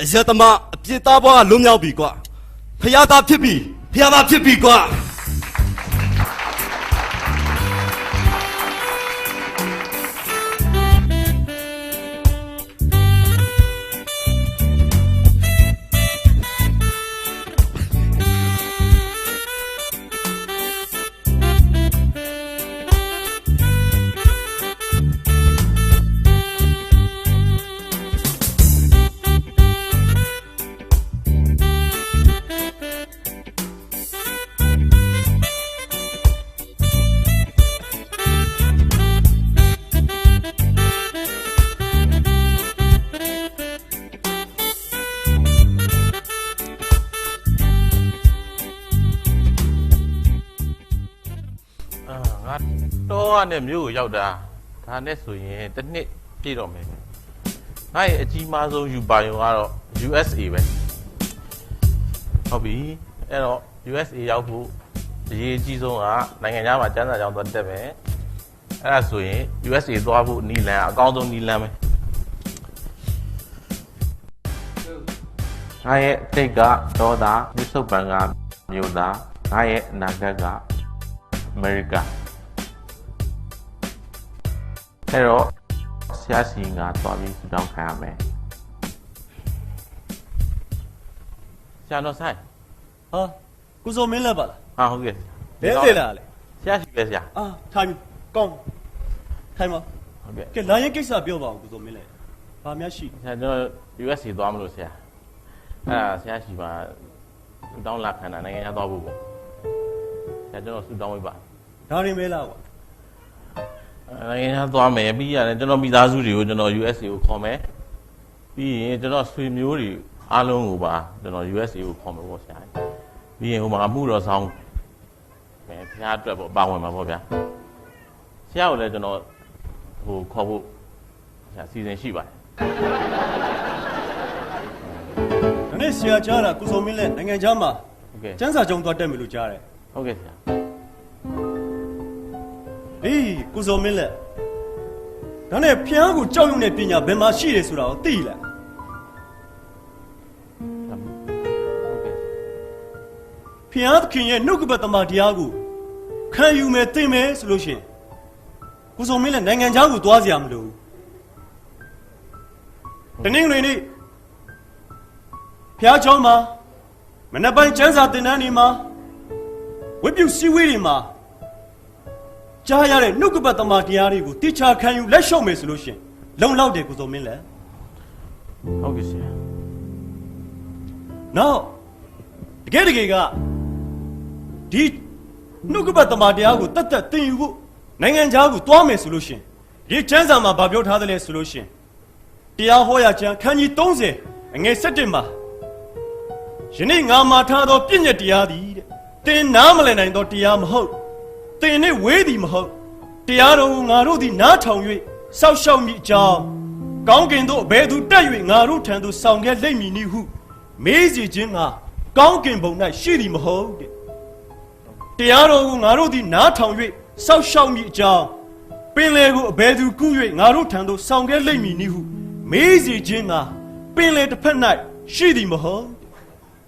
အရသမားအပြစ်သားဘွားကလွတ်မြောက်ပြီကွာဖျားသားဖြစ်ပြီဖျားသားဖြစ်ပြီကွာနဲ့မြို့ကိုရောက်တာဒါနဲ့ဆိုရင်တစ်နှစ်ပြည့်တော့မယ်ငါ့ရဲ့အကြီးမားဆုံးယူပါယုံကတော့ USA ပဲဟုတ်ပြီအဲ့တော့ USA ရောက်ဖို့အရေးအကြီးဆုံးကနိုင်ငံခြားမှာကျန်းစာကြောင်းသွားတက်မယ်အဲ့ဒါဆိုရင် USA သွားဖို့နီလန်အကောင်းဆုံးနီလန်ပဲငါရဲ့တိတ်ကတော့တာမြစ်စုပ်ပံကမြို့သားငါရဲ့အနာဂတ်ကအမေရိကအဲ့တော့ဆရာစီငါသွားပြီးစတောင်းခံရမယ်ဆရာတော်ဆိုင်ဟာကိုစုံမင်းလက်ပါလားဟုတ်ကဲ့ဘယ်လေလားလေဆရာရှိပဲဆရာထိုင်ပြီကောင်းထိုင်ပါဟုတ်ကဲ့ကဲလာရင်ကိစ္စပြောပါဦးကိုစုံမင်းလက်ဘာများရှိဆရာကျွန်တော် USA သွားမလို့ဆရာအဲ့ဒါဆရာရှိပါစတောင်းလာခံတာနိုင်ငံခြားသွားဖို့ပေါ့ဆရာကျွန်တော်စတောင်းဝိပါဒါရင်မဲလားကွာနိုင်ငံခြားသွားမယ်ပြီးရတယ်ကျွန်တော်မိသားစုတွေကိုကျွန်တော် USA ကိုခေါ်မယ်ပြီးရင်ကျွန်တော်ဆွေမျိုးတွေအားလုံးကိုပါကျွန်တော် USA ကိုခေါ်မယ်ပေါ့ဆရာပြီးရင်ဟိုမှာအမှုတော်ဆောင်ပဲဖျားအတွက်ပေါ့ပါဝင်မှာပေါ့ဗျာဆရာကိုလည်းကျွန်တော်ဟိုခေါ်ဖို့ဆရာစီစဉ်ရှိပါတယ်ဒါနဲ့ဆရာကြားတာကိုစုံမင်းလည်းနိုင်ငံခြားမှာကျန်းစာကြောင်းသွားတက်မယ်လို့ကြားတယ်ဟုတ်ကဲ့ဆရာအေးကိုစုံမင်းလက်ဒါနဲ့ဖျားကိုကြောက်ရွံ့တဲ့ပညာဘယ်မှာရှိတယ်ဆိုတာကိုသိလားဖျားသခင်ရဲ့နှုတ်ကပတ်သမားတရားကိုခံယူမယ်သိမယ်ဆိုလို့ရှိရင်ကိုစုံမင်းလက်နိုင်ငံခြားကိုသွားစရာမလိုဘူးတနင်္ဂနွေနေ့ဖျားချောင်းမှာမနက်ပိုင်းကျန်းစာသင်တန်းတွေမှာဝိပုစည်းဝေးတွေမှာကြားရတဲ့နှုတ်ကပတ်သမားတရားတွေကိုတိချာခံယူလက်လျှော့မယ်ဆိုလို့ရှိရင်လုံလောက်တယ်ကိုစုံမင်းလက်ဟုတ်ကဲ့ဆရာနောက်တကယ်ကဒီနှုတ်ကပတ်သမားတရားကိုတတ်သင်ယူဖို့နိုင်ငံခြားကိုသွားမယ်ဆိုလို့ရှိရင်ဒီကျမ်းစာမှာဗာပြောထားတယ်လဲဆိုလို့ရှိရင်တရားဟောရကျမ်းခန်းကြီး30အငယ်7မှာယနေ့ငါမှာထားသောပြည့်ညက်တရားသည်တဲ့သင်နားမလည်နိုင်သောတရားမဟုတ်သင်နှင့်ဝေးသည်မဟုတ်တရားတော်ကိုငါတို့သည်နားထောင်၍စောက်ရှောက်မိကြောင်းကောင်းကင်သို့ဘယ်သူတက်၍ငါတို့ထံသို့ဆောင်ခဲ့လိမ့်မည်နည်းဟုမေးစီခြင်းငါကောင်းကင်ဘုံ၌ရှိသည်မဟုတ်တဲ့တရားတော်ကိုငါတို့သည်နားထောင်၍စောက်ရှောက်မိကြောင်းပင်လေကိုဘယ်သူကူး၍ငါတို့ထံသို့ဆောင်ခဲ့လိမ့်မည်နည်းဟုမေးစီခြင်းငါပင်လေတစ်ဖက်၌ရှိသည်မဟုတ်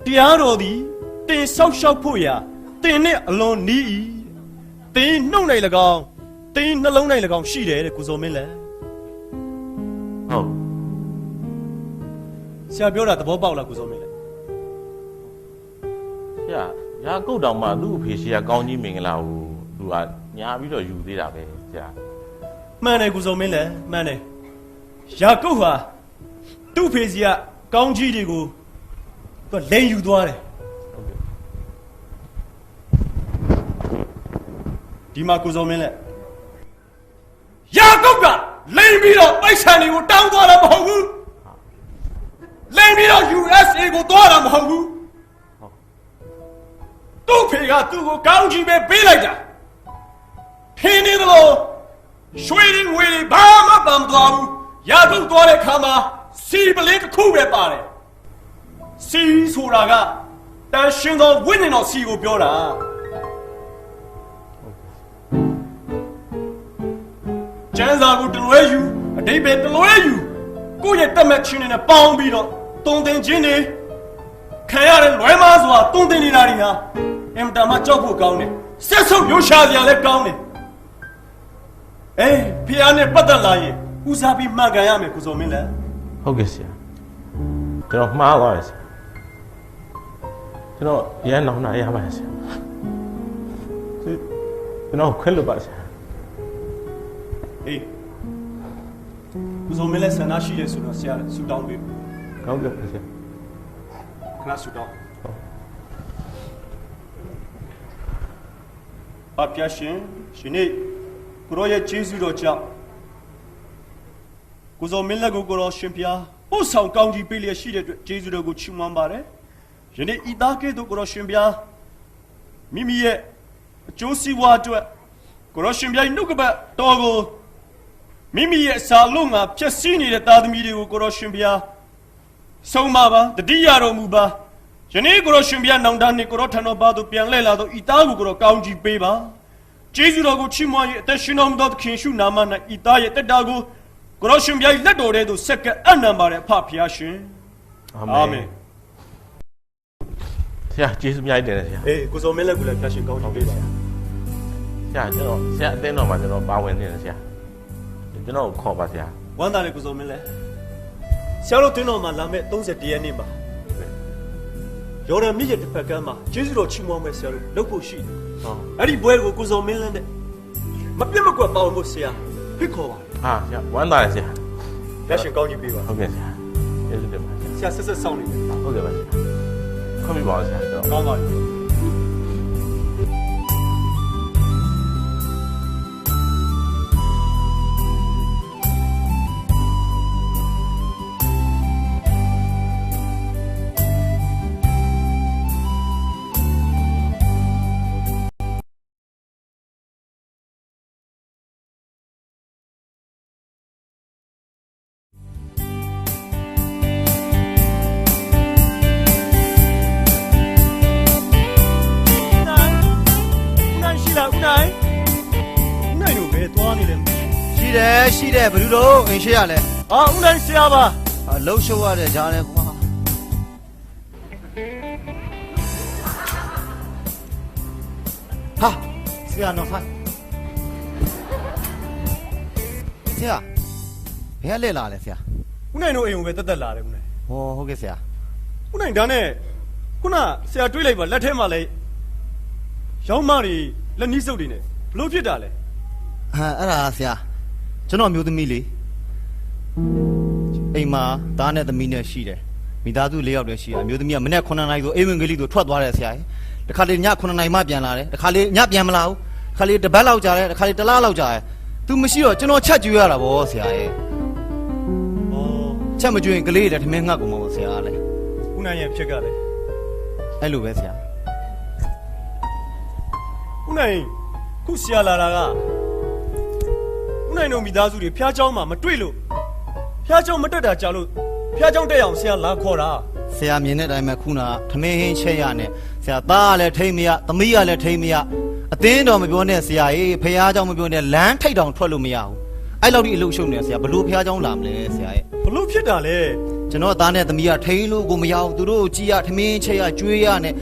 တရားတော်သည်တင်စောက်ရှောက်ဖို့ရာတင်နှင့်အလွန်နီး၏တင်းနှုတ်နိုင်၎င်းတင်းနှလုံးနိုင်၎င်းရှိတယ်တဲ့ကိုစုံမင်းလည်းဟုတ်ဆရာပြောတာသဘောပေါက်လားကိုစုံမင်းလည်းဆရာရာကုတ်တောင်မှသူ့အဖေရှိကကောင်းကြီးမင်္ဂလာကိုသူကညာပြီးတော့ယူသေးတာပဲဆရာမှန်တယ်ကိုစုံမင်းလည်းမှန်တယ်ရာကုတ်ဟာသူ့ဖေစီကကောင်းကြီးတွေကိုသူလိန်ယူသွားတယ် ဒီမှာကိုစောမင်းလက်ယာကုပ်ကလိန်ပြီးတော့ပိုက်ဆံတွေကိုတောင်းသွားတာမဟုတ်ဘူးလိန်ပြီးတော့ USA ကိုသွားတာမဟုတ်ဘူးသူ့ဖေကသူ့ကိုကောင်းကြီးပဲပေးလိုက်တာထင်းနေသလိုရွှေရင်းဝေးဘာမှပန်သွားဘူးယာကုပ်သွားတဲ့ခါမှာစီပလင်းတစ်ခုပဲပါတယ်စီဆိုတာကတန်ရှင်သောဝိညာဉ်တော်စီကိုပြောတာကျမ်းစာကိုတလွဲယူအတိတ်ပဲတလွဲယူကိုယ့်ရဲ့တက်မဲ့ချင်းနဲ့ပေါင်းပြီးတော့တုံတင်ခြင်းတွေခံရတဲ့လွဲမားစွာတုံတင်နေတာတွေဟာအင်တာမကြောက်ဖို့ကောင်းတယ်ဆက်ဆုပ်ရိုးရှာစရာလည်းကောင်းတယ်ဖះနဲ့ပတ်သက်လာရင်ဦးစားပြီးမှန်ကန်ရမယ်ကိုစောမင်းလည်းဟုတ်ကဲ့ဆရာကျွန်တော်မှားသွားတယ်ဆရာကျွန်တော်ရန်နောင်နာရပါတယ်ဆရာကျွန်တော်ခွင့်လို့ပါဆရာကိုစောမင်းလည်းဆန္ဒရှိရဆိုတော့ဆရာဆူတောင်းပေးကောင်းကဲ့ဆရာခဏဆူတောင်းအပြရှင်ရှင်နေကိုရောရဲ့ကျေးဇူးတော်ကြောင့်ကိုစောမင်းလက်ကိုကိုရောရှင်ပြားပို့ဆောင်ကောင်းကြီးပေးလျက်ရှိတဲ့အတွက်ကျေးဇူးတော်ကိုချီးမွမ်းပါတယ်ယနေ့ဤသားကဲ့သို့ကိုရောရှင်ပြားမိမိရဲ့အကျိုးစီးပွားအတွက်ကိုရောရှင်ပြားနှုတ်ကပတ်တော်ကိုမိမိရဲ့စာလုံးမှာဖြည့်ဆည်းနေတဲ့သားသမီးတွေကိုကိုရောရှင်ပြားဆုံးမပါတတိယတော်မူပါယနေ့ကိုရောရှင်ပြားနောင်တနဲ့ကိုရောထံတော်ပါသို့ပြန်လှည့်လာတော့ဤသားကိုကိုရောကောင်းကြီးပေးပါကျေးဇူးတော်ကိုချီးမွမ်း၍အသက်ရှင်တော်မူသောသခင်ရှုနာမ၌ဤသားရဲ့တက်တာကိုကိုရောရှင်ပြားလက်တော်ထဲသို့ဆက်ကအနံပါတယ်ဖဖျားရှင်အာမင်ဆရာကျေးဇူးများတယ်ဆရာကိုစောမင်းလက်ကိုလည်းဖျားရှင်ကောင်းကြီးပေးပါဆရာကျွန်တော်ဆရာအတင်းတော်မှာကျွန်တော်ပါဝင်နေတယ်ဆရာကျွန်တော်ခေါ်ပါဆရာဝမ်းသာတယ်ကိုစောမင်းလက်ဆရာတို့တင်းတော်မှာလာမဲ့31ရက်နေ့မှာယော်ဒန်မြစ်ရဲ့တစ်ဖက်ကမ်းမှာကျေးဇူးတော်ချီးမွမ်းမဲ့ဆရာတို့လုပ်ဖို့ရှိတယ်အဲ့ဒီဘွဲကိုကိုစောမင်းလက်နဲ့မပြတ်မကွက်ပါဝင်ဖို့ဆရာဖိတ်ခေါ်ပါဆရာဝမ်းသာတယ်ဆရာဖျားရှင်ကောင်းကြီးပေးပါဟုတ်ကဲ့ဆရာကျေးဇူးတင်ပါဆရာဆက်စောင့်နေတယ်ဟုတ်ကဲ့ပါဆရာခွင့်ပြုပါဦးဆရာကောင်းပါပြီရှိတယ်ဘယ်လိုတော့အင်ရှိရလဲဦးနိုင်ဆရာပါလှုပ်ရှုပ်ရတယ်ကြားတယ်ကွာဟာဆရာနော်ဖိုင်ဆရာဘယ်လဲလာလဲဆရာဦးနိုင်တို့အိမ်ကိုပဲတက်တက်လာတယ်ဦးနိုင်ဟောဟုတ်ကဲ့ဆရာဦးနိုင်ဒါနဲ့ခုနဆရာတွေးလိုက်ပါလက်ထဲမှာလဲရောင်းမတွေလက်နီးစုပ်တွေနဲ့ဘလို့ဖြစ်တာလဲအဲ့ဒါဆရာကျွန်တော်မျိုးသမီးလေးအိမ်မှာသားနဲ့သမီးနဲ့ရှိတယ်မိသားစု၄ယောက်တည်းရှိတယ်မျိုးသမီးကမနေ့9နာရီဆိုအိမ်ဝင်ကလေးဆိုထွက်သွားတယ်ဆရာတခါလေည9နာရီမှပြန်လာတယ်တခါလေညပြန်မလာဘူးတခါလေတပတ်လောက်ကြာတယ်တခါလေတစ်လလောက်ကြာတယ်သူမရှိတော့ကျွန်တော်ချက်ကျွေးရတာဗောဆရာရဲ့ချက်မကျွေးရင်ကလေးလည်းထမင်းငတ်ကုန်မှာဗောဆရာလည်းဦးနိုင်ရဲ့ဖြစ်ကလည်းအဲ့လိုပဲဆရာဦးနိုင်ခုဆရာလာတာကဦးနိုင်တို့မိသားစုတွေဖျားเจ้าမှာမတွေ့လို့ဖျားเจ้าမတက်တာကြာလို့ဖျားเจ้าတက်အောင်ဆရာလာခေါ်တာဆရာမြင်တဲ့အတိုင်းပဲခုနကထမင်းဟင်းချက်ရနဲ့ဆရာသားကလည်းထိမ့်မရသမီးကလည်းထိမ့်မရအသင်းတော်မပြောနဲ့ဆရာကြီးဖျားเจ้าမပြောနဲ့လမ်းထိတ်တောင်ထွက်လို့မရဘူးအဲ့လောက်ဒီအလုပ်ရှုံနေဆရာဘလို့ဖျားเจ้าလာမလဲဆရာရဲ့ဘလို့ဖြစ်တာလဲကျွန်တော်သားနဲ့သမီးကထိန်းလို့ကိုမရဘူးသူတို့ကြည်ရထမင်းချက်ရကျွေးရနဲ့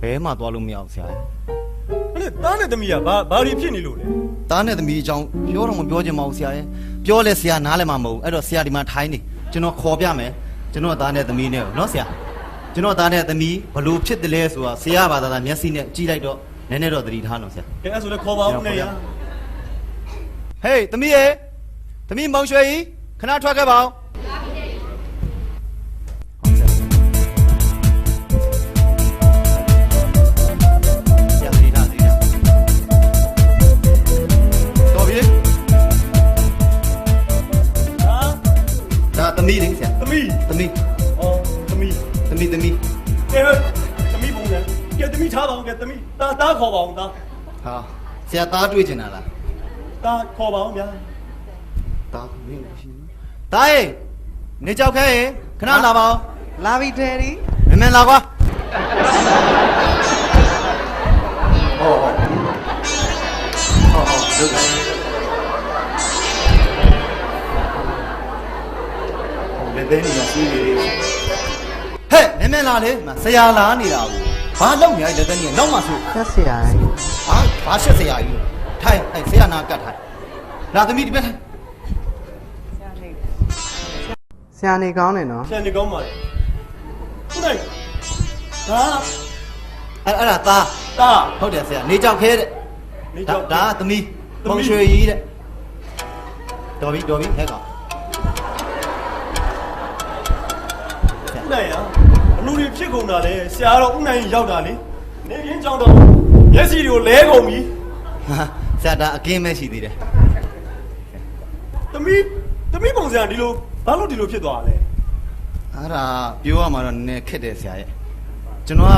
ဘဲမှသွားလို့မရဘူးဆရာရဲ့အဲ့သားနဲ့သမီးကဘာတွေဖြစ်နေလို့လဲသားနဲ့သမီးအကြောင်းပြောတော့မပြောချင်ပါဘူးဆရာရဲ့ပြောလဲဆရာနားလည်းမမဟုတ်အဲ့တော့ဆရာဒီမှာထိုင်းနေကျွန်တော်ခေါ်ပြမယ်ကျွန်တော်သားနဲ့သမီးနဲ့နော်ဆရာကျွန်တော်သားနဲ့သမီးဘလို့ဖြစ်တယ်လဲဆိုတာဆရာဘာသာမျက်စိနဲ့ကြည့်လိုက်တော့နည်းနည်းတော့သတိထားတော့ဆရာအဲ့ဆိုလည်းခေါ်ပါဦးနဲ့ရဟေးသမီးရေသမီးမောင်ရွှေကြီးခဏထွက်ခဲ့ပါဦး သမီးလေးဆရာ သမီး သမီး အော်သမီး သမီး ကဲသမီးပုံစံကဲသမီးထားပါဦးကဲသမီးတားခေါ်ပါအောင်တာ ဟာဆရာသားတွေ့ချင်တာလား တားခေါ်ပါအောင်ဗျာ သားမင်းမရှိဘူးသားရေနေကြောက်ခဲရေခဏလာပါဦးလာပြီတယ်ဒီမင်းလာကွာဟောဒုက္ခလက်သေးနေရစီးနေဟဲ့မင်းလာလေဆရာလာနေတာဘူးဘာလုပ်နေရလက်သေးနေနောက်မှဆိုဆက်ဆရာကြီးဘာဆက်ဆရာကြီးထိုင်အဲ့ဆရာနာကတ်ထိုင်လာသမီးဒီဘက်ထိုင်ဆရာနေကောင်းတယ်နော် ဆရာနေကောင်းပါလေခုနကဒါအဲ့ဒါသားဟုတ်တယ်ဆရာနေကြောက်ခဲတဲ့နေကြောက်ဒါသမီးပုံရွှေကြီးတဲ့တော်ပြီဟဲ့ကောင်ဦးနိုင်ရအလူတွေဖြစ်ကုန်တာလေဆရာတော်ဦးနိုင်ရောက်တာလေနေရင်းကြောင်းတော့မျက်စိတွေကိုလဲကုန်ပြီ ဆရာဒါအကင်းမဲ့ရှိသေးတယ် သမီးပုံစံဒီလိုဘာလို့ဒီလိုဖြစ်သွားလဲ အဲ့ဒါပြောရမှာတော့နည်းနည်းခက်တယ်ဆရာရဲ့ကျွန်တော်က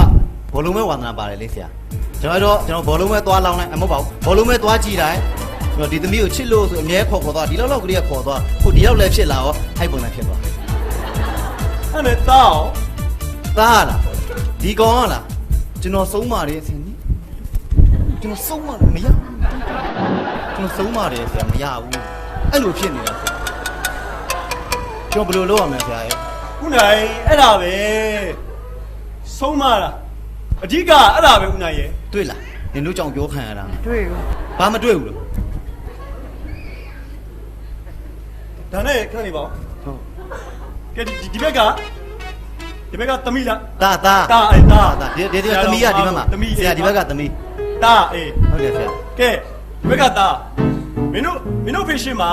ဘောလုံးမဲ့ဝါသနာပါတယ်လေဆရာကျွန်တော်ဘောလုံးမဲ့သွားလောင်းလိုက်မဟုတ်ပါဘူးဘောလုံးမဲ့သွားကြည့်တိုင်းကျွန်တော်ဒီသမီးကိုချစ်လို့ဆိုအမြဲခေါ်သွားဒီလောက်ကလေးကခေါ်သွားခုဒီလောက်လည်းဖြစ်လာရောအဲ့ပုံစံဖြစ်သွားအဲ့နဲ့သားလားဒီကောင်ကလားကျွန်တော်ဆုံးပါတယ်ဆင်ကြီးကျွန်တော်ဆုံးမမရကျွန်တော်ဆုံးပါတယ်ဆရာမရဘူးအဲ့လိုဖြစ်နေတာဆရာကျွန်တော်ဘယ်လိုလုပ်ရမလဲဆရာရဲ့ ဦးနိုင်အဲ့ဒါပဲဆုံးမလားအဓိကအဲ့ဒါပဲဦးနိုင်ရဲ့ တွေ့လားနင်တို့ကြောင့်ပြောခံရတာတွေ့ဘူးဘာမတွေ့ဘူးလို့ ဒါနဲ့ခဏနေပါဦးဟုတ်ကဲဒီဘက်ကသမီးလားတာအဲ့တာဒီသမီးကဒီဘက်မှာဆရာဒီဘက်ကသမီးတာအေးဟုတ်တယ်ဆရာကဲဒီဘက်ကတာမင်းတို့ဖေးရှင်းမှာ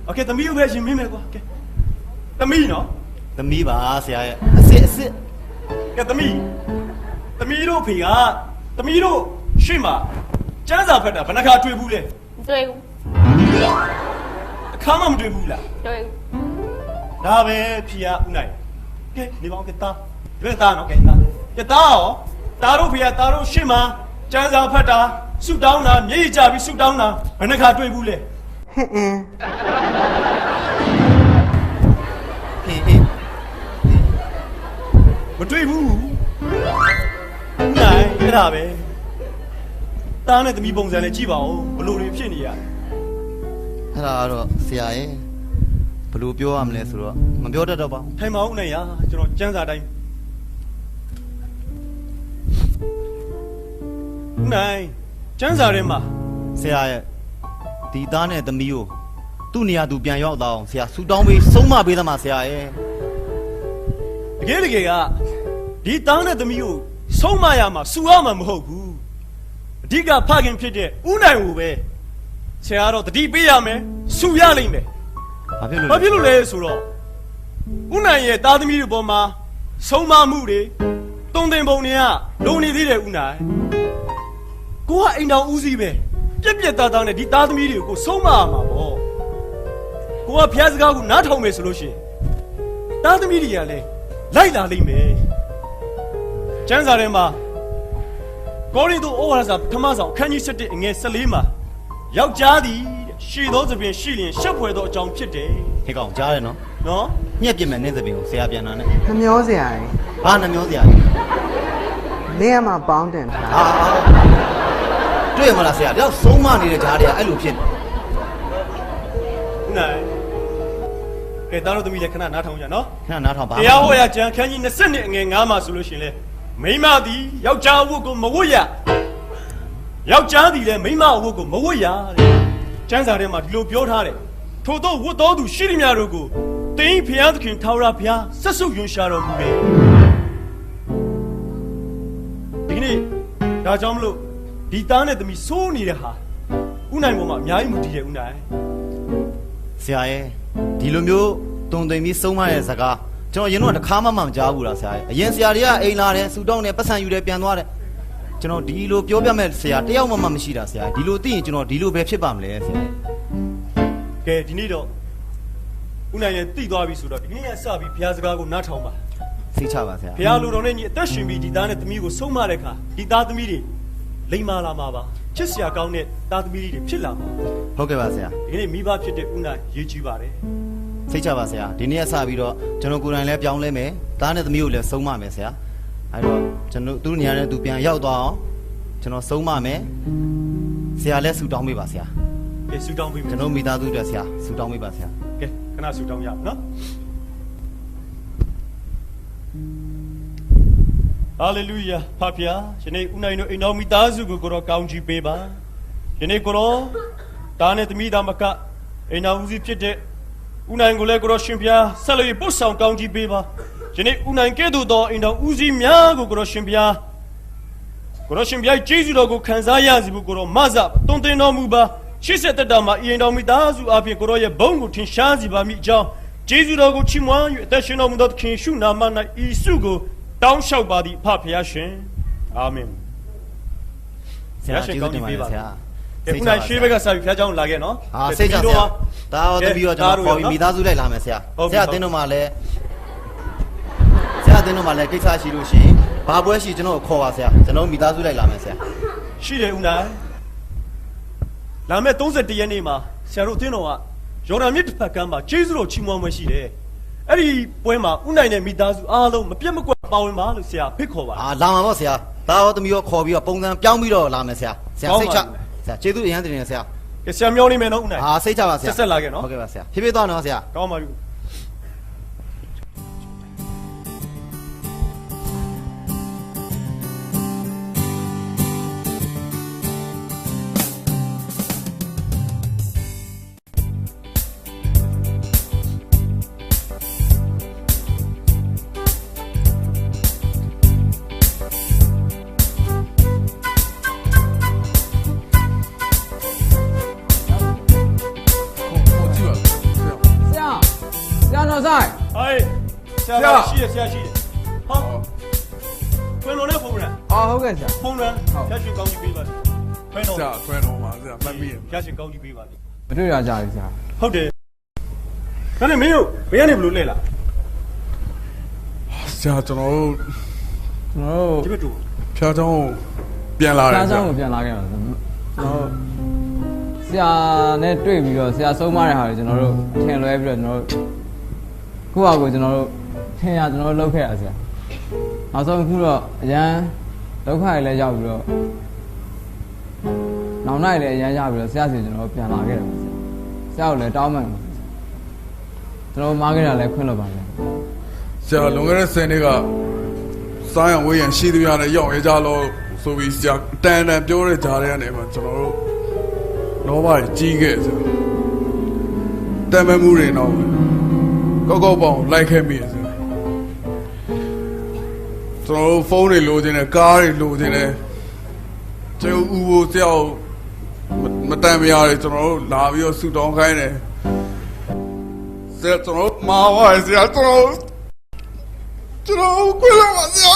โอเคသမီးကိုပဲရှင်းမင်းမယ်ကွာကဲသမီးနော်သမီးပါဆရာရဲ့အစ်ကဲသမီးတို့ဖေကသမီးတို့ရှင်းမှာကျန်းစာဖက်တာဘယ်နှခါတွေ့ဘူးလဲတွေ့ဘူးအခါမှမတွေ့ဘူးလားတွေ့ဘူးဒါပဲဖြီးရဦးနိုင်ကဲနေပါဦးကဲတာဒီဘက်တာနော်ကဲတာရောတာတို့ဖေကတာတို့ရှင်းမှာကျန်းစာဖက်တာဆုတောင်းတာမျက်ရည်ကျပြီးဆုတောင်းတာဘယ်နှခါတွေ့ဘူးလဲဟင်းမတွေ့ဘူးနိုင်အဲ့ဒါပဲတားနဲ့သမီးပုံစံနဲ့ကြည့်ပါဦးဘလို့တွေဖြစ်နေရအဲ့ဒါကတော့ဆရာရဲ့ဘလို့ပြောရမလဲဆိုတော့မပြောတတ်တော့ပါဘူးထိုင်ပါဦးနိုင်ရကျွန်တော်ကျန်းစာတိုင်းနိုင်ကျန်းစာထဲမှာဆရာရဲ့ဒီသားနဲ့သမီးကိုသူ့နေရာသူပြန်ရောက်တော့ဆရာဆူတောင်းပေးဆုံးမပေးသမှာဆရာရဲ့တကယ်ကဒီသားနဲ့သမီးကိုဆုံးမရမှာစူရမှာမဟုတ်ဘူးအဓိကဖခင်ဖြစ်တဲ့ဦးနိုင်ကိုပဲဆရာတော့တတိပေးရမယ်စူရလိမ့်မယ်ဘာဖြစ်လို့လဲဆိုတော့ဦးနိုင်ရဲ့သားသမီးတွေပေါ်မှာဆုံးမမှုတွေတုံသင်ပုံတွေကလုံနေသေးတယ်ဦးနိုင်ကိုကအိမ်တော်ဦးစီးပဲပြက်သားနဲ့ဒီသားသမီးတွေကိုဆုံးမရမှာပေါ့ကိုကဖျားစကားကိုနားထောင်မယ်ဆိုလို့ရှိရင်သားသမီးတွေကလည်းလိုက်လာလိမ့်မယ်ကျမ်းစာထဲမှာကောရိန္သုဩဝါဒစာပထမဆောင်အခန်းကြီး7အငယ်14မှာယောက်ျားသည်ရှည်သောသဖြင့်ရှိလျင်ရှက်ဖွယ်သောအကြောင်းဖြစ်တယ်ဟေ့ကောင်ကြားတယ်နော်ညက်ပြစ်မယ်နဲ့သဖြင့်ကိုဆရာပြန်လာနဲ့နှမျောစရာကြီးဘာနှမျောစရာကြီးနေရာမှာပေါင်းတင်ထားတွေ့ရမလားဆရာတယောက်ဆုံးမနေတဲ့ကြားတွေကအဲ့လိုဖြစ်နေနိုင်ကဲတားတို့သမီးလည်းခဏနားထောင်ကြနော်ခဏနားထောင်ပါတရားဟောရကျမ်းခန်းကြီး20အငယ်9မှာဆိုလို့ရှိရင်လေမိန်းမသည်ယောက်ျားအဝတ်ကိုမဝတ်ရယောက်ျားသည်လည်းမိန်းမအဝတ်ကိုမဝတ်ရတဲ့ကျမ်းစာထဲမှာဒီလိုပြောထားတယ်ထို့သောဝတ်တော်သူရှိသမျှတို့ကိုတင်းဖျားသခင်ထာဝရဘုရားဆက်ဆုပ်ယွန်ရှာတော်မူတယ်ဒီနေ့ဒါကြောင့်မလို့ဒီသားနဲ့သမီးစိုးနေတဲ့ဟာဦးနိုင်ပေါ်မှာအများကြီးမူတည်တယ်ဦးနိုင်ဆရာရဲ့ဒီလိုမျိုးတုံသိမ်ပြီးဆုံးမတဲ့စကားကျွန်တော်ရင်တော့တစ်ခါမှမကြားဘူးလားဆရာရဲ့အရင်ဆရာတွေကအိမ်လာတယ်စူတောင်းတယ်ပတ်စံယူတယ်ပြန်သွားတယ်ကျွန်တော်ဒီလိုပြောပြမဲ့ဆရာတယောက်မှမရှိတာဆရာဒီလိုသိရင်ကျွန်တော်ဒီလိုပဲဖြစ်ပါမလဲဆရာကဲဒီနေ့တော့ ဦးနိုင်ရဲ့တိသွားပြီဆိုတော့ဒီနေ့ကစပြီးဘုရားစကားကိုနားထောင်ပါ စိတ်ချပါဆရာ ဘုရားလူတော်နဲ့ညီအသက်ရှင်ပြီးဒီသားနဲ့သမီးကိုဆုံးမတဲ့အခါဒီသားသမီးတွေလိမ္မာလာမှာပါချစ်စရာကောင်းတဲ့သားသမီးတွေဖြစ်လာမှာ ဟုတ်ကဲ့ပါဆရာ ဒီနေ့မိဘဖြစ်တဲ့ဦးနိုင်ရေးကြည့်ပါတယ် စိတ်ချပါဆရာဒီနေ့ကစပြီးတော့ကျွန်တော်ကိုယ်တိုင်လည်းပြောင်းလဲမယ်သားနဲ့သမီးကိုလည်းဆုံးမမယ်ဆရာအဲ့တော့ကျွန်တော်သူတို့နေရာနဲ့သူပြန်ရောက်သွားအောင်ကျွန်တော်ဆုံးမမယ်ဆရာလည်းဆူတောင်းပေးပါဆရာ ကဲဆူတောင်းပေးမယ် ကျွန်တော်မိသားစုအတွက်ဆရာဆူတောင်းပေးပါဆရာ ကဲခဏဆူတောင်းရအောင်နော်ဟာလေလုယာဖဖျားယနေ့ဦးနိုင်တို့အိမ်တော်မိသားစုကိုကိုတော်ကောင်းချီးပေးပါယနေ့ကိုတော်တားနဲ့သမီးသားမကအိမ်တော်ဦးစီးဖြစ်တဲ့ဦးနိုင်ကိုလည်းကိုတော်ရှင်ဖျားဆက်လက်ပို့ဆောင်ကောင်းချီးပေးပါယနေ့ဦးနိုင်ကဲ့သို့သောအိမ်တော်ဦးစီးများကိုကိုတော်ရှင်ဖျားကိုတော်ရှင်ဖျားကျေးဇူးတော်ကိုခံစားရစီဖို့ကိုတော်မဆတွင်တင်တော်မူပါရှေ့ဆက်တက်တာမှာအိမ်တော်မိသားစုအပြင်ကိုတော်ရဲ့ဘုန်းကိုထင်ရှားစီပါမိအကြောင်းကျေးဇူးတော်ကိုချီးမွမ်း၍အသက်ရှင်တော်မူသောသခင်ရှုနာမ၌ဤစုကိုတောင်းလျှောက်ပါသည်ဖဖျားရှင်အာမင်ဆရာရှင်ကောင်းကြီးပေးပါဆရာဒီနေ့ရှေးဘက်ကစာပြီးဖျားเจ้าလာခဲ့နော်စိတ်ချဆရာဒါရောတပီတော့ကျွန်တော်ပေါ်ပြီးမိသားစုလိုက်လာမယ်ဆရာဆရာတင်းတို့မှလည်းကိစ္စရှိလို့ရှိရင်ဘာပွဲရှိကျွန်တော်ခေါ်ပါဆရာကျွန်တော်မိသားစုလိုက်လာမယ်ဆရာ ရှိတယ်ဦးနိုင်လာမယ့်31ရက်နေ့မှာဆရာတို့အသင်းတော်ကယော်ဒန်မြစ်တစ်ဖက်ကမ်းမှာကျေးဇူးတော်ချီးမွမ်းပွဲရှိတယ်အဲ့ဒီပွဲမှာဦးနိုင်တဲ့မိသားစုအားလုံးမပြတ်မကွက်ပါဝင်ပါလို့ဆရာဖိတ်ခေါ်ပါလာမှာပေါ့ဆရာဒါရောသမီးရောခေါ်ပြီးတော့ပုံစံပြောင်းပြီးတော့လာမယ်ဆရာစိတ်ချဆရာကျေးဇူးအရင်တင်နေဆရာဆရာမျောနေမယ်နော်ဦးနိုင်စိတ်ချပါဆရာဆက်လာခဲ့နော်ဟုတ်ကဲ့ပါဆရာဖြည်းဖြည်းသွားနော်ဆရာကောင်းပါပြီရှိတယ်ဟာခွန်းလုံးနဲ့ဖုန်းရဟုတ်ကဲ့ဆရာဖုန်းရဖျားရှင်ကောင်းကြီးပေးပါခွန်းလုံးဆရာခွန်းလုံးပါဆရာမှတ်မိရဖျားရှင်ကောင်းကြီးပေးပါလေမတွေ့ရကြဘူးဆရာဟုတ်တယ်ဒါနဲ့မင်းတို့ဘယ်ကနေဘလို့လဲလားဆရာကျွန်တော်တို့ဒီဘက်တူဖျားเจ้าပြန်လာတယ်ဖျားเจ้าကိုပြန်လာခဲ့ပါကျွန်တော်ဆရာနဲ့တွေ့ပြီးတော့ဆရာဆုံးမတဲ့ဟာတွေကျွန်တော်တို့ထင်လွဲပြီးတော့ကျွန်တော်တို့ခုဟာကိုကျွန်တော်တို့ထင်ရကျွန်တော်တို့လောက်ခဲ့ရဆရာနောက်ဆုံးခုတော့အရန်ဒုက္ခတွေလည်းရောက်ပြီးတော့နောက်နိုင်လည်းအရန်ရပြီးတော့ဆရာစီကျွန်တော်ပြန်လာခဲ့တာဆရာကိုလည်းတောင်းပန်ပါကျွန်တော်မားခဲ့တာလည်းခွင့်လွှတ်ပါမယ်ဆရာလွန်ခဲ့တဲ့10နှစ်ကစားရဝေးရန်ရှိသူရနဲ့ရောက်ရကြလို့ဆိုပြီးဆရာတန်ပြောတဲ့ကြားထဲကနေမှကျွန်တော်တို့တော့ပါကြီးခဲ့ဆရာတန်မဲ့မှုတွေတော့ကောက်ပေါင်လိုက်ခဲ့မိတယ်ဆရာကျွန်တော်ဖုန်းတွေလိုချင်တယ်ကားတွေလိုချင်တယ်ကျေဦးဦးကိုဆရာမတန်မရတယ်ကျွန်တော်တို့လာပြီးတော့ဆူတောင်းခိုင်းတယ်ဆရာကျွန်တော်မာဝါဆရာကျွန်တော်ခွင့်လာပါဆရာ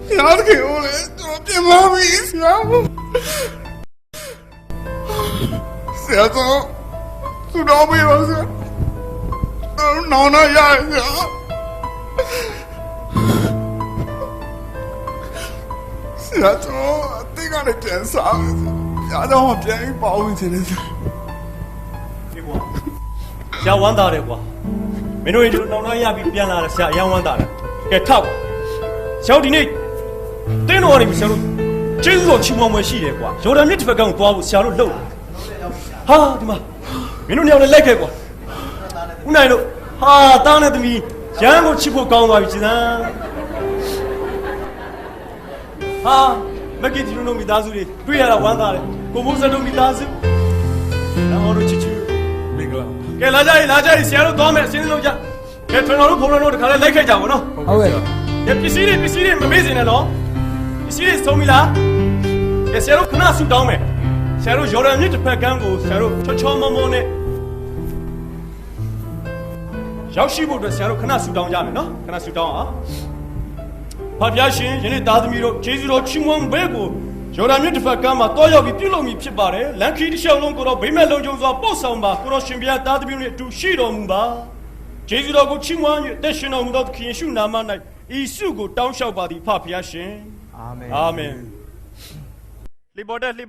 ဆရာတကယ်လို့လေကျွန်တော်ပြန်လာပြီဆရာဆရာကျွန်တော်ဆူတောင်းပေးပါဆရာနောင်နာရတယ်ဆရာဆရာကျွန်တော်အသိကနေပြန်စားမယ်ဆရာတော့ပြန်ပြီးပေါင်းနေတယ်ဆရာဒီကွာဆရာဝမ်းသာတယ်ကွာမင်းတို့ဒီနောင်နာရပြီးပြန်လာတယ်ဆရာအယံဝမ်းသာတယ်ကဲထောက်ဆရာဒီနေ့တင်းတော်ကနေဆရာတို့ကျေးဇူးတော်ချီးမွမ်းပွဲရှိတယ်ကွာယော်ဒန်မြစ်တစ်ဖက်ကမ်းကိုသွားဖို့ဆရာတို့လှုပ်ဟာဒီမှာမင်းတို့ညောင်လည်းလိုက်ခဲ့ကွာဦးနိုင်တို့ဟာတားနဲ့သမီးရန်ကိုချစ်ဖို့ကောင်းသွားပြီကျန်ဟာမကီတီတို့မိသားစုတွေတွေ့ရတာဝမ်းသာတယ်ကိုမိုးစတို့မိသားစုနောက်တို့ချစ်ချူမင်္ဂလာကဲလာကြရေးဆရာတို့သွားမယ်အစင်းလုံးကြကဲကျွန်တော်တို့ဖုန်းလုံးတို့တခါလေးလိုက်ခဲ့ကြပါနော်ဟုတ်ကဲ့ပစ္စည်းတွေမမေ့စင်နဲ့နော်ပစ္စည်းတွေဆုံးပြီလားကဲဆရာတို့ခဏဆူတောင်းမယ်ဆရာတို့ယော်ဒန်မြစ်တစ်ဖက်ကမ်းကိုဆရာတို့ချောမောနဲ့ရောက်ရှိဖို့အတွက်ဆရာတို့ခဏဆူတောင်းကြမယ်နော်ခဏဆူတောင်းအောင်ဖဖျားရှင်ယနေ့သားသမီးတို့ကျေးဇူးတော်ချီးမွမ်းပွဲကိုယ ယော်ဒန်မြစ်တစ်ဖက်ကမ်းမှာတောရောက်ပြီးပြုတ်လုံပြီးဖြစ်ပါတယ်လမ်းခီးတစ်လျှောက်လုံးကိုတော့ဗိမ့်မဲ့လုံခြုံစွာပို့ဆောင်ပါကိုရောရှင်ဘုရားသားသမီးတို့နဲ့အတူရှိတော်မူပါဂျေဇုတော်ကိုချီးမွမ်း၍အသက်ရှင်တော်မူသောသခင်ယေရှုနာမ၌ဤစုကိုတောင်းလျှောက်ပါသည်ဖဖျားရှင်အာမင်အာမင်လှေပေါ်တဲ့ကဲ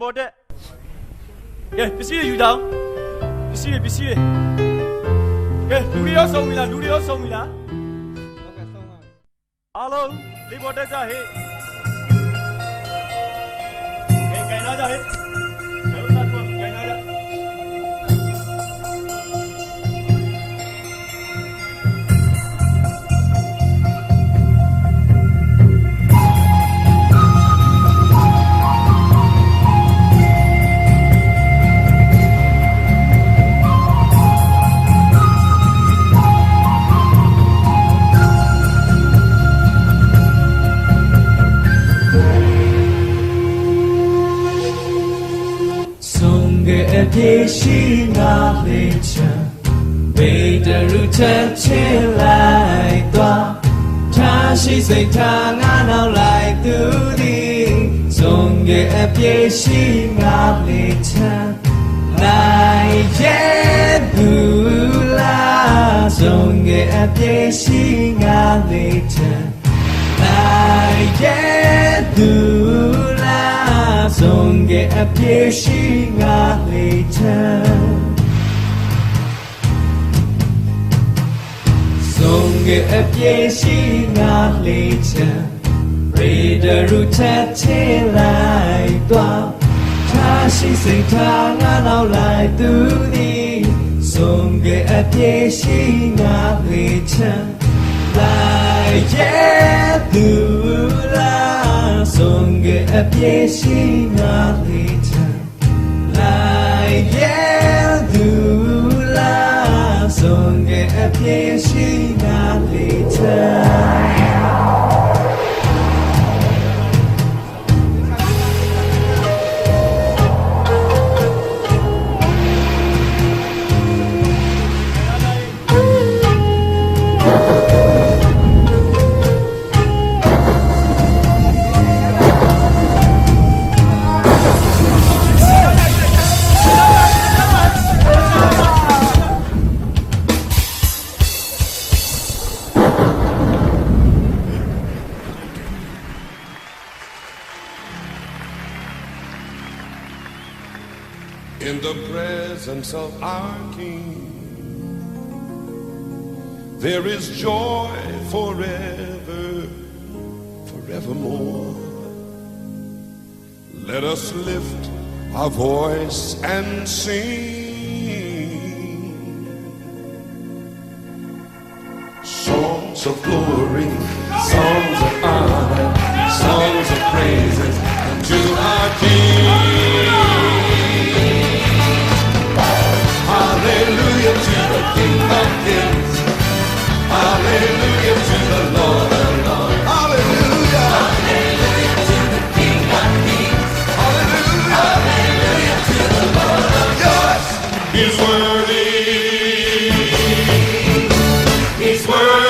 ပစ္စည်းယူတောင်းပစ္စည်းကဲလူတွေရောဆုံးပြီလားအားလုံးလှေပေါ်တက်ကြဟေ့ကဲနာကြဟေ့ပြေရှိငါလေးချံဘေးတရူချက်ချစ်လိုက်သွားထားရှိစိတ်ထားငါနောက်လိုက်သူသည်ဆုံးခဲ့အပြေရှိငါလေးချံလိုက်ရဲ့သူလားဆုံးခဲ့အပြေရှိငါလေးချံလိုက်ရဲ့သူဆုံးခဲ့အပြေရှိငါလေးချံဆုံးခဲ့အပြေရှိငါလေးချံရေဒရူချက်ချလိုက်သွားထားရှိစိတ်ထားငါနောက်လိုက်သူသည်ဆုံးခဲ့အပြေရှိငါလေးချံလိုက်ရဲ့သူလားဆုံးခဲ့အပြေရှိငါလေးချံလိုက်ရဲ့သူလားဆုံးခဲ့အပြေရှိငါလေးချံIn the presence of our King, there is joy forever, forevermore. Let us lift our voice and sing songs of glory, songs of honor, songs of praises unto our King. Hallelujah to the King of Kings. Hallelujah to the Lord of Lords. Hallelujah. Hallelujah to the King of Kings. Hallelujah. Hallelujah to the Lord of Lords. He's worthy. He's worthy.